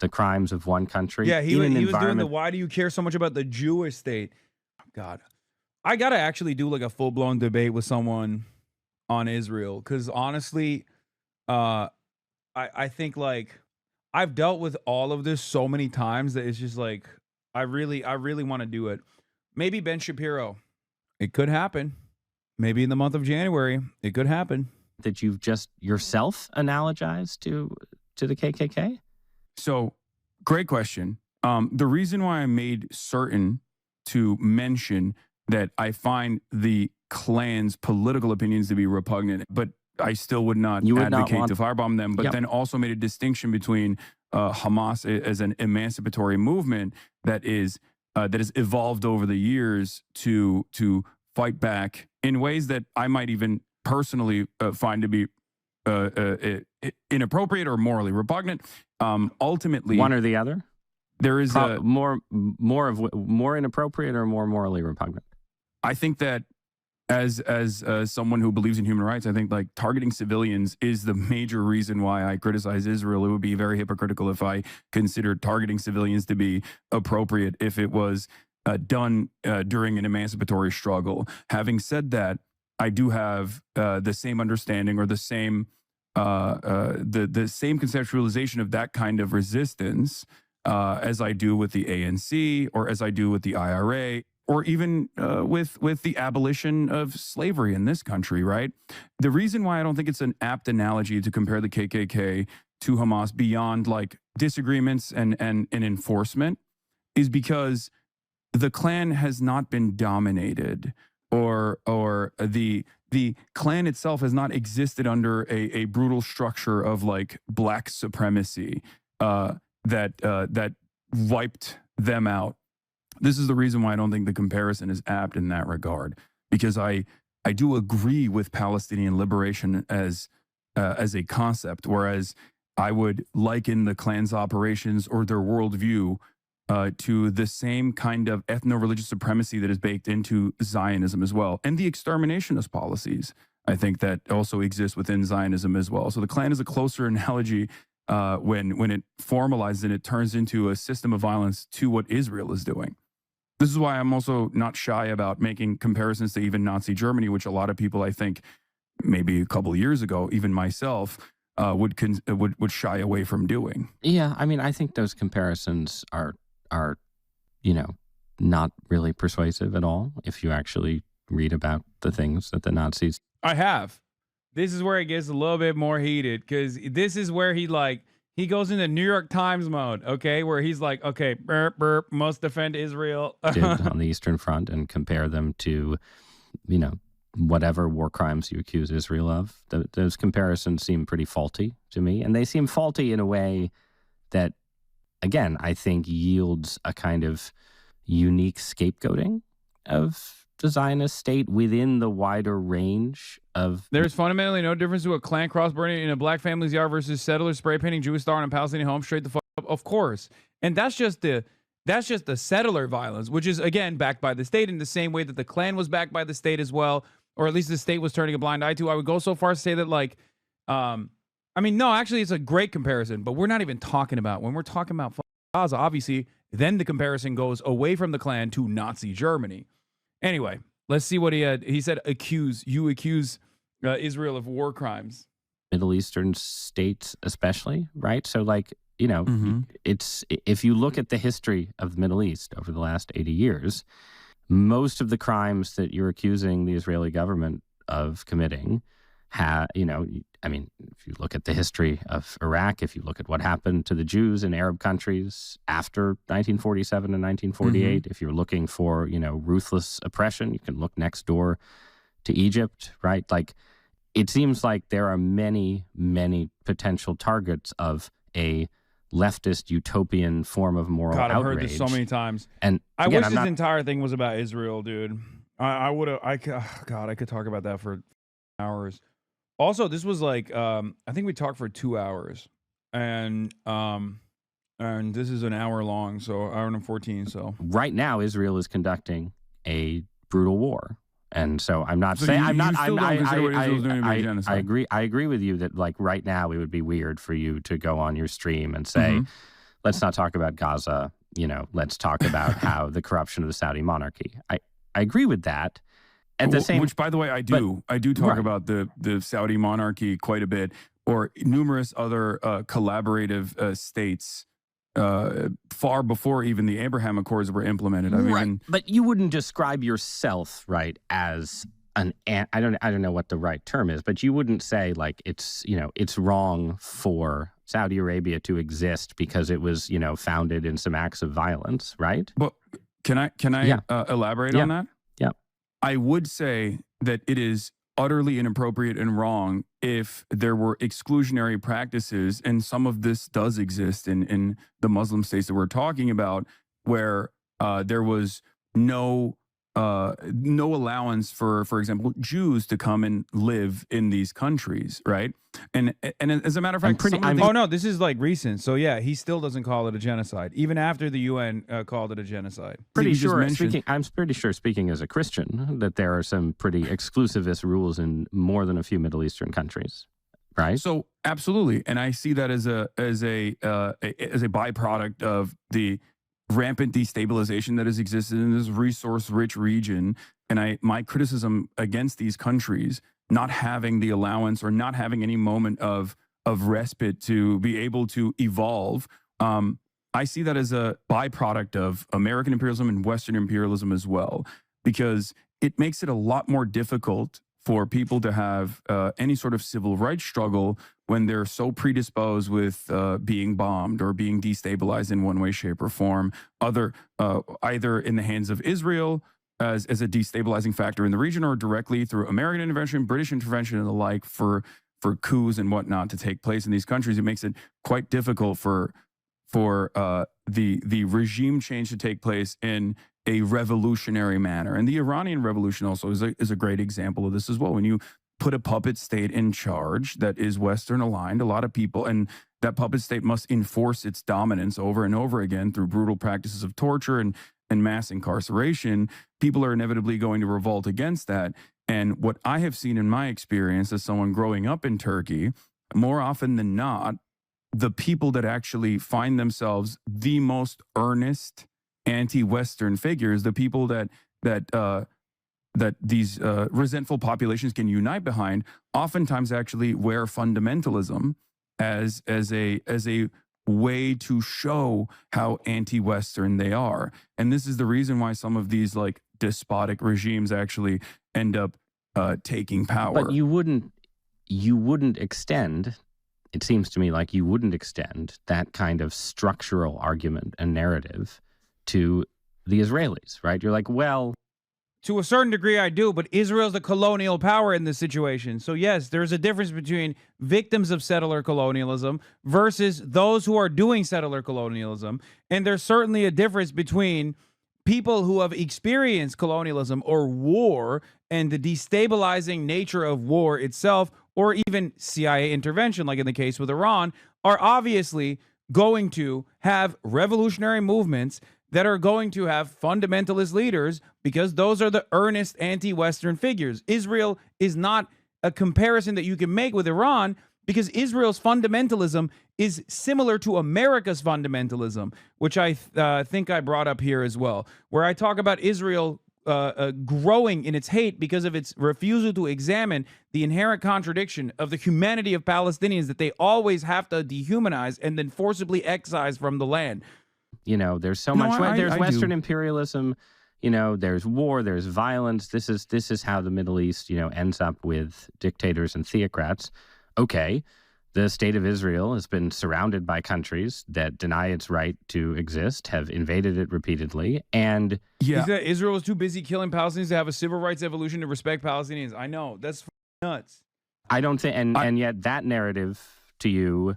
the crimes of one country. Yeah, he in was an doing the environment. why do you care so much about the Jewish state? God, I got to actually do like a full-blown debate with someone on Israel, because honestly, I think like I've dealt with all of this so many times that it's just like I really want to do it. Maybe Ben Shapiro. It could happen. Maybe in the month of January, it could happen. That you've just yourself analogized to the KKK? So, great question. The reason why I made certain to mention that I find the Klan's political opinions to be repugnant, but I still would not advocate to firebomb them, but then also made a distinction between Hamas as an emancipatory movement that has evolved over the years to fight back in ways that I might even personally find to be inappropriate or morally repugnant. Ultimately, one or the other. There is more inappropriate or more morally repugnant. I think that as someone who believes in human rights, I think like targeting civilians is the major reason why I criticize Israel. It would be very hypocritical if I considered targeting civilians to be appropriate if it was done during an emancipatory struggle. Having said that, I do have the same understanding or the same same conceptualization of that kind of resistance as I do with the ANC or as I do with the IRA. Or even with the abolition of slavery in this country, right? The reason why I don't think it's an apt analogy to compare the KKK to Hamas beyond like disagreements and enforcement is because the Klan has not been dominated, or the Klan itself has not existed under a brutal structure of like black supremacy that wiped them out. This is the reason why I don't think the comparison is apt in that regard, because I do agree with Palestinian liberation as a concept, whereas I would liken the Klan's operations or their worldview to the same kind of ethno-religious supremacy that is baked into Zionism as well, and the exterminationist policies, I think, that also exist within Zionism as well. So the Klan is a closer analogy when it formalizes and it turns into a system of violence to what Israel is doing. This is why I'm also not shy about making comparisons to even Nazi Germany, which a lot of people, I think, maybe a couple of years ago, even myself, would shy away from doing. Yeah, I mean, I think those comparisons are not really persuasive at all if you actually read about the things that the Nazis. I have. This is where it gets a little bit more heated, because this is where he goes into New York Times mode, okay, where he's like, okay, burp, must defend Israel. Did on the Eastern Front and compare them to, whatever war crimes you accuse Israel of. Those comparisons seem pretty faulty to me. And they seem faulty in a way that, again, I think yields a kind of unique scapegoating of the Zionist state within the wider range of... There's fundamentally no difference to a Klan cross burning in a black family's yard versus settlers spray painting Jewish star on a Palestinian home. Straight the fuck up, of course. And that's just the settler violence, which is, again, backed by the state in the same way that the Klan was backed by the state as well, or at least the state was turning a blind eye to. I would go so far as to say that, like, no, actually, it's a great comparison, but we're not even talking about, when we're talking about Gaza, obviously, then the comparison goes away from the Klan to Nazi Germany. Anyway, let's see what he had. He said, accuse Israel of war crimes. Middle Eastern states especially, right? So like, Mm-hmm. it's, if you look at the history of the Middle East over the last 80 years, most of the crimes that you're accusing the Israeli government of committing if you look at the history of Iraq, if you look at what happened to the Jews in Arab countries after 1947 and 1948, if you're looking for, ruthless oppression, you can look next door to Egypt, right? Like, it seems like there are many, many potential targets of a leftist utopian form of moral outrage. I've heard this so many times. And I again, wish this entire thing was about Israel, dude. I could talk about that for hours. Also, this was like, I think we talked for 2 hours, and this is an hour long, so hour and 14. So right now, Israel is conducting a brutal war And so I'm not So saying you I'm not. still don't consider what Israel's doing to be genocide? I agree with you that like right now it would be weird for you to go on your stream and say, let's not talk about Gaza. Let's talk about how the corruption of the Saudi monarchy. I agree with that. At the same, which, by the way, I do talk right. about the Saudi monarchy quite a bit, or numerous other collaborative states far before even the Abraham Accords were implemented. But you wouldn't describe yourself, right, as I don't know what the right term is, but you wouldn't say like it's wrong for Saudi Arabia to exist because it was founded in some acts of violence, right? But can I elaborate on that? Yeah. I would say that it is utterly inappropriate and wrong if there were exclusionary practices, and some of this does exist in the Muslim states that we're talking about, where there was no allowance for example, Jews to come and live in these countries, right? And as a matter of fact, oh no, this is like recent. So yeah, he still doesn't call it a genocide, even after the UN called it a genocide. I'm pretty sure, speaking as a Christian, that there are some pretty exclusivist rules in more than a few Middle Eastern countries, right? So absolutely, and I see that as a byproduct of the rampant destabilization that has existed in this resource-rich region. And my criticism against these countries not having the allowance or not having any moment of respite to be able to evolve, I see that as a byproduct of American imperialism and Western imperialism as well, because it makes it a lot more difficult for people to have any sort of civil rights struggle when they're so predisposed with being bombed or being destabilized in one way, shape, or form, either in the hands of Israel as a destabilizing factor in the region, or directly through American intervention, British intervention, and the like for coups and whatnot to take place in these countries. It makes it quite difficult for the regime change to take place in a revolutionary manner. And the Iranian Revolution also is a great example of this as well. When you put a puppet state in charge that is Western aligned, a lot of people, and that puppet state must enforce its dominance over and over again through brutal practices of torture and mass incarceration, people are inevitably going to revolt against that. And what I have seen in my experience as someone growing up in Turkey, more often than not, the people that actually find themselves the most earnest anti-Western figures, the people that these resentful populations can unite behind, oftentimes actually wear fundamentalism as a way to show how anti-Western they are. And this is the reason why some of these like despotic regimes actually end up taking power. But you wouldn't extend, it seems to me like you wouldn't extend that kind of structural argument and narrative to the Israelis, right? You're like, well, to a certain degree, I do, but Israel's the colonial power in this situation. So yes, there's a difference between victims of settler colonialism versus those who are doing settler colonialism. And there's certainly a difference between people who have experienced colonialism or war and the destabilizing nature of war itself, or even CIA intervention, like in the case with Iran, are obviously going to have revolutionary movements that are going to have fundamentalist leaders, because those are the earnest anti-Western figures. Israel is not a comparison that you can make with Iran, because Israel's fundamentalism is similar to America's fundamentalism, which I think I brought up here as well, where I talk about Israel growing in its hate because of its refusal to examine the inherent contradiction of the humanity of Palestinians that they always have to dehumanize and then forcibly excise from the land. There's so much. There's Western imperialism. There's war. There's violence. This is how the Middle East, ends up with dictators and theocrats. Okay, the state of Israel has been surrounded by countries that deny its right to exist, have invaded it repeatedly, and Israel is too busy killing Palestinians to have a civil rights evolution to respect Palestinians. I know, that's nuts. I don't think, and yet that narrative to you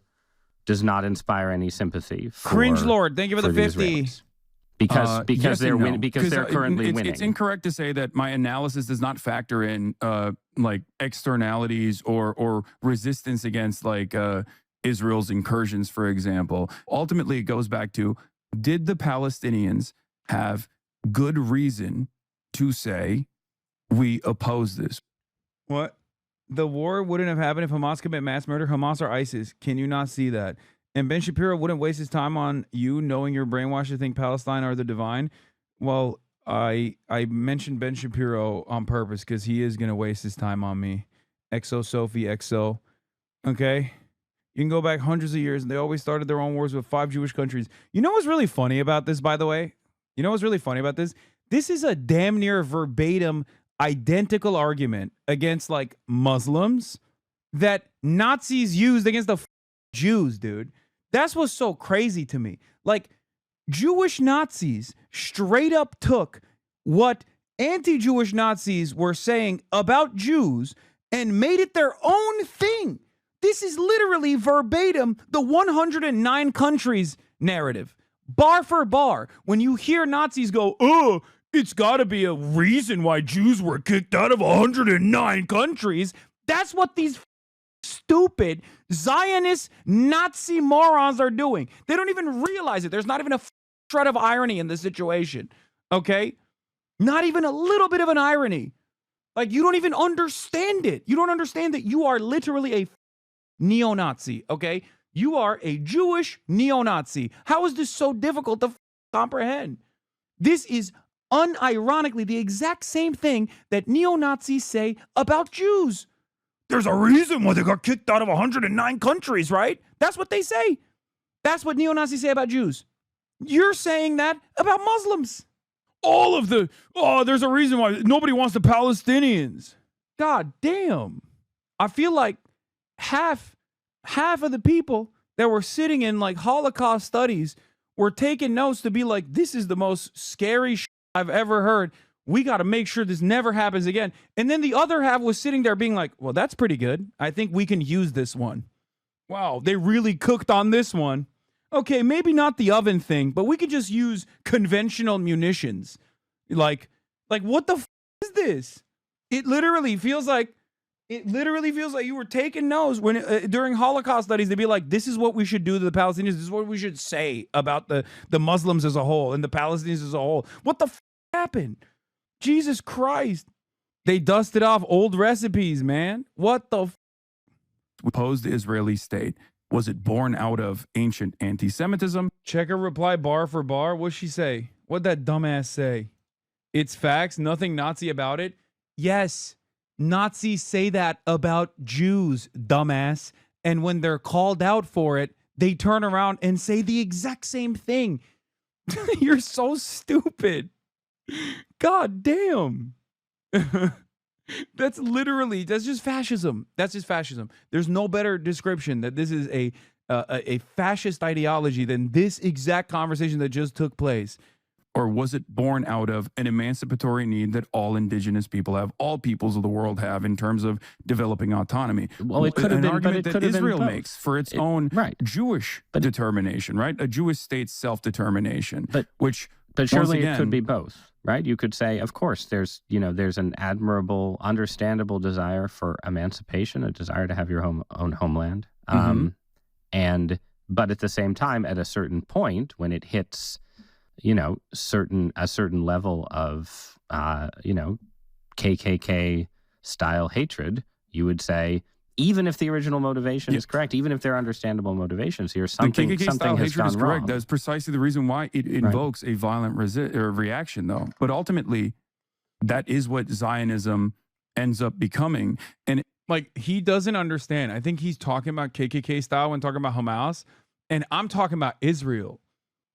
does not inspire any sympathy. Cringe Lord, thank you for the 50. Because yes they're no. because they're currently winning. It's incorrect to say that my analysis does not factor in like externalities or resistance against like Israel's incursions, for example. Ultimately, it goes back to, did the Palestinians have good reason to say we oppose this. What? The war wouldn't have happened if Hamas commit mass murder. Hamas or ISIS. Can you not see that? And Ben Shapiro wouldn't waste his time on you knowing you're brainwashed to think Palestine are the divine. Well, I mentioned Ben Shapiro on purpose because he is going to waste his time on me. Exo Sophie Exo. Okay? You can go back hundreds of years, and they always started their own wars with 5 Jewish countries. You know what's really funny about this, by the way? You know what's really funny about this? This is a damn near verbatim, identical argument against, like, Muslims that Nazis used against the Jews, dude. That's what's so crazy to me. Like, Jewish Nazis straight up took what anti-Jewish Nazis were saying about Jews and made it their own thing. This is literally verbatim the 109 countries narrative, bar for bar. When you hear Nazis go, oh, it's got to be a reason why Jews were kicked out of 109 countries, that's what these stupid Zionist Nazi morons are doing. They don't even realize it. There's not even a shred of irony in this situation, okay? Not even a little bit of an irony. Like, you don't even understand it. You don't understand that you are literally a neo-Nazi, okay? You are a Jewish neo-Nazi. How is this so difficult to comprehend? This is unironically the exact same thing that neo-Nazis say about Jews. There's a reason why they got kicked out of 109 countries, right? That's what they say. That's what neo-Nazis say about Jews. You're saying that about Muslims. All of the, there's a reason why nobody wants the Palestinians. God damn. I feel like half of the people that were sitting in like Holocaust studies were taking notes to be like, this is the most scary shit I've ever heard. We got to make sure this never happens again. And then the other half was sitting there being like, well, that's pretty good. I think we can use this one. Wow, they really cooked on this one. Okay, maybe not the oven thing, but we could just use conventional munitions. Like what the is this? It literally feels like you were taking notes when during Holocaust studies. They'd be like, this is what we should do to the Palestinians. This is what we should say about the Muslims as a whole and the Palestinians as a whole. What the happened? Jesus Christ. They dusted off old recipes, man. What the Opposed the Israeli state. Was it born out of ancient anti-Semitism? Check her reply bar for bar. What'd she say? What'd that dumbass say? It's facts, nothing Nazi about it. Yes, Nazis say that about Jews, dumbass. And when they're called out for it, they turn around and say the exact same thing. You're so stupid. God damn. That's just fascism. That's just fascism. There's no better description that this is a fascist ideology than this exact conversation that just took place. Or was it born out of an emancipatory need that all indigenous people have, all peoples of the world have in terms of developing autonomy? Well, it could have an been, argument but it that could have Israel been makes for its own Jewish determination, right? A Jewish state's self-determination, which But surely again, it could be both, right? You could say, of course, there's an admirable, understandable desire for emancipation, a desire to have your own homeland. But at the same time, at a certain point, when it hits, a certain level of, KKK style hatred, you would say, even if the original motivation is correct, even if there are understandable motivations here, something the KKK style has hatred is gone correct. wrong. That's precisely the reason why it invokes a violent reaction, though. But ultimately, that is what Zionism ends up becoming. And like, he doesn't understand. I think he's talking about KKK style when talking about Hamas, and I'm talking about Israel.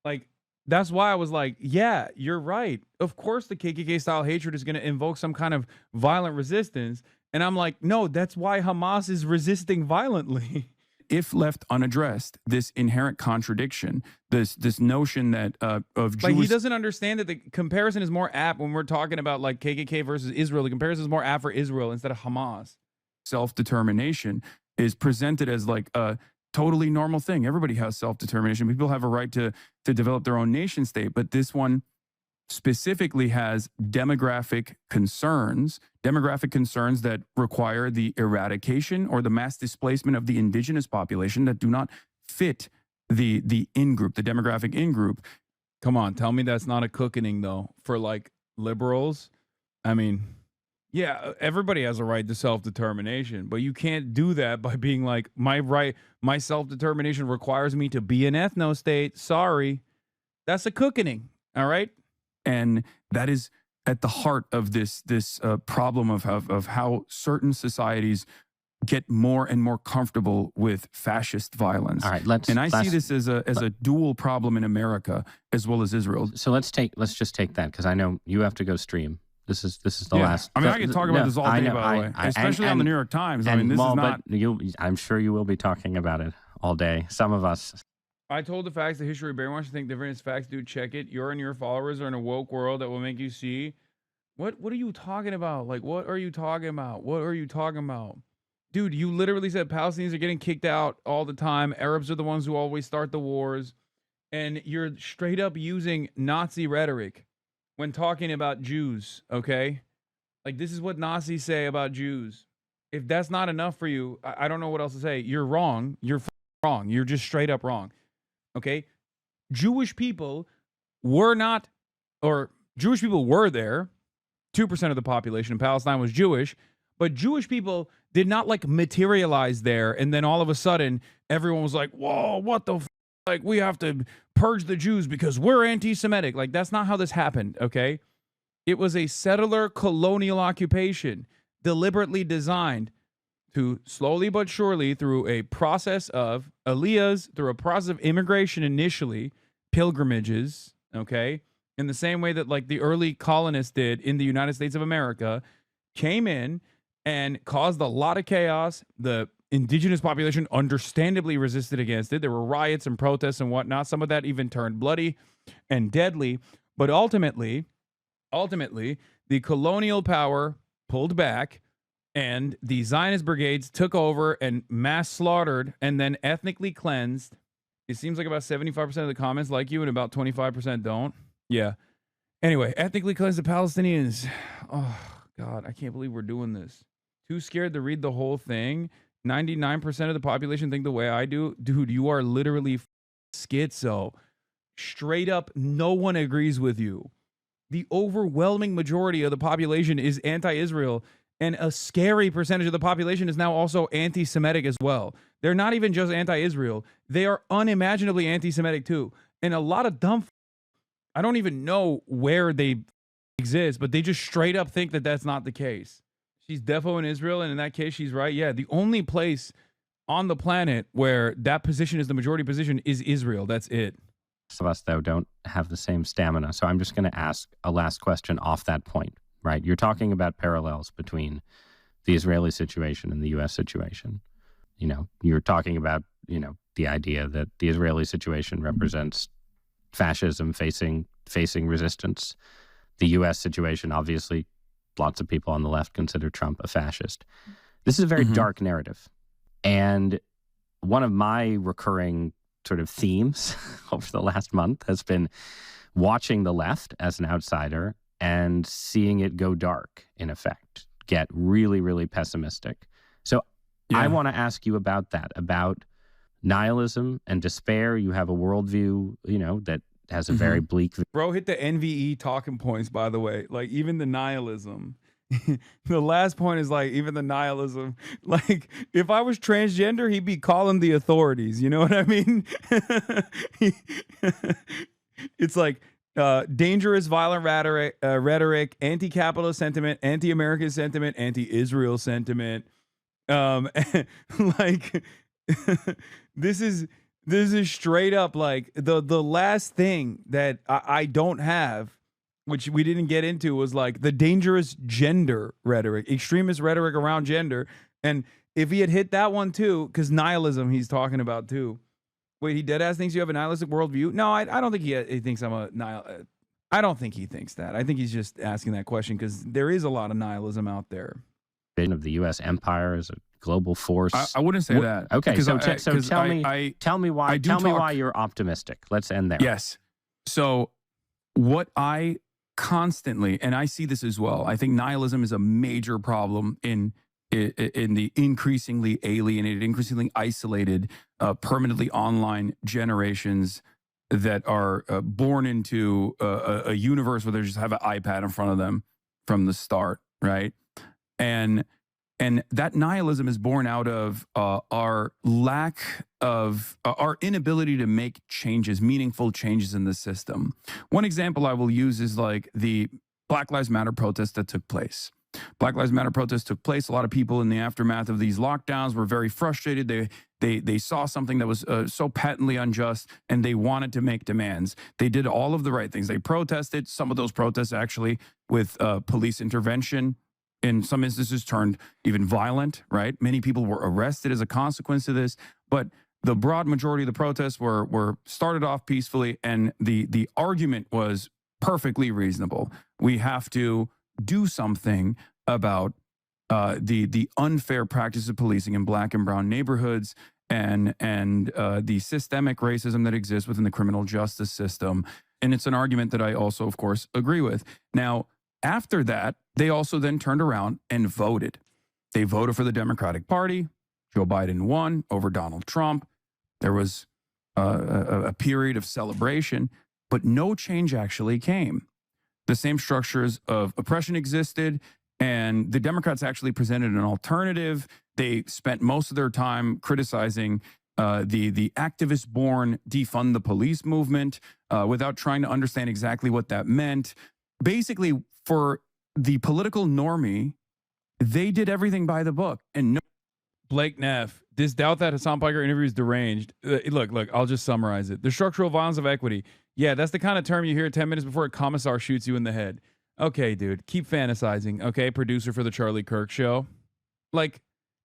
Like, that's why I was like, yeah, you're right. Of course, the KKK style hatred is going to invoke some kind of violent resistance. And I'm like, no, that's why Hamas is resisting violently. if left unaddressed, this inherent contradiction, this notion that of Jewish... Like, he doesn't understand that the comparison is more apt when we're talking about like KKK versus Israel. The comparison is more apt for Israel instead of Hamas. Self-determination is presented as like a totally normal thing. Everybody has self-determination. People have a right to develop their own nation state, but this one specifically has demographic concerns that require the eradication or the mass displacement of the indigenous population that do not fit the in-group, the demographic in-group. Come on, tell me that's not a cookening though for like liberals. I mean, Yeah, everybody has a right to self-determination, but you can't do that by being like, my self-determination requires me to be an ethno-state. Sorry. That's a cookening. All right. And that is at the heart of this problem of how certain societies get more and more comfortable with fascist violence. All right, and I see this as a dual problem in America as well as Israel. So let's just take that, because I know you have to go stream. This is the last. I mean, I can talk about this all day, by the way, especially on the New York Times. I mean, this is not. I'm sure you will be talking about it all day. Some of us. I told the facts, the history of Barry wants to think different. It's facts, dude. Check it. You and your followers are in a woke world that will make you see. What are you talking about? Like, what are you talking about? What are you talking about? Dude, you literally said Palestinians are getting kicked out all the time. Arabs are the ones who always start the wars. And you're straight up using Nazi rhetoric when talking about Jews, okay? Like, this is what Nazis say about Jews. If that's not enough for you, I don't know what else to say. You're wrong. You're wrong. You're just straight up wrong, okay? Jewish people were not, or Jewish people were there. 2% of the population in Palestine was Jewish, but Jewish people did not like materialize there. And then all of a sudden, everyone was like, whoa, what the like, we have to purge the Jews because we're anti-Semitic. Like, that's not how this happened, okay? It was a settler colonial occupation deliberately designed to slowly but surely, through a process of aliyahs, through a process of immigration initially, pilgrimages, okay? In the same way that like the early colonists did in the United States of America, came in and caused a lot of chaos. The indigenous population understandably resisted against it. There were riots and protests and whatnot. Some of that even turned bloody and deadly. But ultimately, the colonial power pulled back and the Zionist brigades took over and mass slaughtered and then ethnically cleansed. It seems like about 75% of the comments like you and about 25% don't. Yeah. Anyway, ethnically cleanse the Palestinians. Oh, God, I can't believe we're doing this. Too scared to read the whole thing. 99% of the population think the way I do. Dude, you are literally schizo. Straight up, no one agrees with you. The overwhelming majority of the population is anti-Israel, and a scary percentage of the population is now also anti-Semitic as well. They're not even just anti-Israel. They are unimaginably anti-Semitic too. And a lot of dumb, I don't even know where they exist, but they just straight up think that that's not the case. She's defo in Israel, and in that case, she's right. Yeah, the only place on the planet where that position is the majority position is Israel. That's it. Some of us, though, don't have the same stamina. So I'm just going to ask a last question off that point, right? You're talking about parallels between the Israeli situation and the U.S. situation. You know, you're talking about, you know, the idea that the Israeli situation represents fascism facing resistance. The U.S. situation, obviously, lots of people on the left consider Trump a fascist. This is a very dark narrative. And one of my recurring sort of themes over the last month has been watching the left as an outsider and seeing it go dark, in effect, get really, really pessimistic. So I want to ask you about that, about nihilism and despair. You have a worldview, you know, that has a very bleak. Bro, hit the NVE talking points, by the way. Like, even the nihilism. The last point is like, even the nihilism. Like, if I was transgender, he'd be calling the authorities. You know what I mean? It's like dangerous, violent rhetoric, anti-capitalist sentiment, anti-American sentiment, anti-Israel sentiment. Like, this is straight up like the last thing that I don't have, which we didn't get into, was like the dangerous gender rhetoric, extremist rhetoric around gender. And if he had hit that one too, because nihilism he's talking about too. Wait, he deadass thinks you have a nihilistic worldview? No, I don't think he thinks I'm a nihilist. I don't think he thinks that. I think he's just asking that question because there is a lot of nihilism out there. Of the U.S. empire as a global force. I wouldn't say that. Okay, so tell me why you're optimistic. Let's end there. Yes. So what I constantly, and I see this as well, I think nihilism is a major problem in the increasingly alienated, increasingly isolated, permanently online generations that are born into a universe where they just have an iPad in front of them from the start, right? And that nihilism is born out of our lack of our inability to make changes, meaningful changes in the system. One example I will use is like the Black Lives Matter protest that took place. Black Lives Matter protests took place. A lot of people in the aftermath of these lockdowns were very frustrated. They saw something that was so patently unjust, and they wanted to make demands. They did all of the right things. They protested. Some of those protests actually with police intervention in some instances turned even violent, right? Many people were arrested as a consequence of this, but the broad majority of the protests were started off peacefully, and the argument was perfectly reasonable. We have to do something about the unfair practice of policing in Black and brown neighborhoods, and the systemic racism that exists within the criminal justice system. And it's an argument that I also, of course, agree with. Now, after that, they also then turned around and voted. They voted for the Democratic Party. Joe Biden won over Donald Trump. There was a period of celebration, but no change actually came. The same structures of oppression existed, and the Democrats actually presented an alternative. They spent most of their time criticizing the activist-born defund the police movement without trying to understand exactly what that meant. Basically, for the political normie, they did everything by the book. And no. Blake Neff, this doubt that Hasan Piker interview is deranged. Look, I'll just summarize it. The structural violence of equity. Yeah, that's the kind of term you hear 10 minutes before a commissar shoots you in the head. Okay, dude, keep fantasizing. Okay, producer for the Charlie Kirk show. Like,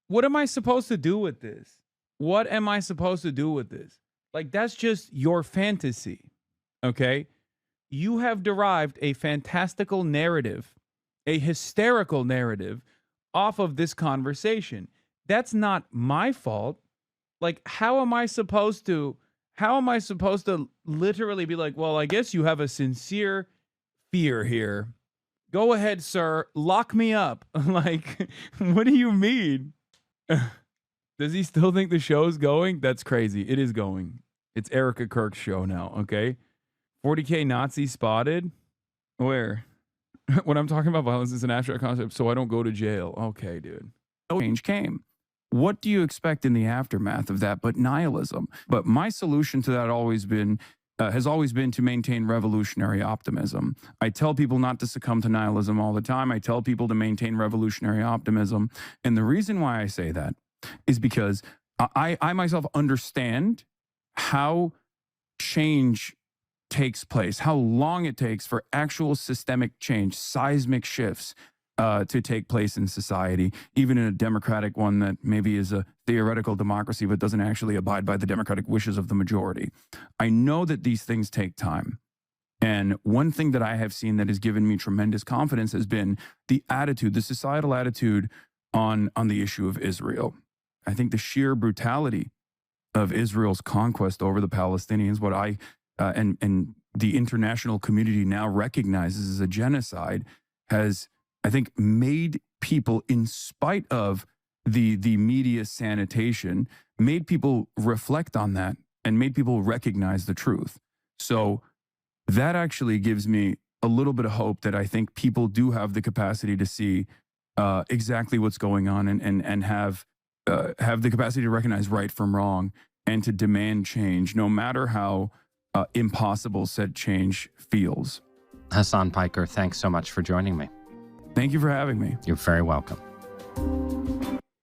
what am I supposed to do with this? What am I supposed to do with this? Like, that's just your fantasy. Okay? You have derived a fantastical narrative, a hysterical narrative off of this conversation. That's not my fault. Like, how am I supposed to literally be like, well, I guess you have a sincere fear here. Go ahead, sir. Lock me up. Like, what do you mean? Does he still think the show's going? That's crazy. It is going. It's Erica Kirk's show now, okay? 40K Nazi spotted? Where? When I'm talking about violence, it's an abstract concept, so I don't go to jail. Okay, dude. No change came. What do you expect in the aftermath of that but nihilism? But my solution to that has always been to maintain revolutionary optimism. I tell people not to succumb to nihilism all the time. I tell people to maintain revolutionary optimism. And the reason why I say that is because I myself understand how change takes place, how long it takes for actual systemic change, seismic shifts to take place in society, even in a democratic one that maybe is a theoretical democracy but doesn't actually abide by the democratic wishes of the majority. I know that these things take time. And one thing that I have seen that has given me tremendous confidence has been the attitude, the societal attitude on the issue of Israel. I think the sheer brutality of Israel's conquest over the Palestinians, what I and the international community now recognizes as a genocide, has, I think, made people, in spite of the media sanitation, made people reflect on that and made people recognize the truth. So that actually gives me a little bit of hope that I think people do have the capacity to see exactly what's going on and have the capacity to recognize right from wrong and to demand change, no matter how impossible said change feels. Hasan Piker, thanks so much for joining me. Thank you for having me. You're very welcome.